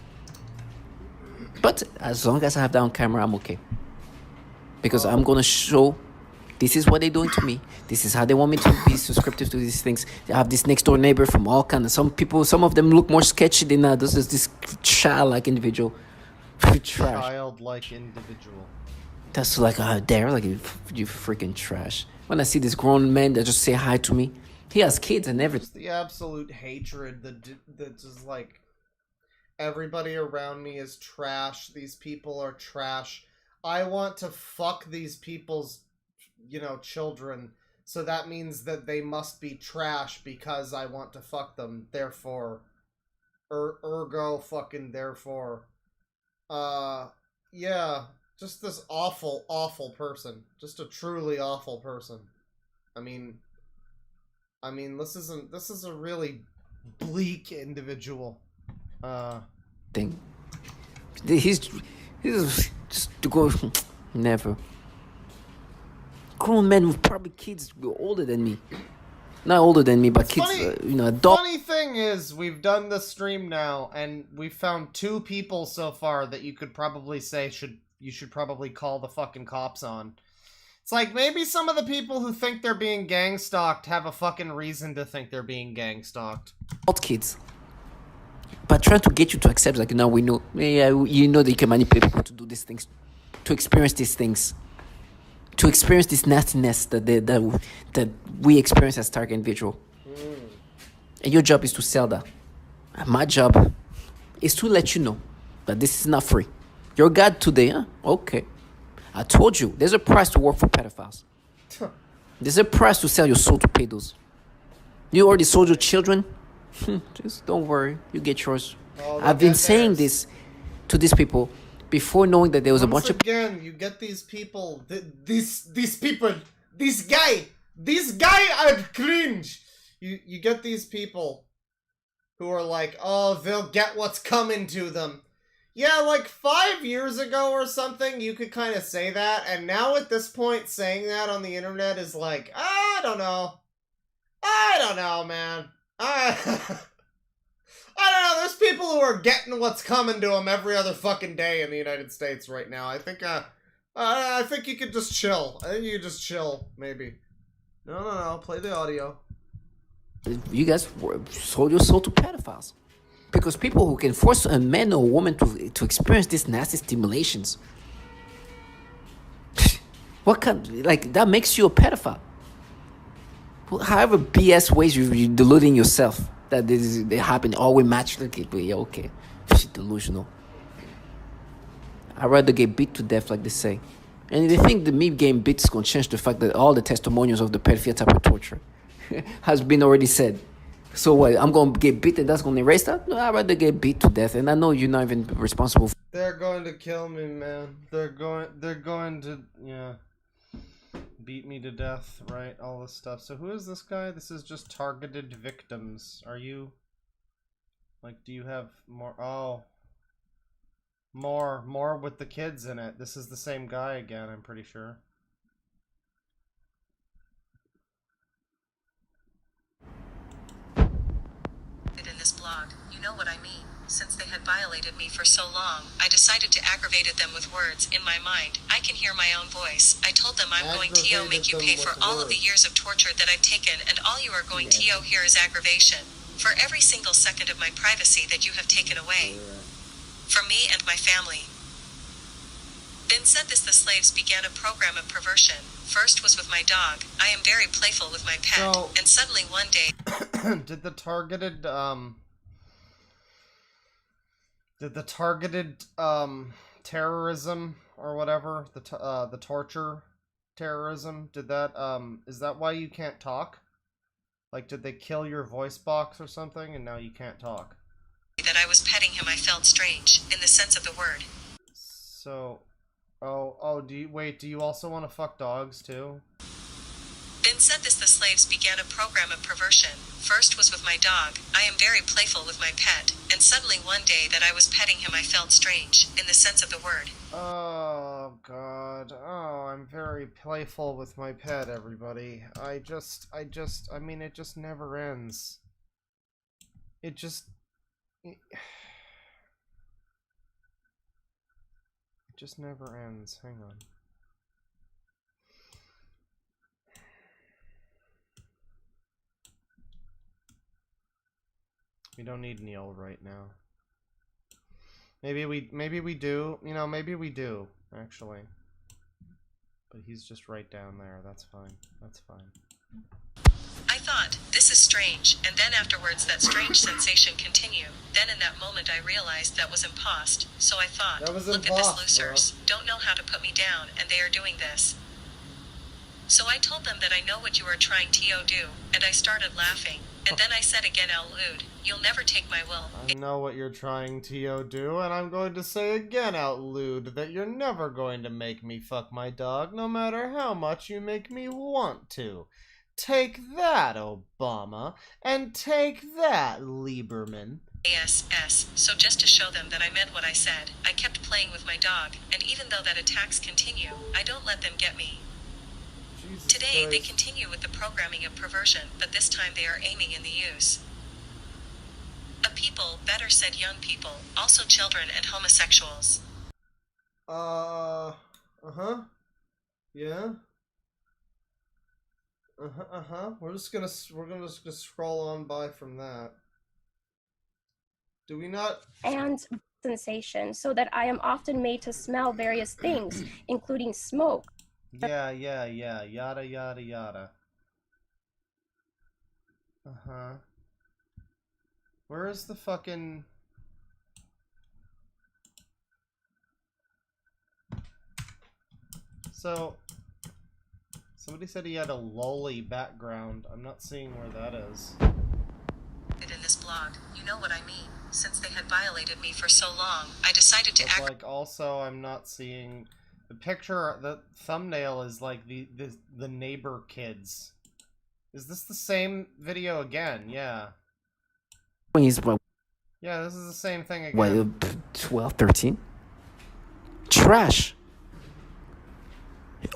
But as long as I have that on camera, I'm okay. Because I'm gonna show this is what they're doing to me. This is how they want me to be subscriptive to these things. They have this next door neighbor from all kinds of some of them look more sketchy than others. There's this childlike individual. Trash. Childlike individual. That's like they're like you freaking trash. When I see this grown man that just say hi to me, he has kids and everything. Just the absolute hatred that just like everybody around me is trash. These people are trash. I want to fuck these people's, children. So that means that they must be trash because I want to fuck them. Therefore, ergo fucking therefore. Yeah. Just this awful, awful person. Just a truly awful person. I mean, this is a really bleak individual. Thing. He's just to go never. Grown men with probably kids older than me. Not older than me, but kids, adult. Funny thing is, we've done the stream now, and we've found 2 people so far that you could probably say you should probably call the fucking cops on. It's like, maybe some of the people who think they're being gang-stalked have a fucking reason to think they're being gang-stalked. Adult kids. But trying to get you to accept, like, now we know, that you can manipulate people to do these things, to experience these things, to experience this nastiness that we experience as target individual. And your job is to sell that. And my job is to let you know that this is not free. You're God today, huh? Okay. I told you, there's a price to work for pedophiles. There's a price to sell your soul to pedos. You already sold your children Just don't worry, you get yours. Oh, I've been saying this to these people before, knowing that there was a bunch of. Again, you get these people, these people, this guy at cringe. You get these people who are like, oh, they'll get what's coming to them. Yeah, like 5 years ago or something, you could kind of say that, and now at this point, saying that on the internet is like, I don't know, man. I don't know. There's people who are getting what's coming to them every other fucking day in the United States right now. I think you could just chill. I think you could just chill, maybe. No. Play the audio. You guys sold your soul to pedophiles. Because people who can force a man or a woman to experience these nasty stimulations, what kind, like, that makes you a pedophile. However BS ways you're deluding yourself that they happen all we match. Yeah, okay, shit, delusional. I'd rather get beat to death, like they say. And they think the me getting beat is gonna change the fact that all the testimonials of the pedophilia type of torture has been already said. So what, I'm gonna get beat and that's gonna erase that? No, I'd rather get beat to death, and I know you're not even responsible for. They're going to kill me, man. They're going to, yeah, beat me to death, right? All this stuff. So who is this guy? This is just targeted victims. Are you, like, do you have more? Oh, more with the kids in it. This is the same guy again, I'm pretty sure. In this blog, you know what I mean. Since they had violated me for so long, I decided to aggravate them with words. In my mind, I can hear my own voice. I told them I'm going to make you pay for all of the years of torture that I've taken, and all you are going to hear is aggravation. For every single second of my privacy that you have taken away. From me and my family. Then said this: the slaves began a program of perversion. First was with my dog. I am very playful with my pet, and suddenly one day... Did the targeted terrorism or whatever, the torture terrorism, did that is that why you can't talk? Like, did they kill your voice box or something and now you can't talk? That I was petting him, I felt strange in the sense of the word. So do you also want to fuck dogs too? Then said this: the slaves began a program of perversion. First was with my dog. I am very playful with my pet, and suddenly one day that I was petting him, I felt strange in the sense of the word. Oh god. Oh, I'm very playful with my pet, everybody. I mean, it just never ends. It just never ends. Hang on. We don't need Neil right now. Maybe we do. You know, maybe we do, actually. But he's just right down there. That's fine. That's fine. I thought, this is strange, and then afterwards that strange sensation continued. Then in that moment I realized that was impost. So I thought, look at this losers. Don't know how to put me down, and they are doing this. So I told them that I know what you are trying to do, and I started laughing. And then I said again out loud, you'll never take my will. I know what you're trying to do, and I'm going to say again out loud that you're never going to make me fuck my dog, no matter how much you make me want to. Take that, Obama, and take that, Lieberman. ASS. So just to show them that I meant what I said, I kept playing with my dog, and even though that attacks continue, I don't let them get me. Today, they continue with the programming of perversion, but this time they are aiming in the use. A people, better said young people, also children and homosexuals. Yeah. We're gonna just scroll on by from that. Do we not? And sensation, so that I am often made to smell various things, including smoke. Yeah, yada yada yada. Where is the fucking... So, somebody said he had a lolly background. I'm not seeing where that is. In this blog, you know what I mean. Since they had violated me for so long, I decided to But, like, also, I'm not seeing the picture. The thumbnail is like the neighbor kids. Is this the same video again? Yeah. He's Yeah, this is the same thing again. what, 12, 13? Trash.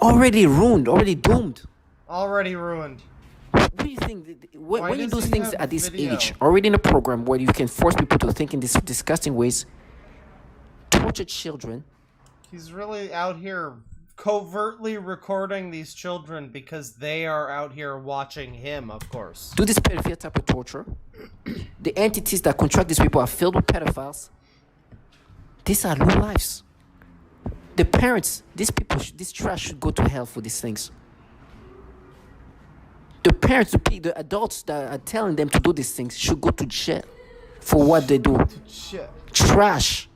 Already ruined, already doomed. Already ruined. What do you think? When you do does he things have at this video? age, already in a program where you can force people to think in these disgusting ways, torture children. He's really out here covertly recording these children because they are out here watching him, of course. Do this pedophilia type of torture. The entities that contract these people are filled with pedophiles. These are low lives. The parents, these people, this trash should go to hell for these things. The parents, the adults that are telling them to do these things should go to jail for what they do. Trash.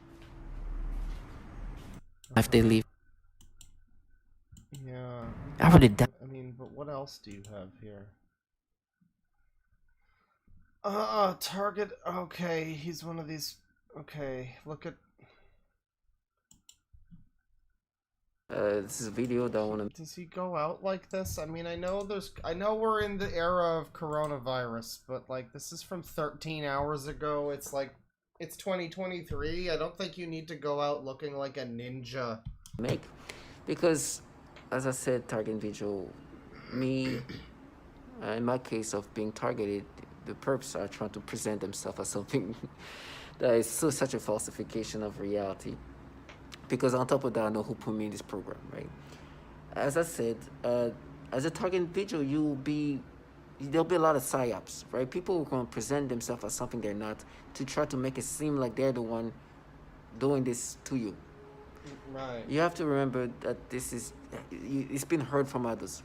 If they leave. Yeah. I really doubt. I mean, but what else do you have here? Target. Okay, he's one of these. Okay, look at. This is a video that I want to. Does he go out like this? I mean, I know we're in the era of coronavirus, but like this is from 13 hours ago. It's like it's 2023. I don't think you need to go out looking like a ninja. Because, as I said, target individual, me, in my case of being targeted, the perps are trying to present themselves as something that is such a falsification of reality. Because on top of that, I know who put me in this program, right? As I said, as a target individual, there'll be a lot of psyops, right? People are going to present themselves as something they're not to try to make it seem like they're the one doing this to you. Right. You have to remember that it's been heard from others.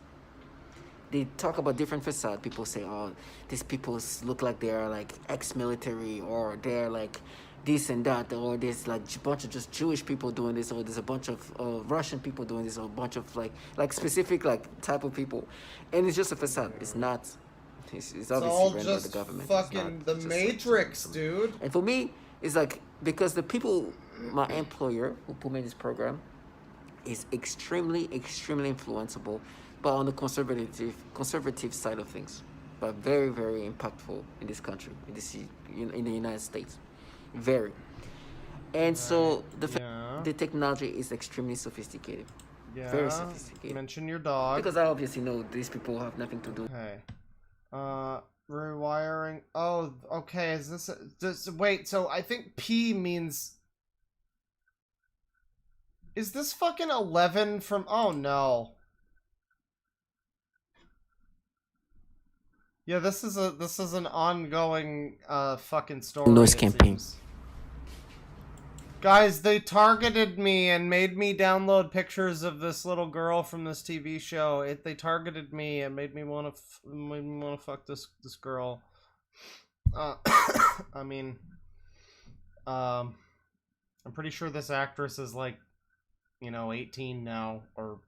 They talk about different facade. People say, oh, these people look like they're like ex-military, or they're like this and that, or there's like a bunch of just Jewish people doing this, or there's a bunch of Russian people doing this, or a bunch of like specific like type of people, and it's just a facade. It's not. It's obviously all run just by the government. Fucking the Matrix, dude. And for me, it's like because the people, my employer who put me in this program, is extremely influenceable, but on the conservative side of things, but very impactful in this country, in the United States. Very. And so the technology is extremely sophisticated. Yeah. Very sophisticated. Mention your dog. Because I obviously know these people have nothing to do. Okay. Rewiring. Oh, okay. Is this wait, so I think P means. Is this fucking 11 from. Oh no. Yeah, this is an ongoing fucking story. Noise campaign. Guys, they targeted me and made me download pictures of this little girl from this TV show. They targeted me and made me want to fuck this girl. I mean, I'm pretty sure this actress is like, 18 now, or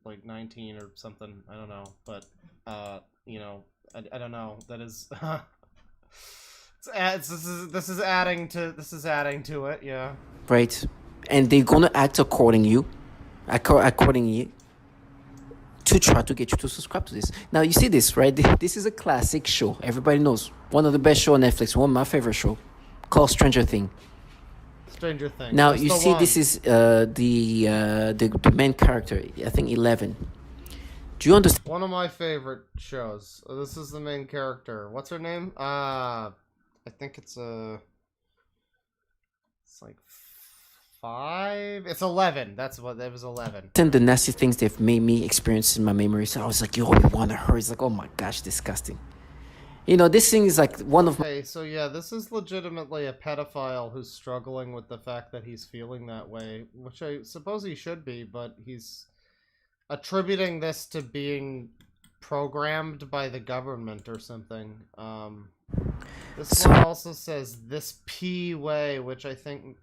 like 19 or something. I don't know, but I don't know. That is this is adding to it, yeah. Right, and they're gonna act accordingly to try to get you to subscribe to this. Now you see this, right? This is a classic show. Everybody knows, one of the best show on Netflix, one of my favorite show, called Stranger Things. Now you see, this is the main character. I think 11. Do you understand? One of my favorite shows. This is the main character. What's her name? I think it's like 5. It's 11. That's what it was. 11. The nasty things they've made me experience in my memory. So I was like, yo, you want to hurt? It's like, oh my gosh, disgusting. This thing is like one of my. Okay, so yeah, this is legitimately a pedophile who's struggling with the fact that he's feeling that way, which I suppose he should be, but he's attributing this to being programmed by the government or something. This one also says this P way, which I think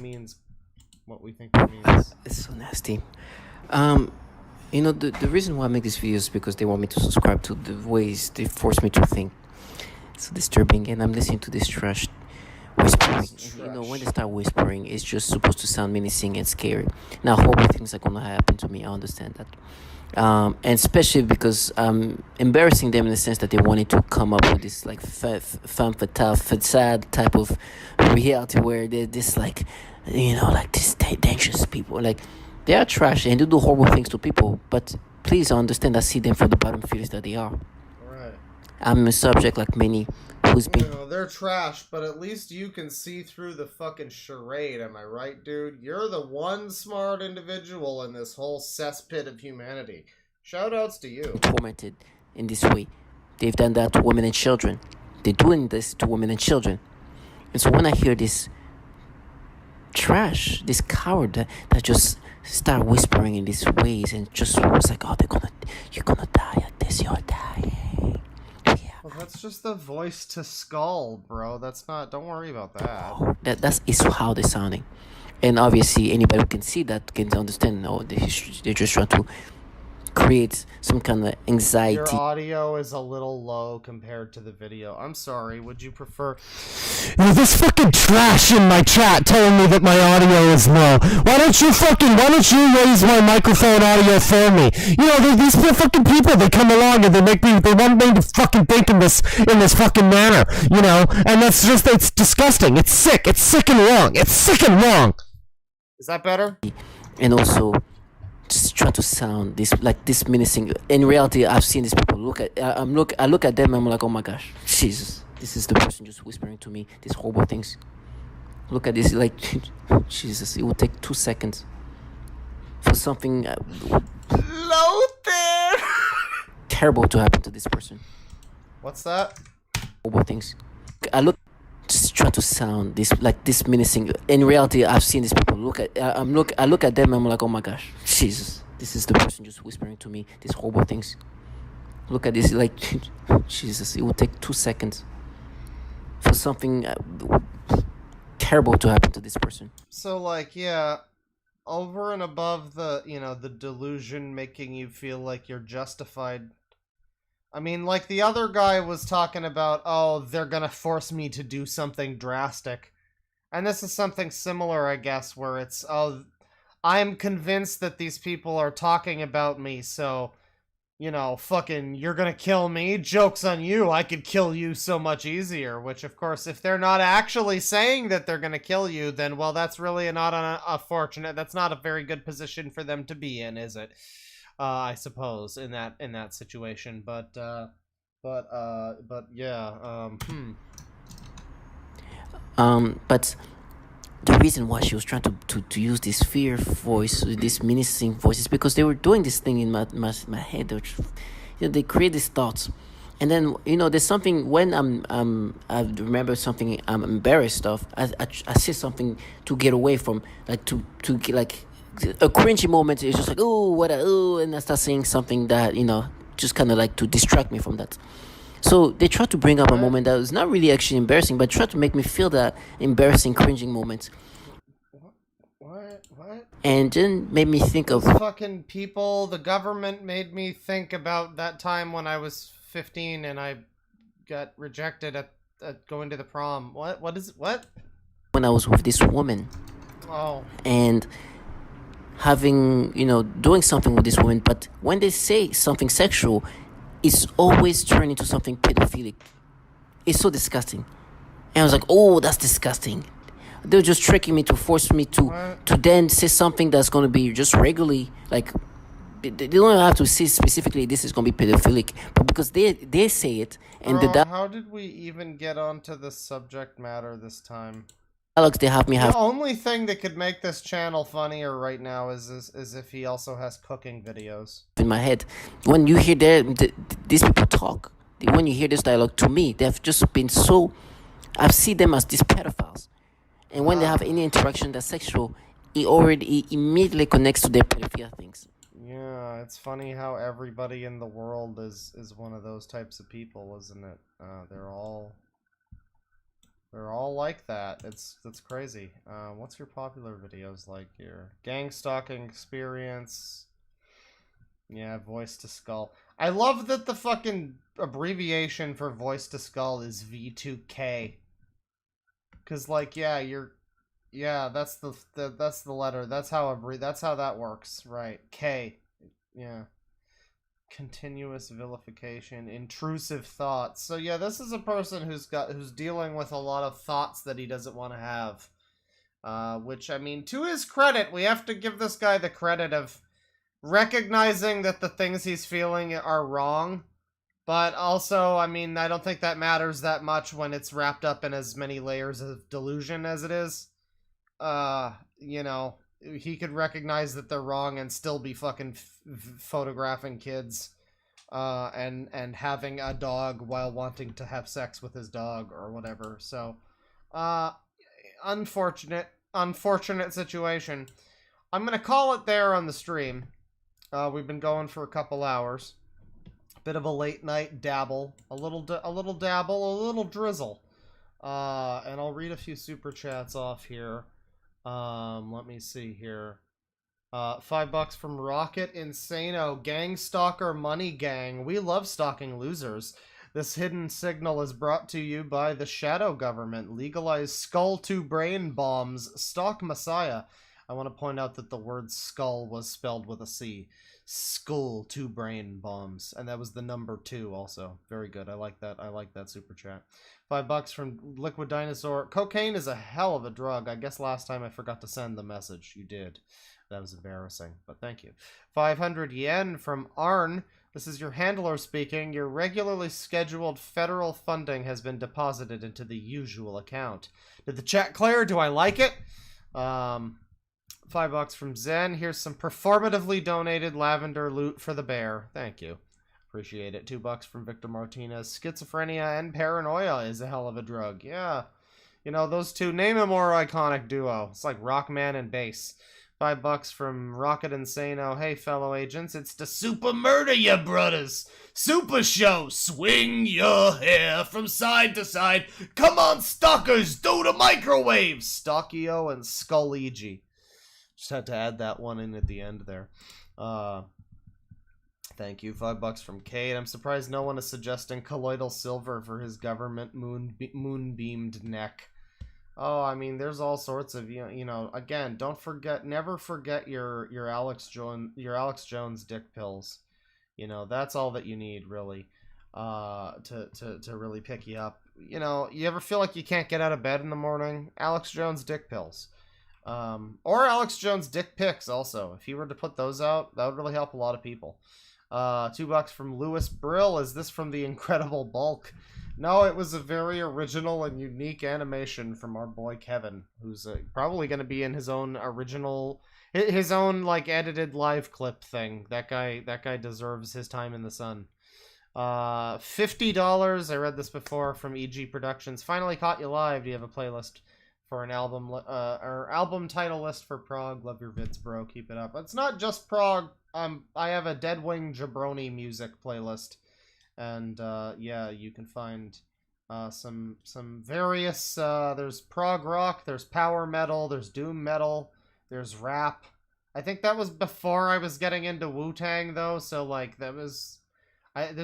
means what we think it means. It's so nasty. The reason why I make these videos is because they want me to subscribe to the ways they force me to think. so disturbing, and I'm listening to this trash whispering. And, when they start whispering, it's just supposed to sound menacing and scary. Now, horrible things are gonna happen to me. I understand that. And especially because embarrassing them in the sense that they wanted to come up with this like femme fatale facade type of reality where they're this like like this dangerous people, like they are trash and they do horrible things to people, but please understand I see them for the bottom feeders that they are. Right. I'm a subject like many who's been they're trash, but at least you can see through the fucking charade, am I right, dude? You're the one smart individual in this whole cesspit of humanity. Shoutouts to you. Tormented in this way. They've done that to women and children. They're doing this to women and children. And so when I hear this trash, this coward that just start whispering in these ways and just was like, oh, you're gonna die at this, you're dying. Well, that's just the voice to skull, bro. That's not. Don't worry about that. That is how they're sounding, and obviously anybody who can see that can understand. No, they're just trying to create some kind of anxiety. Your audio is a little low compared to the video. I'm sorry. Would you prefer? This fucking trash in my chat telling me that my audio is low. Why don't you raise my microphone audio for me? These fucking people, they come along and they want me to fucking think in this fucking manner, and it's disgusting. It's sick and wrong. It's sick and wrong. Is that better? And also, just try to sound this menacing. In reality, I've seen these people. I look at them and I'm like, oh my gosh, Jesus, this is the person just whispering to me these horrible things. Look at this, like, Jesus, it will take 2 seconds for something terrible to happen to this person. What's that? Horrible things. Just try to sound this menacing. In reality, I've seen these people. I look at them and I'm like, oh my gosh, Jesus, this is the person just whispering to me these horrible things. Look at this, like, Jesus, it will take 2 seconds for something terrible to happen to this person. So, like, yeah, over and above the, the delusion making you feel like you're justified. I mean, like, the other guy was talking about, oh, they're gonna force me to do something drastic. And this is something similar, I guess, where it's, oh, I'm convinced that these people are talking about me, so, fucking, you're gonna kill me? Joke's on you, I could kill you so much easier. Which, of course, if they're not actually saying that they're gonna kill you, then, well, that's really not that's not a very good position for them to be in, is it? I suppose in that situation, but yeah, But the reason why she was trying to use this fear voice, this menacing voice, is because they were doing this thing in my head. They create these thoughts, and then there's something when I remember something I'm embarrassed of. I say something to get away from, like to get like. A cringy moment is just like, and I start saying something that, just kind of like to distract me from that. So they try to bring up a moment that was not really actually embarrassing, but try to make me feel that embarrassing, cringing moment. What? And then made me think of fucking people. The government made me think about that time when I was 15 and I got rejected at going to the prom. What? When I was with this woman. Oh. And having, doing something with this woman, but when they say something sexual, it's always turning into something pedophilic. It's so disgusting. And I was like, oh, that's disgusting. They're just tricking me to force me to then say something that's going to be just regularly, like, they don't have to say specifically this is going to be pedophilic, but because they say it, and how did we even get onto this subject matter this time? Alex, they have me have. The only thing that could make this channel funnier right now is if he also has cooking videos. In my head, when you hear these people talk, when you hear this dialogue, to me, they've just been so. I see them as these pedophiles, and when they have any interaction that's sexual, it immediately connects to their pedophilia things. Yeah, it's funny how everybody in the world is one of those types of people, isn't it? They're all like that. That's crazy. What's your popular videos like here? Gang stalking experience. Yeah, voice to skull. I love that the fucking abbreviation for voice to skull is V2K. Cause like, yeah, that's the letter. That's how that works, right? K, yeah. Continuous vilification, intrusive thoughts. So yeah, this is a person who's dealing with a lot of thoughts that he doesn't want to have. Which, I mean, to his credit, we have to give this guy the credit of recognizing that the things he's feeling are wrong. But also, I mean, I don't think that matters that much when it's wrapped up in as many layers of delusion as it is. You know, he could recognize that they're wrong and still be fucking photographing kids. And having a dog while wanting to have sex with his dog or whatever. So, unfortunate situation. I'm gonna call it there on the stream. We've been going for a couple hours. Bit of a late night dabble, a little dabble, a little drizzle. And I'll read a few super chats off here. Let me see here. $5 from Rocket Insano. Gangstalker Money Gang. We love stalking losers. This hidden signal is brought to you by the Shadow Government. Legalize skull to brain bombs. Stalk Messiah. I want to point out that the word skull was spelled with a C. Skull to brain bombs. And that was the number 2 also. Very good. I like that. I like that super chat. $5 from Liquid Dinosaur. Cocaine is a hell of a drug. I guess last time I forgot to send the message. You did. That was embarrassing, but thank you. 500 yen from Arn. This is your handler speaking. Your regularly scheduled federal funding has been deposited into the usual account. Did the chat clear? Do I like it? $5 from Zen. Here's some performatively donated lavender loot for the bear. Thank you. Appreciate it. $2 from Victor Martinez. Schizophrenia and paranoia is a hell of a drug. Yeah. You know, those two, name a more iconic duo. It's like Rockman and Bass. $5 from Rocket Insano. Hey, fellow agents, it's the Super Murder, ya brothers. Super Show. Swing your hair from side to side. Come on, stalkers, do the microwave. Stockio and Skulligi. Just had to add that one in at the end there. Thank you. $5 from Kate. I'm surprised no one is suggesting colloidal silver for his government moonbeamed neck. Oh, I mean, there's all sorts of, you know, again, never forget your Alex Jones dick pills. You know, that's all that you need, really, to really pick you up. You know, you ever feel like you can't get out of bed in the morning? Alex Jones dick pills. Or Alex Jones dick pics also. If you were to put those out, that would really help a lot of people. $2 from Lewis Brill. Is this from the Incredible Bulk? No, it was a very original and unique animation from our boy Kevin, who's probably going to be in his own original, his own like edited live clip thing. That guy deserves his time in the sun. $50. I read this before from EG Productions. Finally caught you live. Do you have a playlist for an album or album title list for prog? Love your vids, bro. Keep it up. It's not just prog. I have a Deadwing Jabroni music playlist. And yeah, you can find some various there's prog rock, there's power metal, there's doom metal, there's rap. I think that was before I was getting into Wu-Tang though, so like there's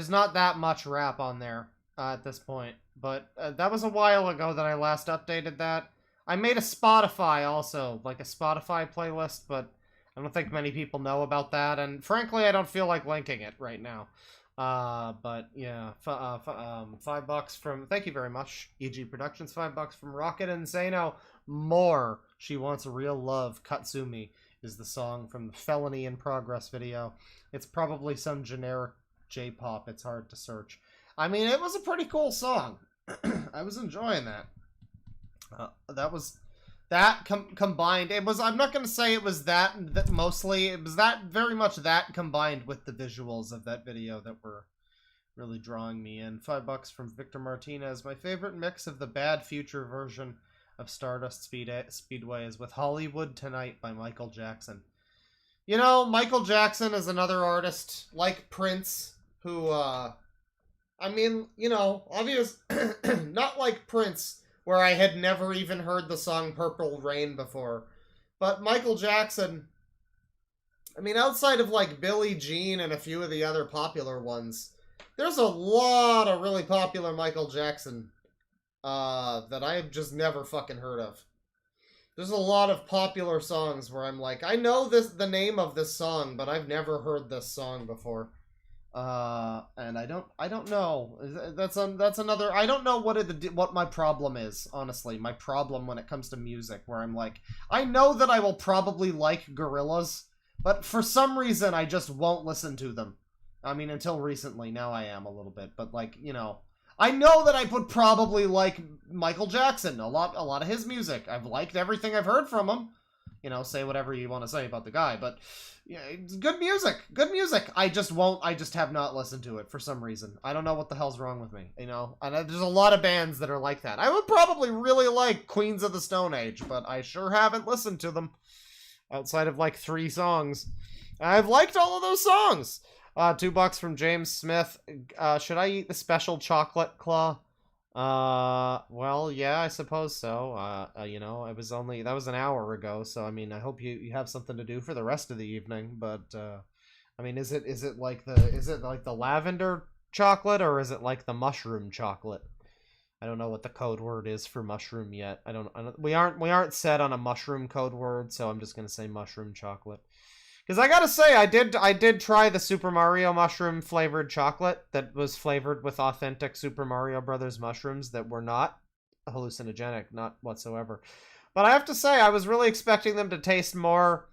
not that much rap on there at this point. But that was a while ago that I last updated that. I made a Spotify also, like a Spotify playlist, but I don't think many people know about that, and frankly I don't feel like linking it right now. But yeah, $5 from, thank you very much, EG Productions. $5 from Rocket Insano. More. She Wants Real Love. Katsumi is the song from the Felony in Progress video. It's probably some generic J-pop. It's hard to search. I mean, it was a pretty cool song. I was enjoying that. That combined, it was, I'm not going to say it was that mostly, it was that very much that combined with the visuals of that video that were really drawing me in. $5 from Victor Martinez. My favorite mix of the Bad Future version of Stardust Speedway is with Hollywood Tonight by Michael Jackson. You know, Michael Jackson is another artist like Prince who, I mean, you know, obvious, not like Prince, where I had never even heard the song Purple Rain before. But Michael Jackson I mean, outside of like Billie Jean and a few of the other popular ones, there's a lot of really popular Michael Jackson that I've just never fucking heard of. There's a lot of popular songs where I'm like, I know the name of this song, but I've never heard this song before. And I don't know. That's another. I don't know what my problem is. Honestly, my problem when it comes to music, where I'm like, I know that I will probably like Gorillaz, but for some reason I just won't listen to them. I mean, until recently. Now I am a little bit, but like, you know, I know that I would probably like Michael Jackson a lot of his music. I've liked everything I've heard from him. You know, say whatever you want to say about the guy, but yeah, it's good music. Good music. I just have not listened to it for some reason. I don't know what the hell's wrong with me, you know? And there's a lot of bands that are like that. I would probably really like Queens of the Stone Age, but I sure haven't listened to them outside of like 3 songs. I've liked all of those songs. $2 from James Smith. Should I eat the special chocolate claw? Well, yeah, I suppose so. You know, that was an hour ago, so I mean, I hope you have something to do for the rest of the evening, but, I mean, is it like the lavender chocolate, or is it like the mushroom chocolate? I don't know what the code word is for mushroom yet. We aren't set on a mushroom code word, so I'm just gonna say mushroom chocolate. Because I gotta say, I did try the Super Mario mushroom flavored chocolate that was flavored with authentic Super Mario Brothers mushrooms that were not hallucinogenic, not whatsoever. But I have to say, I was really expecting them to taste more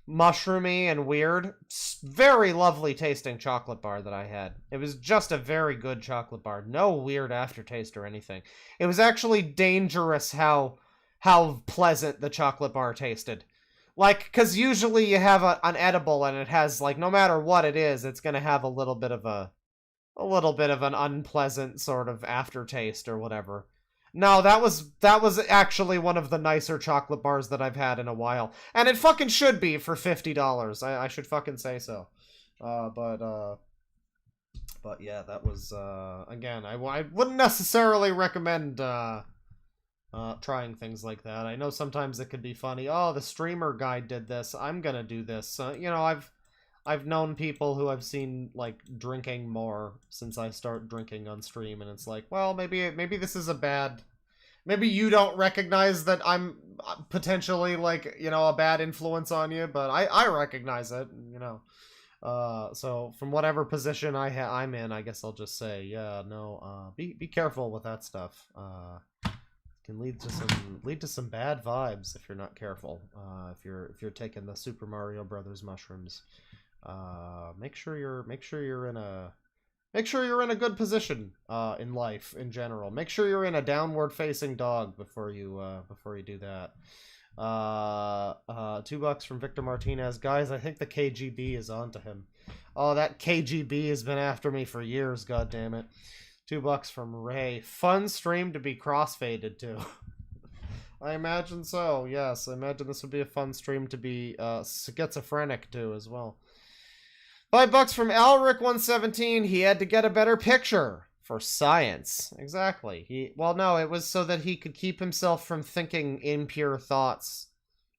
mushroomy and weird. Very lovely tasting chocolate bar that I had. It was just a very good chocolate bar. No weird aftertaste or anything. It was actually dangerous how pleasant the chocolate bar tasted. Like, because usually you have an edible and it has, like, no matter what it is, it's going to have a little bit of an unpleasant sort of aftertaste or whatever. No, that was actually one of the nicer chocolate bars that I've had in a while. And it fucking should be for $50. I should fucking say so. But yeah, that was, again, I wouldn't necessarily recommend, trying things like that. I know sometimes it could be funny. Oh, the streamer guy did this. I'm gonna do this. You know, I've known people who I've seen like drinking more since I start drinking on stream, and it's like, well, maybe this is a bad. Maybe you don't recognize that I'm potentially like, you know, a bad influence on you, but I recognize it. You know. So from whatever position I'm in, I guess I'll just say, yeah, no. Be careful with that stuff. Can lead to some bad vibes if you're not careful. If you're taking the Super Mario Brothers mushrooms, make sure you're in a good position in life in general. Make sure you're in a downward facing dog before you do that. $2 from Victor Martinez. Guys, I think the KGB is onto him. Oh, that KGB has been after me for years. God damn it. $2 from Ray. Fun stream to be crossfaded to. I imagine so, yes. I imagine this would be a fun stream to be schizophrenic to as well. $5 from Alric117. He had to get a better picture for science. Exactly. Well, no, it was so that he could keep himself from thinking impure thoughts.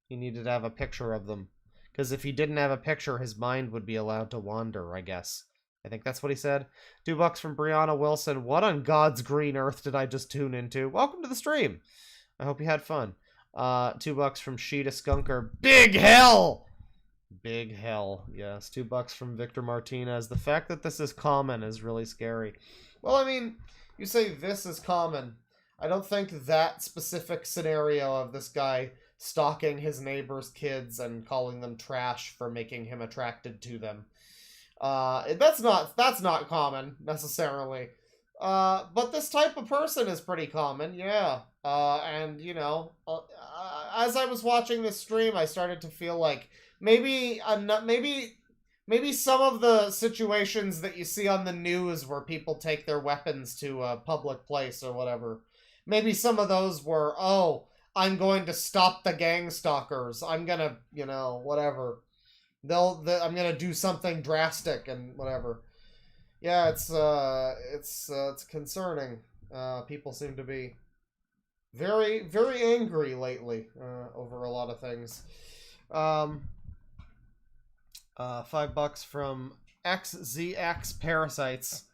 He needed to have a picture of them. Because if he didn't have a picture, his mind would be allowed to wander, I guess. I think that's what he said. $2 from Brianna Wilson. What on God's green earth did I just tune into? Welcome to the stream. I hope you had fun. $2 from Sheeta Skunker. Big hell! Big hell. Yes. $2 from Victor Martinez. The fact that this is common is really scary. Well, I mean, you say this is common. I don't think that specific scenario of this guy stalking his neighbor's kids and calling them trash for making him attracted to them. That's not common necessarily. But this type of person is pretty common, yeah. And you know, as I was watching this stream, I started to feel like maybe some of the situations that you see on the news where people take their weapons to a public place or whatever, maybe some of those were, oh, I'm going to stop the Gangstalkers. I'm gonna, you know, whatever. I'm gonna do something drastic and whatever. Yeah, it's concerning. People seem to be very, very angry lately over a lot of things. $5 from XZX Parasites.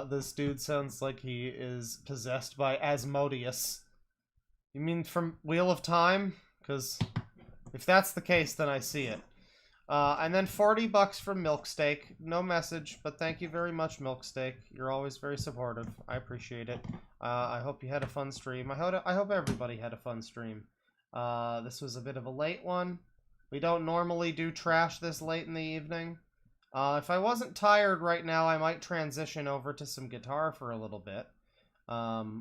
This dude sounds like he is possessed by Asmodeus. You mean from Wheel of Time? Because if that's the case, then I see it. And then $40 from Milksteak. No message, but thank you very much, Milksteak. You're always very supportive. I appreciate it. I hope you had a fun stream. I hope everybody had a fun stream. This was a bit of a late one. We don't normally do trash this late in the evening. If I wasn't tired right now, I might transition over to some guitar for a little bit.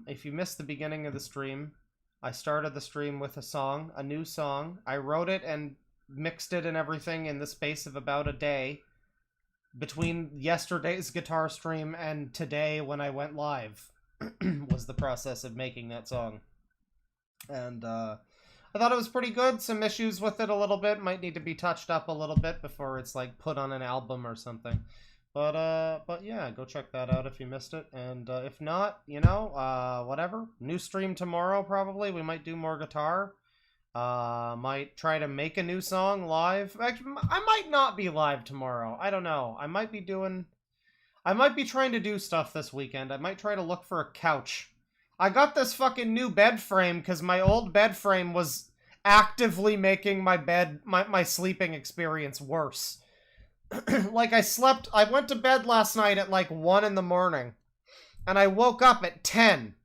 If you missed the beginning of the stream, I started the stream with a song, a new song. I wrote it and mixed it and everything in the space of about a day between yesterday's guitar stream and today when I went live was the process of making that song. And I thought it was pretty good. Some issues with it a little bit. Might need to be touched up a little bit before it's like put on an album or something. But yeah, go check that out if you missed it. And if not, you know, whatever. New stream tomorrow probably. We might do more guitar. Might try to make a new song live. Actually, I might not be live tomorrow. I don't know. I might be trying to do stuff this weekend. I might try to look for a couch. I got this fucking new bed frame because my old bed frame was actively making my sleeping experience worse. Like I went to bed last night at like 1 in the morning and I woke up at 10.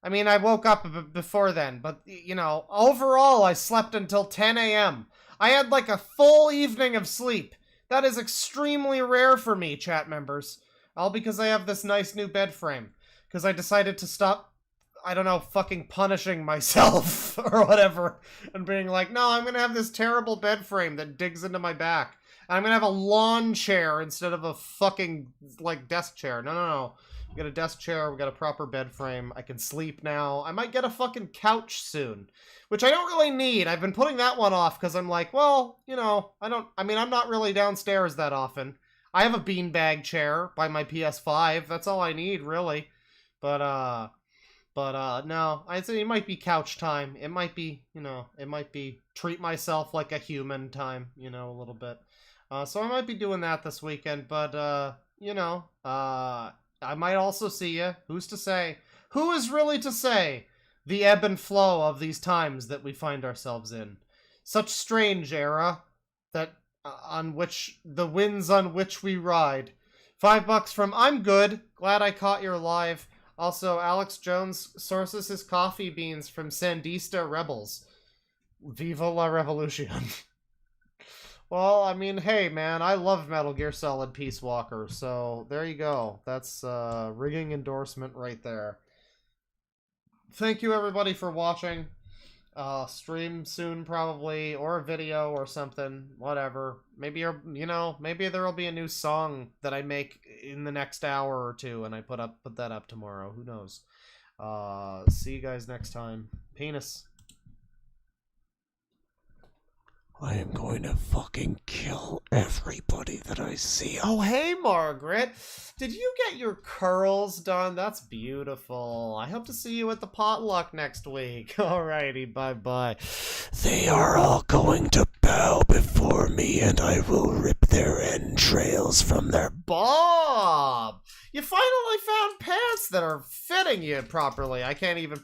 I mean, I woke up before then, but, you know, overall, I slept until 10 a.m. I had, like, a full evening of sleep. That is extremely rare for me, chat members. All because I have this nice new bed frame. Because I decided to stop, I don't know, fucking punishing myself or whatever. And being like, no, I'm gonna have this terrible bed frame that digs into my back. And I'm gonna have a lawn chair instead of a fucking, like, desk chair. No. We got a desk chair, we got a proper bed frame, I can sleep now. I might get a fucking couch soon, which I don't really need. I've been putting that one off because I'm like, well, you know, I'm not really downstairs that often. I have a beanbag chair by my PS5, that's all I need, really. But no, I'd say it might be couch time. It might be, you know, it might be treat myself like a human time, you know, a little bit. So I might be doing that this weekend, but, you know, I might also see you. Who's to say? Who is really to say? The ebb and flow of these times that we find ourselves in. Such strange era that on which the winds on which we ride. $5 from I'm good. Glad I caught your live. Also, Alex Jones sources his coffee beans from Sandista Rebels. Viva la Revolution. Well, I mean, hey, man, I love Metal Gear Solid Peace Walker, so there you go. That's a ringing endorsement right there. Thank you, everybody, for watching. Stream soon, probably, or a video or something, whatever. Maybe, you know, maybe there will be a new song that I make in the next hour or two, and I put that up tomorrow. Who knows? See you guys next time. Penis. I am going to fucking kill everybody that I see. Oh, hey, Margaret. Did you get your curls done? That's beautiful. I hope to see you at the potluck next week. Alrighty, bye-bye. They are all going to bow before me, and I will rip their entrails from their... Bob! You finally found pants that are fitting you properly. I can't even